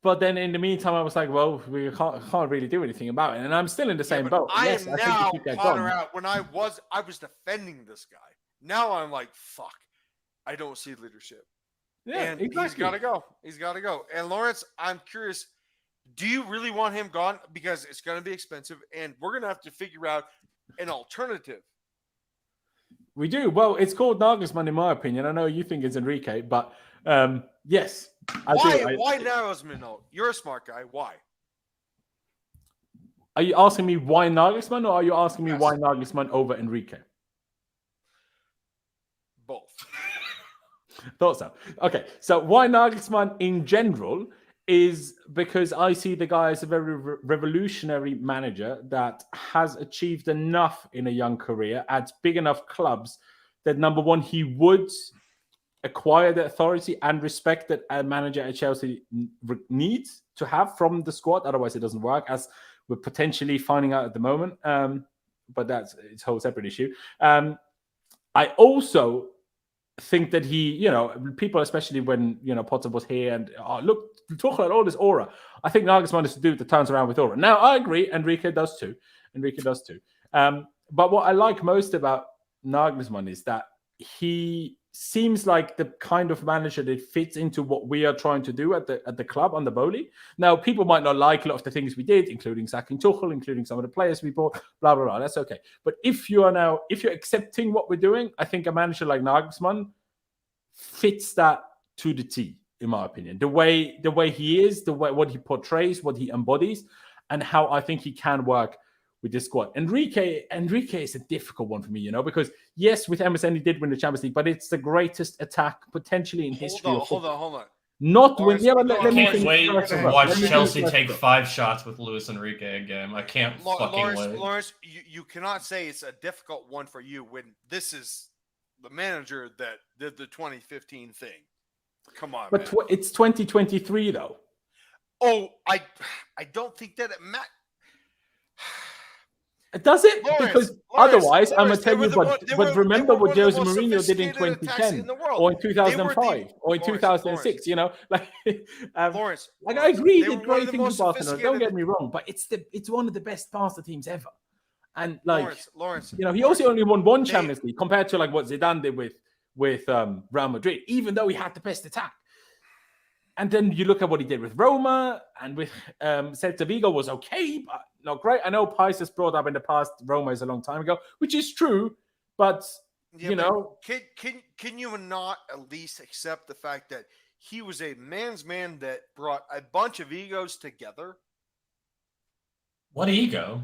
but then in the meantime, I was like, well, we can't really do anything about it, and I'm still in the same boat. I yes, am I now think Potter out. When I was defending this guy. Now I'm like, fuck. I don't see leadership. Yeah, and exactly. He's got to go. And Lawrence, I'm curious, do you really want him gone? Because it's going to be expensive, and we're going to have to figure out an alternative. We do. Well, it's called Nagelsmann, in my opinion. I know you think it's Enrique, but yes. Why Nagelsmann? No, you're a smart guy. Why? Are you asking me why Nagelsmann, or are you asking me why Nagelsmann over Enrique? Both. Thought so. Okay, so why Nagelsmann in general is because I see the guy as a very revolutionary manager that has achieved enough in a young career at big enough clubs that, number one, he would acquire the authority and respect that a manager at Chelsea needs to have from the squad. Otherwise, it doesn't work, as we're potentially finding out at the moment. But that's a whole separate issue. I also think that he, people, especially when, Potter was here and, look, talk about all this aura. I think Nagelsmann is the dude that turns around with aura. Now, I agree, Enrique does too. But what I like most about Nagelsmann is that he seems like the kind of manager that fits into what we are trying to do at the club under Bowley. Now, people might not like a lot of the things we did, including sacking Tuchel, including some of the players we bought, blah, blah, blah. That's okay. But if you're accepting what we're doing, I think a manager like Nagelsmann fits that to the T, in my opinion. The way he is, what he portrays, what he embodies, and how I think he can work with this squad. Enrique is a difficult one for me, because yes, with Emerson he did win the Champions League, but it's the greatest attack potentially in history. Hold on. Not win. Yeah, but let me can't wait to watch Chelsea take 5 shots with Luis Enrique again. I can't fucking wait. Lawrence, you cannot say it's a difficult one for you when this is the manager that did the 2015 thing. Come on, but it's 2023 though. Oh, I don't think that it matters. Does it? Because otherwise, I'm going to tell you, but remember what Jose Mourinho did in 2010 or in 2005 or in 2006, Lawrence, I agree, he did great things with Barcelona, don't get me wrong, but it's one of the best Barca teams ever. And Lawrence, he also only won 1 Champions League compared to what Zidane did with Real Madrid, even though he had the best attack. And then you look at what he did with Roma and with Celta Vigo was okay, but not great. I know Pice has brought up in the past Roma is a long time ago, which is true, but can you not at least accept the fact that he was a man's man that brought a bunch of egos together? What ego?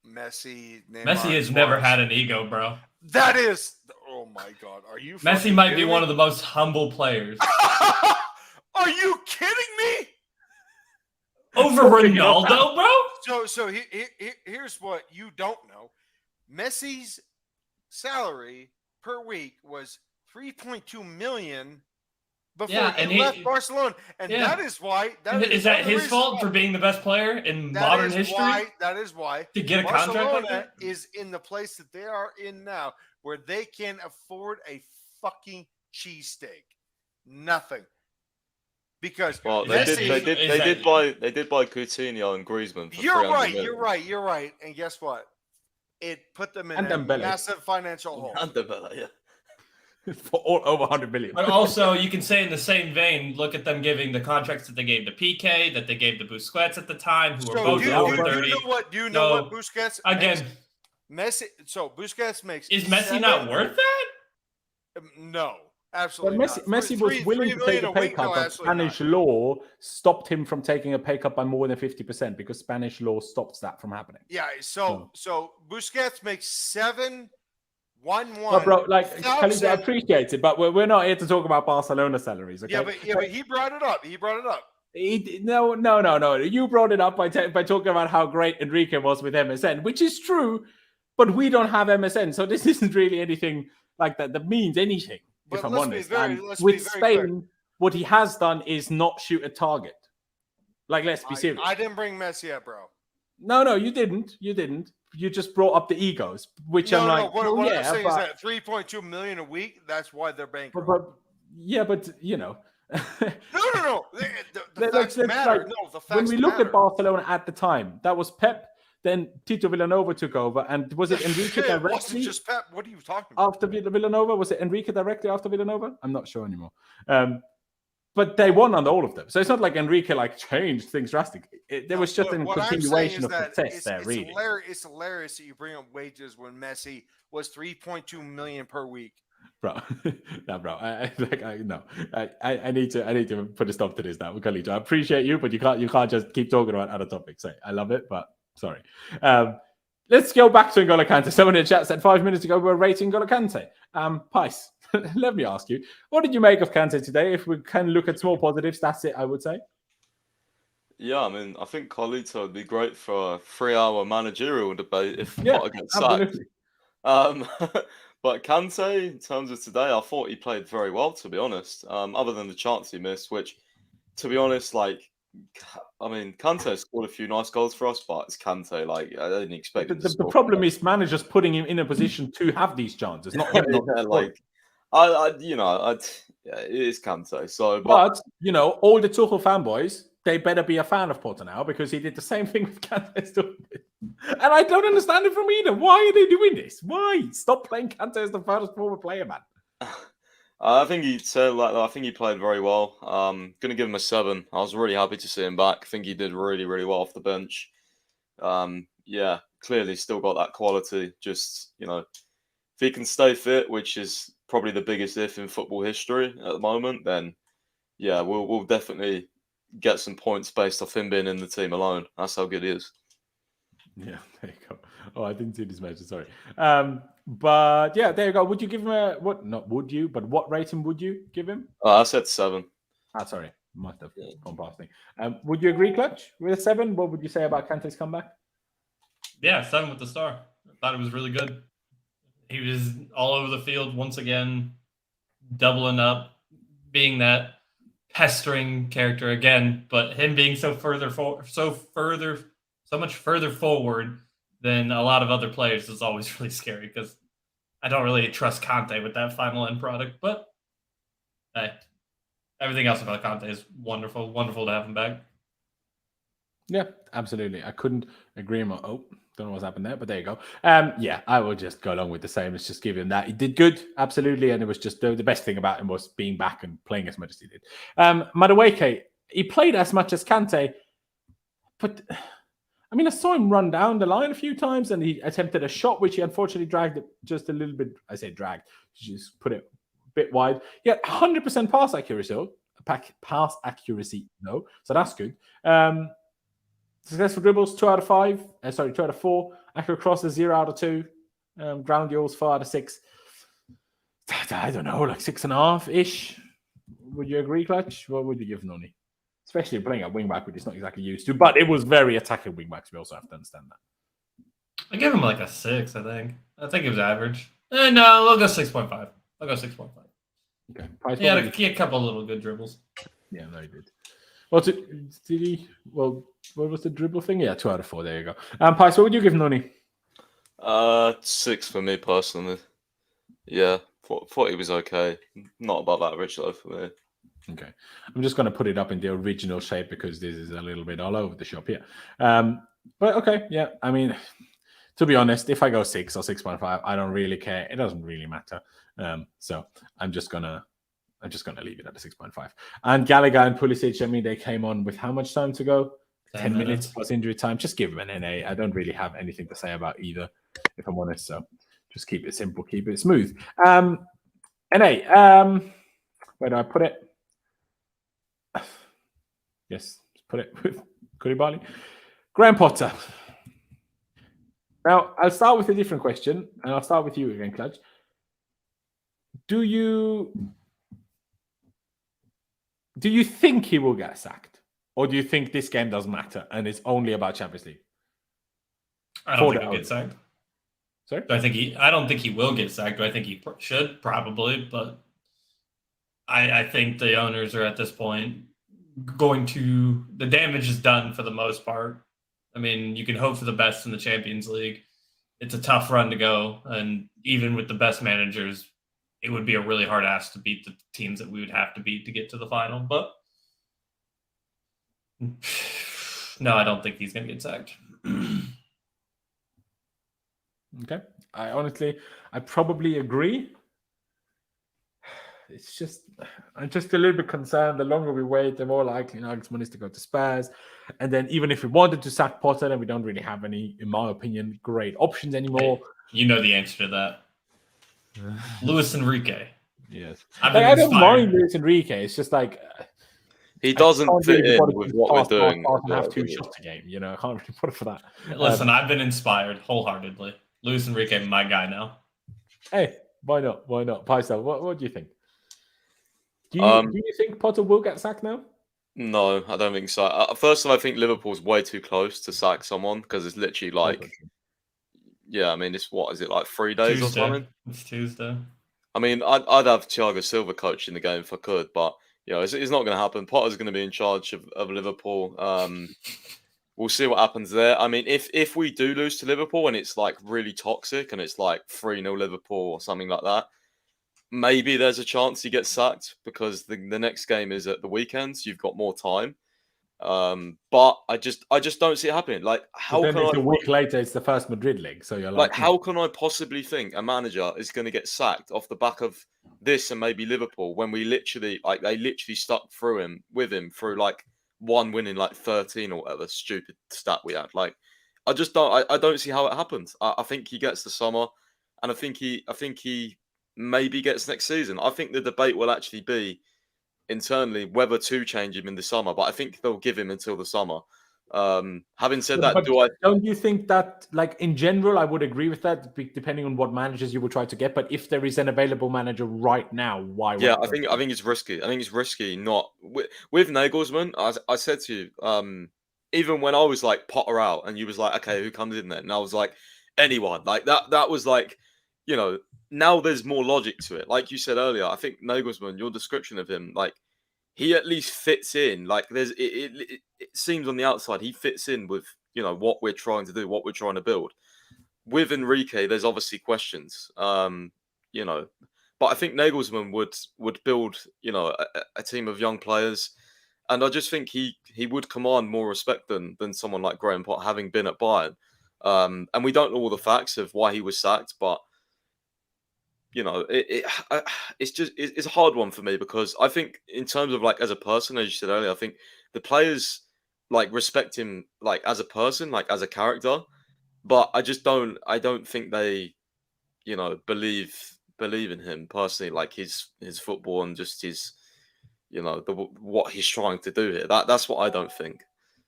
Messi, Neymar, Messi has Suarez. never had an ego, bro. That is, oh my God, are you? Messi might be one of the most humble players. Are you kidding me? Over Ronaldo, bro? So here's what you don't know. Messi's salary per week was 3.2 million before he left Barcelona, and that is why. Is that his fault for being the best player in modern history? That is why to get a Barcelona contract like that is in the place that they are in now, where they can afford a fucking cheesesteak. Nothing. Because they did buy Coutinho and Griezmann. For you're right. And guess what? It put them in a massive financial hole. And Dembele, yeah. For over 100 million. But also, you can say in the same vein, look at them giving the contracts that they gave to PK, that they gave to Busquets at the time, who were both over 30. Do you know what Busquets again? Messi. So Busquets makes. Is Messi not worth that? No, absolutely not. Messi was willing to take a pay cut, but Spanish law stopped him from taking a pay cut by more than 50% because Spanish law stops that from happening. Yeah. So Busquets makes 7-1-1. But bro, like, I appreciate it, but we're not here to talk about Barcelona salaries, okay? Yeah, but he brought it up. No. You brought it up by talking about how great Enrique was with MSN, which is true, but we don't have MSN, so this isn't really anything like that means anything, if I'm honest. With Spain, what he has done is not shoot a target. Like, let's be serious. I didn't bring Messi up, bro. No, you didn't. You just brought up the egos, which I'm like, what I'm saying is that 3.2 million a week, that's why they're bankrupt. But you know. No. The facts matter. The facts when we look at Barcelona at the time, that was Pep, then Tito Villanova took over, and was it Enrique directly? It wasn't just Pep. What are you talking about? After Villanova? Was it Enrique directly after Villanova? I'm not sure anymore. But they won on all of them. So it's not like Enrique changed things drastically. There was just a continuation of success there, really. It's hilarious that you bring up wages when Messi was 3.2 million per week. Bro, I need to put a stop to this now. I appreciate you, but you can't just keep talking about other topics. I love it, but sorry. Let's go back to Ngolo Kante. Someone in the chat said 5 minutes ago we're rating Ngolo Kante. Pice, let me ask you, what did you make of Kante today? If we can look at small positives, that's it, I would say. Yeah, I mean, I think Carlito would be great for a 3-hour managerial debate if Potter gets sacked. But Kante, in terms of today, I thought he played very well, to be honest. Other than the chance he missed, which, to be honest, Kante scored a few nice goals for us, but it's Kante. I didn't expect it. The problem is managers putting him in a position to have these chances, not him. It is Kante. So, but all the Tuchel fanboys, they better be a fan of Potter now because he did the same thing with Kante. And I don't understand it from either. Why are they doing this? Why? Stop playing Kante as the first forward player, man. I think he played very well. Going to give him a 7. I was really happy to see him back. I think he did really, really well off the bench. Clearly still got that quality. Just, if he can stay fit, which is probably the biggest if in football history at the moment, then we'll definitely get some points based off him being in the team alone. That's how good he is. Yeah, there you go. Oh, I didn't see this measure, sorry. But yeah, there you go. Would you give him what rating would you give him? I said 7. Sorry. Must have gone past me. Would you agree, Clutch, with a 7? What would you say about Kante's comeback? Yeah, 7 with the star. I thought it was really good. He was all over the field once again, doubling up, being that pestering character again, but him being so much further forward than a lot of other players is always really scary because I don't really trust Kante with that final end product. But hey, everything else about Kante is wonderful. Wonderful to have him back. Yeah, absolutely. I couldn't agree more. Oh, don't know what's happened there, but there you go. I will just go along with the same. Let's just give him that. He did good, absolutely, and it was just the best thing about him was being back and playing as much as he did. Madueke, he played as much as Kante, but I mean, I saw him run down the line a few times, and he attempted a shot, which he unfortunately dragged it just a little bit. I say dragged, just put it a bit wide. He had 100% pass accuracy, so that's good. Successful dribbles, 2 out of 5. 2 out of 4. Accurate crosses, 0 out of 2. Ground duels, 4 out of 6. I don't know, like 6.5-ish. Would you agree, Clutch? What would you give Noni? Especially playing at wingback, which is not exactly used to, but it was very attacking wingbacks. We also have to understand that. I give him like a 6, I think. I think it was average. No, I'll go 6.5. I'll go 6.5. Okay. Price, He had a couple of little good dribbles. Yeah, no, he did. Well, did he? Well, what was the dribble thing? Yeah, 2 out of 4. There you go. Pice, what would you give Noni? 6 for me personally. Yeah, thought he was okay. Not above average though for me. Okay, I'm just going to put it up in the original shape because this is a little bit all over the shop here. But okay, yeah. I mean, to be honest, if I go 6 or 6.5, I don't really care. It doesn't really matter. So I'm just gonna leave it at a 6.5. And Gallagher and Pulisic, I mean, they came on with how much time to go? 10 minutes plus injury time. Just give them an NA. I don't really have anything to say about either, if I'm honest. So just keep it simple, keep it smooth. NA. Where do I put it? Yes, put it with Koulibaly. Graham Potter. Now, I'll start with a different question, and I'll start with you again, Clutch. Do you think he will get sacked? Or do you think this game doesn't matter and it's only about Champions League? I don't think he'll get sacked. Sorry? I don't think he will get sacked. Do I think he should? Probably, but I think the owners are at this point the damage is done for the most part. I mean, you can hope for the best in the Champions League. It's a tough run to go, and even with the best managers, it would be a really hard ask to beat the teams that we would have to beat to get to the final. But no, I don't think he's going to get sacked. Okay. I probably agree. I'm just a little bit concerned. The longer we wait, the more likely Nagelsmann is to go to Spurs. And then even if we wanted to sack Potter, then we don't really have any, in my opinion, great options anymore. You know the answer to that. Luis Enrique. Yes. I don't mind Luis Enrique. It's just like he doesn't fit in with what we're doing. I have 2 shots a game. I can't really put it for that. Listen, I've been inspired wholeheartedly. Luis Enrique, my guy now. Hey, why not? Why not? Paisel, what do you think? Do you think Potter will get sacked now? No, I don't think so. First of all, I think Liverpool's way too close to sack someone because it's literally like, yeah, I mean, it's what is it like 3 days or something? It's Tuesday. I mean, I'd have Thiago Silva coaching the game if I could, but it's not going to happen. Potter's going to be in charge of Liverpool. We'll see what happens there. I mean, if we do lose to Liverpool and it's like really toxic and it's like 3-0 Liverpool or something like that, maybe there's a chance he gets sacked because the next game is at the weekend, so you've got more time. But I just don't see it happening. Like, how can a week later it's the first Madrid league, so you're like, how can I possibly think a manager is going to get sacked off the back of this and maybe Liverpool when they literally stuck with him through like one win in like 13 or whatever stupid stat we had. Like, I don't see how it happens. I think he gets the summer, and I think he maybe gets next season. I think the debate will actually be internally whether to change him in the summer, but I think they'll give him until the summer. Having said that, don't you think that, like, in general, I would agree with that, depending on what managers you would try to get. But if there is an available manager right now, why? Yeah, I think it's risky. I think it's risky. Not with Nagelsmann. I said to you, even when I was like Potter out, and you was like, okay, who comes in then? And I was like, anyone. Like that. That was like, now there's more logic to it. Like you said earlier, I think Nagelsmann, your description of him, like, he at least fits in. Like, it seems on the outside he fits in with what we're trying to do, what we're trying to build. With Enrique, there's obviously questions, but I think Nagelsmann would build a team of young players, and I just think he would command more respect than someone like Graham Potter, having been at Bayern. And we don't know all the facts of why he was sacked, but it's a hard one for me because I think in terms of like as a person, as you said earlier, I think the players like respect him like as a person, like as a character, but I don't think they, believe in him personally, like his football and just his, what he's trying to do here. That's what I don't think.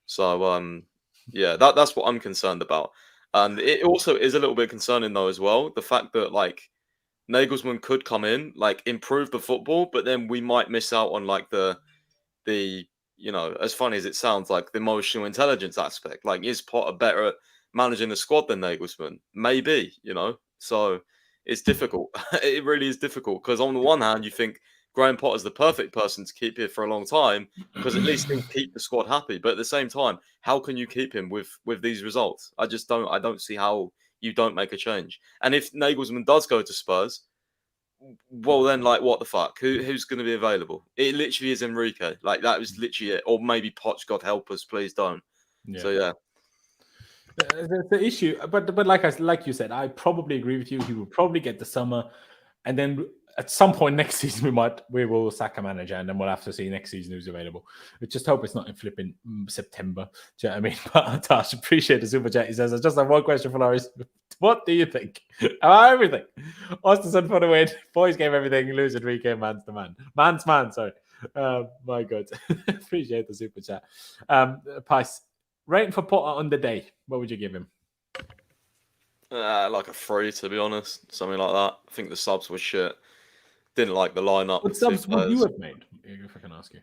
So Yeah, that's what I'm concerned about. And it also is a little bit concerning though as well. The fact that like Nagelsmann could come in, like improve the football, but then we might miss out on like the as funny as it sounds, like the emotional intelligence aspect. Like, is Potter better at managing the squad than Nagelsmann? Maybe, So it's difficult. It really is difficult because on the one hand, you think Graham Potter's the perfect person to keep here for a long time because at least he'll keep the squad happy. But at the same time, how can you keep him with these results? I just don't. I don't see how you don't make a change. And if Nagelsmann does go to Spurs, well then, like, what the fuck? Who's going to be available? It literally is Enrique. Like, that was literally it. Or maybe Poch. God help us, please don't. Yeah. So yeah. The issue, but like you said, I probably agree with you. He will probably get the summer, and then at some point next season we will sack a manager, and then we'll have to see next season who's available. I just hope it's not in flipping September. Do you know what I mean? But Tash, appreciate the super chat. He says, "I just have one question for Loris. What do you think about everything? Austin for the win. Boys gave everything. Lose it. Weekend. Man's the man. Man's man. Sorry. My God. Appreciate the super chat. Pice. Rating for Potter on the day, what would you give him? Like a 3, to be honest. Something like that. I think the subs were shit. Didn't like the lineup. What subs would you have made, if I can ask you?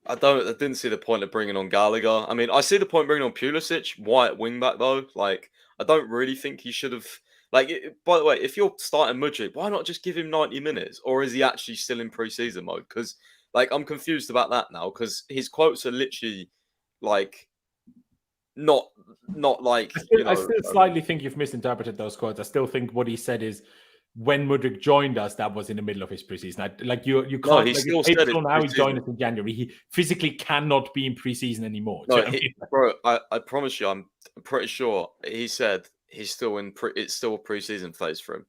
I didn't see the point of bringing on Gallagher. I mean, I see the point of bringing on Pulisic. Why at wingback, though? Like, I don't really think he should have... Like, by the way, if you're starting Mudryk, why not just give him 90 minutes? Or is he actually still in pre-season mode? Because, like, I'm confused about that now. Because his quotes are literally, like... Not like I still slightly think you've misinterpreted those quotes. I still think what he said is when Mudryk joined us, that was in the middle of his preseason. You can't. No, he still said April now. He joined us in January. He physically cannot be in preseason anymore. No, bro, I promise you, I'm pretty sure he said he's still in. It's still a preseason phase for him.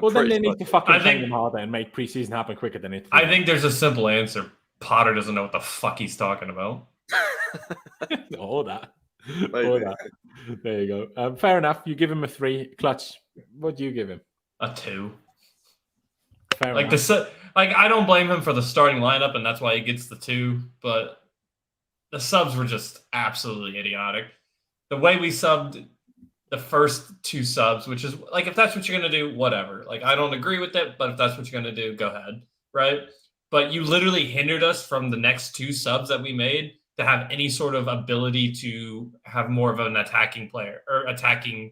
Well, then they need to fucking train him harder and make preseason happen quicker than it. I think there's a simple answer. Potter doesn't know what the fuck he's talking about. All that. There you go. Fair enough. You give him a 3. Clutch. What do you give him? A 2. Fair like enough. I don't blame him for the starting lineup, and that's why he gets the 2. But the subs were just absolutely idiotic. The way we subbed the first 2 subs, which is like, if that's what you're gonna do, whatever. Like, I don't agree with it, but if that's what you're gonna do, go ahead, right? But you literally hindered us from the next 2 subs that we made to have any sort of ability to have more of an attacking player or attacking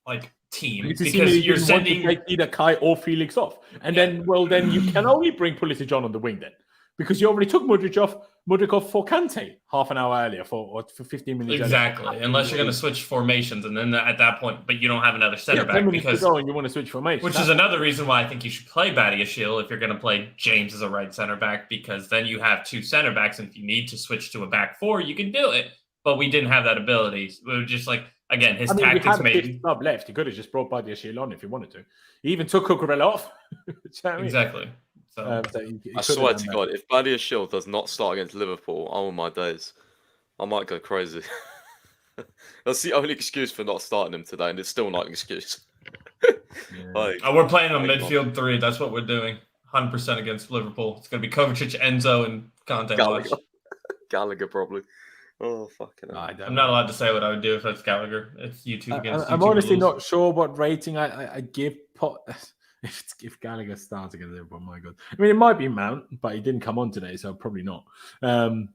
like team because you're sending want to take either Kai or Felix off, and then you can only bring Pulisic on the wing then because you already took Mudryk off for Kante half an hour earlier for 15 minutes. Exactly, unless you're going to switch formations, and then at that point, but you don't have another center back because you want to switch formations, which is another reason why I think you should play Badiashile if you're going to play James as a right center back, because then you have 2 center backs, and if you need to switch to a back 4, you can do it. But we didn't have that ability. We were just like, again, his tactics made. He had a 5th sub left. He could have just brought Badiashile on if he wanted to. He even took Cucurella off. Exactly. So I swear to God, if Badiashile does not start against Liverpool, oh my days, I might go crazy. That's the only excuse for not starting him today, and it's still not an excuse. We're playing a midfield 3. That's what we're doing. 100% against Liverpool. It's going to be Kovacic, Enzo, and Kante. Gallagher probably. Oh, fucking hell. I'm not allowed to say what I would do if that's Gallagher. It's YouTube against I'm YouTube honestly rules. not sure what rating I give if Gallagher starts against Liverpool. My God. I mean, it might be Mount, but he didn't come on today, so probably not. I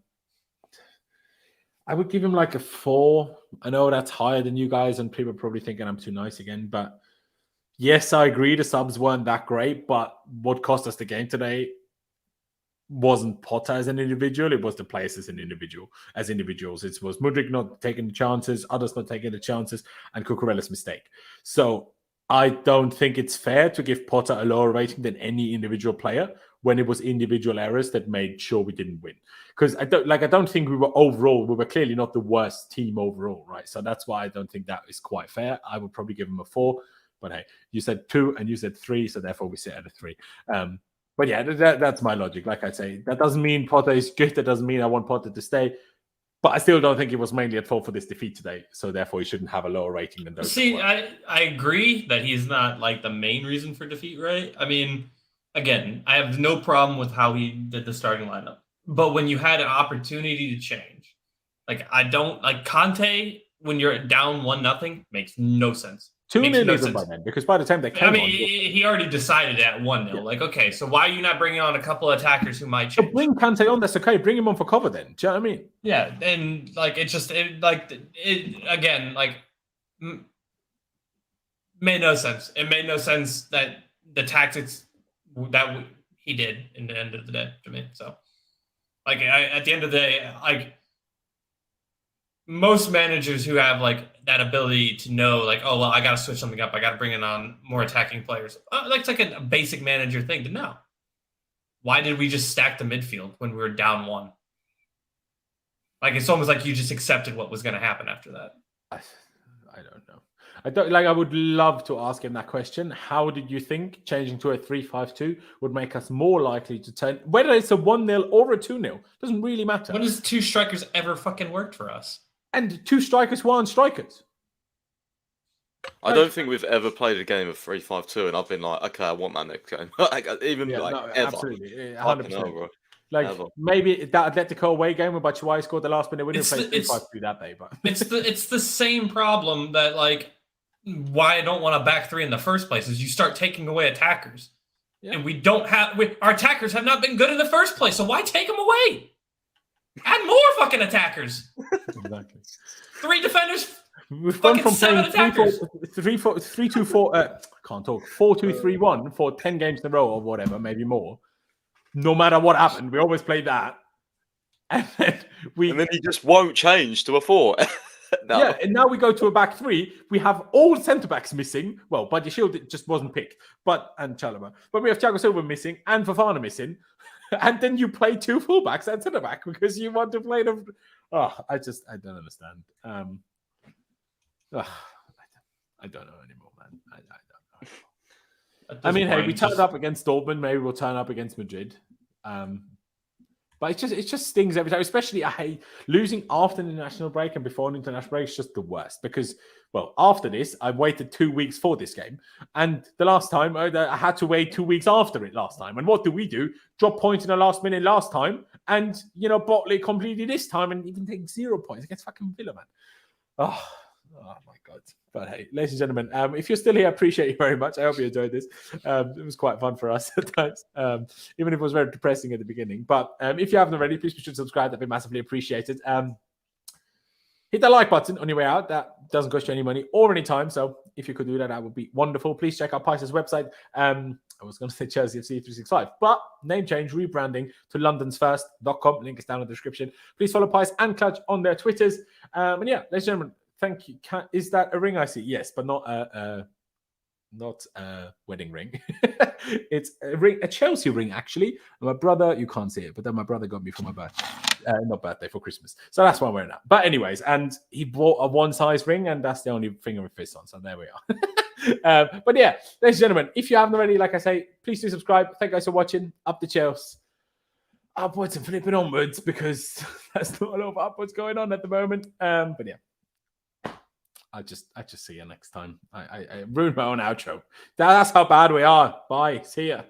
would give him like a 4. I know that's higher than you guys, and people are probably thinking I'm too nice again, but yes, I agree the subs weren't that great, but what cost us the game today wasn't Potter as an individual, it was the players as individuals. It was Mudryk not taking the chances, others not taking the chances, and Cucurella's mistake. So I don't think it's fair to give Potter a lower rating than any individual player when it was individual errors that made sure we didn't win. Because I don't think we were clearly not the worst team overall, right? So that's why I don't think that is quite fair. I would probably give him a 4, but hey, you said 2 and you said 3, so therefore we sit at a 3. But yeah, that's my logic. Like I say, that doesn't mean Potter is good. That doesn't mean I want Potter to stay. But I still don't think he was mainly at fault for this defeat today. So therefore, he shouldn't have a lower rating than those. See, I agree that he's not like the main reason for defeat, right? I mean, again, I have no problem with how he did the starting lineup. But when you had an opportunity to change, Like, I don't like Kante when you're down 1-0 makes no sense. 2-0 no even by then, because by the time they came I mean, on, he already decided at 1-0. Yeah. Like, okay, so why are you not bringing on a couple of attackers who might so change? bring Kante on. That's okay. Bring him on for cover then. Do you know what I mean? Yeah, and like again, like made no sense. It made no sense that the tactics that he did in the end of the day to me. So, like, at the end of the day, like most managers who have like that ability to know, like, oh well, I got to switch something up. I got to bring in on more attacking players. It's like a basic manager thing to know. Why did we just stack the midfield when we were down 1? Like, it's almost like you just accepted what was going to happen after that. I don't know. I would love to ask him that question. How did you think changing to a 3-5-2 would make us more likely to turn, whether it's a 1-0 or a 2-0, doesn't really matter. When has 2 strikers ever fucking worked for us? And 2 strikers, who aren't strikers. I don't think we've ever played a game of 3-5-2 and I've been like, okay, I want my next game. Ever. Absolutely, 100%. Bro. Like Ever. maybe that Atletico away game where Batshuayi scored the last minute winner, played 3-5-2 that day. But it's the same problem that, like, why I don't want a back 3 in the first place is you start taking away attackers, and we don't have our attackers have not been good in the first place. So why take them away? Add more fucking attackers. Exactly. 3 defenders. We've gone from playing 4-2-3-1 for 10 games in a row or whatever, maybe more. No matter what happened, we always played that. And then he just won't change to a 4. No. Yeah, and now we go to a back 3. We have all centre-backs missing. Well, Buddy Shield just wasn't picked, and Chalobah. But we have Thiago Silva missing and Fofana missing. And then you play 2 fullbacks and centre-back because you want to play them. Oh, I don't understand. I don't know anymore, man. I don't know. I mean, hey, we turned up against Dortmund. Maybe we'll turn up against Madrid. But it just stings every time. Especially, I hate losing after the international break and before an international break is just the worst. Because, well, after this, I waited 2 weeks for this game. And the last time, I had to wait 2 weeks after it last time. And what do we do? Drop points in the last minute last time. And, bottle it completely this time and even take 0 points against fucking Villa, man. Oh my God. But hey, ladies and gentlemen, if you're still here, I appreciate you very much. I hope you enjoyed this. It was quite fun for us at times, even if it was very depressing at the beginning. But if you haven't already, please be sure to subscribe. That'd be massively appreciated. Hit the like button on your way out. That doesn't cost you any money or any time. So if you could do that, that would be wonderful. Please check out Pice's website. I was going to say Chelsea FC 365, but name change, rebranding to londonsfirst.com. Link is down in the description. Please follow Pice and Clutch on their Twitters. And yeah, ladies and gentlemen, thank you. Is that a ring I see? Yes, but not a wedding ring. It's a ring, a Chelsea ring, actually. And my brother, you can't see it, but then my brother got me for my birthday. For Christmas. So that's why I'm wearing that. But anyways, and he bought a 1-size ring, and that's the only finger it fits on. So there we are. But yeah, ladies and gentlemen, if you haven't already, like I say, please do subscribe. Thank you guys for watching. Up the Chelsea. Upwards and flipping onwards, because there's not a lot of upwards going on at the moment. But yeah. I just see you next time. I ruined my own outro. That's how bad we are. Bye. See ya.